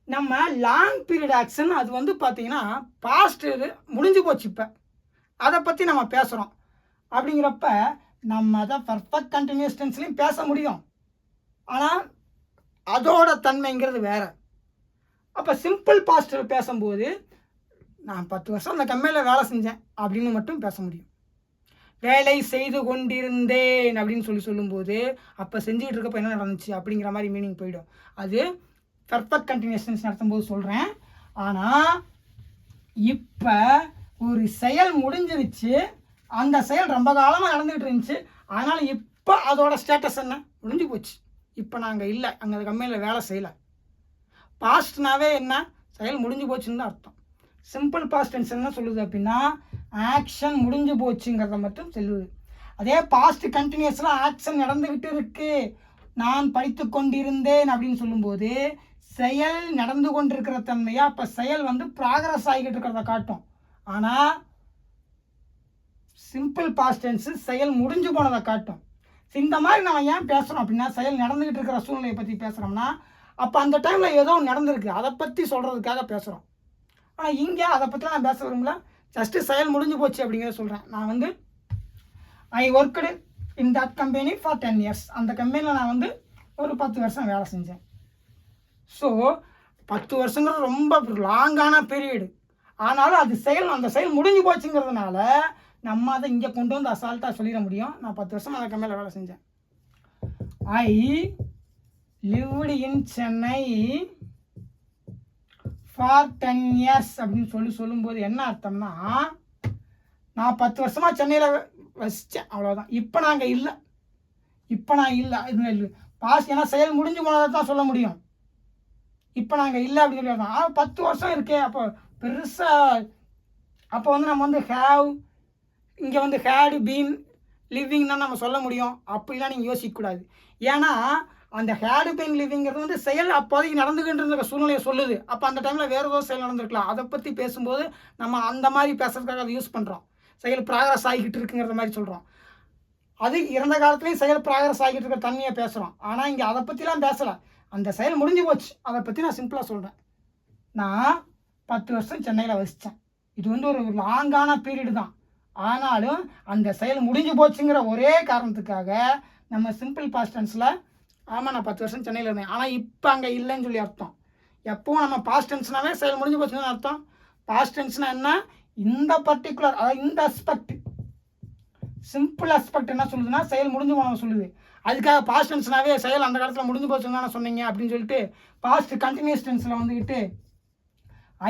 நம்ம லாங் பீரியட் ஆக்ஷன் அது வந்து பார்த்திங்கன்னா பாஸ்ட் முடிஞ்சு போச்சு. இப்போ அதை பற்றி நம்ம பேசுகிறோம். அப்படிங்கிறப்ப நம்ம அதை பர்ஃபெக்ட் கண்டினியூஸ் டென்ஸ்லையும் பேச முடியும். ஆனால் அதோட தன்மைங்கிறது வேறு. அப்போ சிம்பிள் பாஸ்டில் பேசும்போது நான் 10 வருஷம் அந்த கம்பெனியில் வேலை செஞ்சேன் அப்படின்னு மட்டும் பேச முடியும். வேலை செய்து கொண்டிருந்தேன் அப்படின்னு சொல்லும்போது அப்போ செஞ்சுக்கிட்டு இருக்கப்போ என்ன நடந்துச்சு அப்படிங்கிற மாதிரி மீனிங் போயிடும். அது பர்ஃபெக்ட் கண்டினியூஷன்ஸ் நடத்தும்போது சொல்கிறேன். ஆனால் இப்போ ஒரு செயல் முடிஞ்சிருச்சு, அந்த செயல் ரொம்ப காலமாக நடந்துகிட்டு இருந்துச்சு. அதனால் இப்போ அதோட ஸ்டேட்டஸ் என்ன, முடிஞ்சு போச்சு. இப்போ நாங்கள் இல்லை, அங்கே அந்த கம்பெனியில் வேலை செய்யலை. பாஸ்ட்னாவே என்ன, செயல் முடிஞ்சு போச்சுன்னு தான் அர்த்தம். சிம்பிள் பாஸ்ட் டென்ஸ் என்ன சொல்லுது அப்படின்னா ஆக்ஷன் முடிஞ்சு போச்சுங்கிறத மட்டும் சொல்லுது. அதே பாஸ்ட் கண்டினியூஸில் ஆக்ஷன் நடந்துக்கிட்டு இருக்கு, நான் படித்து கொண்டிருந்தேன் அப்படின்னு சொல்லும்போது செயல் நடந்து கொண்டிருக்கிற தன்மையா, அப்போ செயல் வந்து ப்ராக்ரஸ் ஆகிக்கிட்டு இருக்கிறத காட்டும். ஆனால் சிம்பிள் பாஸ்ட் டென்ஸு செயல் முடிஞ்சு போனதை காட்டும். இந்த மாதிரி நம்ம ஏன் பேசுகிறோம் அப்படின்னா செயல் நடந்துக்கிட்டு இருக்கிற சூழ்நிலையை பற்றி பேசுகிறோம்னா அப்போ அந்த டைமில் ஏதோ நடந்திருக்கு, அதை பற்றி சொல்கிறதுக்காக பேசுகிறோம். ஆனால் இங்கே அதை பற்றி நான் பேச விரும்பல, ஜஸ்ட்டு செயல் முடிஞ்சு போச்சு அப்படிங்கிறத சொல்கிறேன். நான் வந்து ஐ worked in that company for 10 years. அந்த கம்பெனியில் நான் வந்து ஒரு 10 வருஷம் வேலை செஞ்சேன். ஸோ 10 வருஷங்கிறது ரொம்ப லாங்கான பீரியடு. ஆனாலும் அது செயல், அந்த செயல் முடிஞ்சு போச்சுங்கிறதுனால நம்ம அதை இங்கே கொண்டு வந்து அசால்ட்டாக சொல்லிட முடியும். நான் 10 வருஷம் அந்த கம்பெனியில் வேலை செஞ்சேன். ஐ lived in Chennai for 10 years அப்படின்னு சொல்லும்போது என்ன அர்த்தம்னா நான் 10 வருஷமாக சென்னையில் வசித்தேன், அவ்வளோதான். இப்போ நாங்கள் இல்லை, இப்போ நான் இல்லை இது பாஸ், ஏன்னா செயல் முடிஞ்சு போனதை தான் சொல்ல முடியும். இப்போ நாங்கள் இல்லை அப்படின்னு சொல்லி தான் 10 வருஷம் இருக்கே, அப்போ பெருசாக அப்போ வந்து நம்ம வந்து ஹேவ், இங்கே வந்து ஹேடு பீன் லிவிங் தான் நம்ம சொல்ல முடியும். அப்படிலாம் நீங்கள் யோசிக்கக்கூடாது. ஏன்னா அந்த ஹேடு பீன் லிவிங்கிறது வந்து செயல் அப்போதைக்கு நடந்துக்கிட்டு இருந்த சூழ்நிலையை சொல்லுது. அப்போ அந்த டைமில் வேறு ஏதோ செயல் நடந்திருக்கலாம், அதை பற்றி பேசும்போது நம்ம அந்த மாதிரி பேசுறதுக்காக அதை யூஸ் பண்ணுறோம். செயல் ப்ராக்ரஸ் ஆகிக்கிட்டு இருக்குங்கிற மாதிரி சொல்கிறோம். அது இறந்த காலத்துலேயும் செயல் ப்ராக்ரஸ் ஆகிட்டு இருக்கிற தன்மையை பேசுகிறோம். ஆனால் இங்கே அதை பற்றிலாம் பேசலை, அந்த செயல் முடிஞ்சு போச்சு, அதை பற்றி நான் சிம்பிளாக சொல்கிறேன். நான் 10 வருஷம் சென்னையில் வசித்தேன். இது வந்து ஒரு லாங்கான பீரியடு தான். ஆனாலும் அந்த செயல் முடிஞ்சு போச்சுங்கிற ஒரே காரணத்துக்காக நம்ம சிம்பிள் பாஸ்ட் டென்ஸில் ஆமாம் நான் 10 வருஷம் சென்னையில் இருந்தேன், ஆனால் இப்போ அங்கே இல்லைன்னு சொல்லி அர்த்தம். எப்பவும் நம்ம பாஸ்ட் டென்ஸ்னாவே செயல் முடிஞ்சு போச்சுன்னு அர்த்தம். பாஸ்ட் டென்ஸ்னால் என்ன, இந்த பர்டிகுலர், அதாவது இந்த அஸ்பெக்ட், சிம்பிள் அஸ்பெக்ட் என்ன சொல்லுதுன்னா செயல் முடிஞ்சு போனவங்க சொல்லுது. அதுக்காக பாஸ்ட் டென்ஸ்னாவே செயல் அந்த காலத்தில் முடிஞ்சு போச்சுன்னு தானே சொன்னீங்க அப்படின்னு சொல்லிட்டு பாஸ்ட் கண்டினியூஸ் டென்ஸில் வந்துக்கிட்டு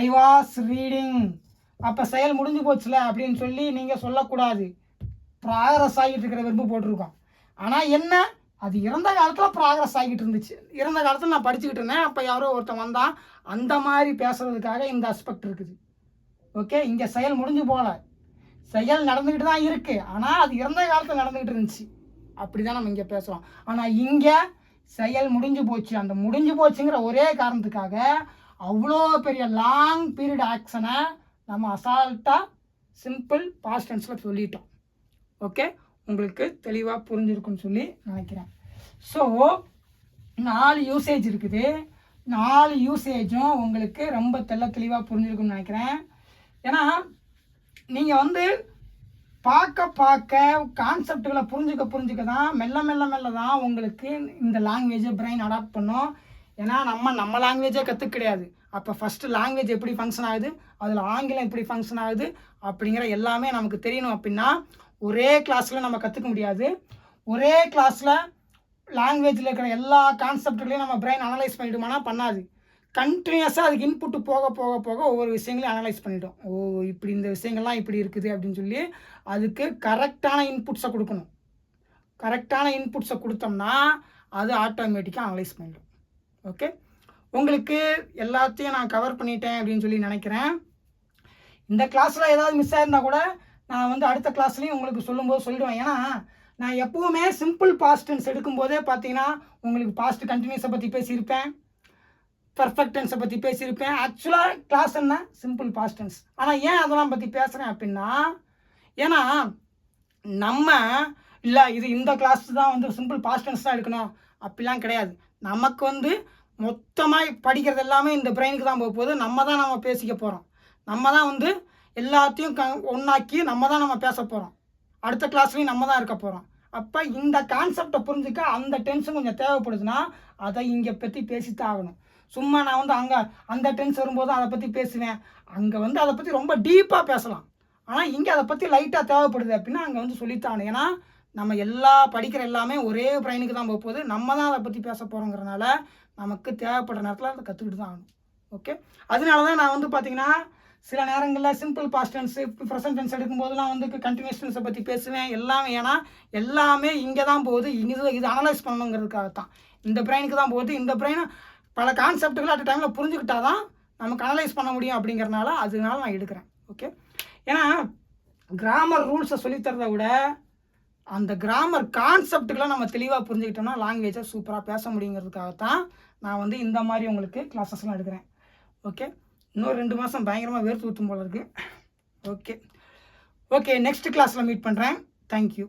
ஐ வாஸ் ரீடிங், அப்போ செயல் முடிஞ்சு போச்சுல அப்படின்னு சொல்லி நீங்கள் சொல்லக்கூடாது. ப்ராக்ரஸ் ஆகிட்டு இருக்கிற வெறுப்பு போட்டிருக்கோம். ஆனால் என்ன, அது இறந்த காலத்தில் ப்ராக்ரஸ் ஆகிட்டு இருந்துச்சு. இறந்த காலத்தில் நான் படிச்சுக்கிட்டு இருந்தேன், அப்போ யாரோ ஒருத்தன் வந்தான், அந்த மாதிரி பேசுகிறதுக்காக இந்த அஸ்பெக்ட் இருக்குது. ஓகே, இங்கே செயல் முடிஞ்சு போகல, செயல் நடந்துக்கிட்டு தான் இருக்குது, ஆனால் அது இறந்த காலத்தில் நடந்துக்கிட்டு இருந்துச்சு. அப்படி தான் நம்ம இங்கே பேசுகிறோம். ஆனால் இங்கே செயல் முடிஞ்சு போச்சு. அந்த முடிஞ்சு போச்சுங்கிற ஒரே காரணத்துக்காக அவ்வளோ பெரிய லாங் பீரியட் ஆக்ஷனை நம்ம அசால்ட்டாக சிம்பிள் பாஸ்ட் டென்ஸில் சொல்லிட்டோம். ஓகே, உங்களுக்கு தெளிவாக புரிஞ்சிருக்குன்னு சொல்லி நினைக்கிறேன். ஸோ 4 யூசேஜ் இருக்குது. 4 யூசேஜும் உங்களுக்கு ரொம்ப தெளிவாக புரிஞ்சிருக்குன்னு நினைக்கிறேன். ஏன்னா நீங்கள் வந்து பார்க்க கான்செப்டுகளை புரிஞ்சுக்க தான் மெல்ல தான் உங்களுக்கு இந்த லாங்குவேஜை பிரெயின் அடாப்ட் பண்ணும். ஏன்னா நம்ம லாங்குவேஜே கற்றுக்க கிடையாது. அப்போ ஃபஸ்ட்டு லாங்குவேஜ் எப்படி ஃபங்க்ஷன் ஆகுது, அதில் ஆங்கிலம் எப்படி ஃபங்க்ஷன் ஆகுது அப்படிங்கிற எல்லாமே நமக்கு தெரியணும். அப்படின்னா ஒரே கிளாஸில் நம்ம கற்றுக்க முடியாது. ஒரே கிளாஸில் லாங்குவேஜில் இருக்கிற எல்லா கான்செப்டுகளையும் நம்ம பிரெயின் அனலைஸ் பண்ணிவிடுமானா பண்ணாது. கண்டினியூஸாக அதுக்கு இன்புட்டு போக ஒவ்வொரு விஷயங்களையும் அனலைஸ் பண்ணிவிடும். ஓ இப்படி இந்த விஷயங்கள்லாம் இப்படி இருக்குது அப்படின்னு சொல்லி அதுக்கு கரெக்டான இன்புட்ஸை கொடுக்கணும். கரெக்டான இன்புட்ஸை கொடுத்தோம்னா அது ஆட்டோமேட்டிக்காக அனலைஸ் பண்ணிடும். ஓகே, உங்களுக்கு எல்லாத்தையும் நான் கவர் பண்ணிட்டேன் அப்படின்னு சொல்லி நினைக்கிறேன். இந்த கிளாஸில் ஏதாவது மிஸ் ஆயிருந்தால் கூட நான் வந்து அடுத்த கிளாஸ்லேயும் உங்களுக்கு சொல்லும்போது சொல்லிடுவேன். ஏன்னா நான் எப்போவுமே சிம்பிள் பாஸ்ட் டென்ஸ் எடுக்கும்போதே பார்த்தீங்கன்னா உங்களுக்கு பாஸ்ட் கண்டினியூஸை பற்றி பேசியிருப்பேன், பர்ஃபெக்ட் டென்ஸை பற்றி பேசியிருப்பேன். ஆக்சுவலாக கிளாஸ் என்ன சிம்பிள் பாஸ்ட் டென்ஸ். ஆனால் ஏன் அதெல்லாம் பற்றி பேசுகிறேன் அப்படின்னா, ஏன்னா நம்ம இல்லை இது இந்த கிளாஸ் தான் வந்து சிம்பிள் பாஸ்ட் டென்ஸ் தான் எடுக்கணும் அப்படிலாம் கிடையாது. நமக்கு வந்து மொத்தமாக படிக்கிறது எல்லாமே இந்த பிரெயினுக்கு தான் போக போகுது. நம்ம பேசிக்க போகிறோம். நம்ம தான் வந்து எல்லாத்தையும் ஒன்றாக்கி நம்ம பேச போகிறோம். அடுத்த கிளாஸ்லேயும் நம்ம தான் இருக்க போகிறோம். அப்போ இந்த கான்செப்டை புரிஞ்சுக்க அந்த டென்ஷன் கொஞ்சம் தேவைப்படுதுன்னா அதை இங்கே பற்றி பேசித்தான் ஆகணும். சும்மா நான் வந்து அங்கே அந்த டென்ஸ் வரும்போது அதை பற்றி பேசுவேன். அங்கே வந்து அதை பற்றி ரொம்ப டீப்பாக பேசலாம். ஆனால் இங்கே அதை பற்றி லைட்டாக தேவைப்படுது அப்படின்னா அங்கே வந்து சொல்லித்தாகணும். ஏன்னா நம்ம படிக்கிற எல்லாமே ஒரே பிரெயினுக்கு தான் போக போகுது. நம்ம தான் அதை பற்றி பேச போகிறோங்கிறனால நமக்கு தேவைப்படுற நேரத்தில் அதை கற்றுக்கிட்டு தான் ஆகணும். ஓகே, அதனால தான் நான் வந்து பார்த்திங்கன்னா சில நேரங்களில் simple past tense present tense எடுக்கும்போதெல்லாம் வந்து கண்டினியூஸ் டென்ஸை பற்றி பேசுவேன் எல்லாமே. ஏன்னா எல்லாமே இங்கே தான் போகுது. இது அனலைஸ் பண்ணணுங்கிறதுக்காகத்தான். இந்த பிரெயினுக்கு தான் போகுது. இந்த பிரெயினை பல கான்செப்டுகள் அட் டைமில் புரிஞ்சுக்கிட்டா தான் நமக்கு அனலைஸ் பண்ண முடியும் அப்படிங்கிறனால அதனால நான் எடுக்கிறேன். ஓகே, ஏன்னா கிராமர் ரூல்ஸை சொல்லித்தரதை விட அந்த கிராமர் கான்செப்டுகளை நம்ம தெளிவாக புரிஞ்சுக்கிட்டோம்னா லாங்குவேஜை சூப்பராக பேச முடியுங்கிறதுக்காகத்தான் நான் வந்து இந்த மாதிரி உங்களுக்கு கிளாஸஸ்லாம் எடுக்கிறேன். ஓகே, இன்னொரு 2 மாதம் பயங்கரமாக வேர்த்து ஊற்றும் போல இருக்குது. ஓகே, நெக்ஸ்ட் கிளாஸில் மீட் பண்ணுறேன். தேங்க்யூ.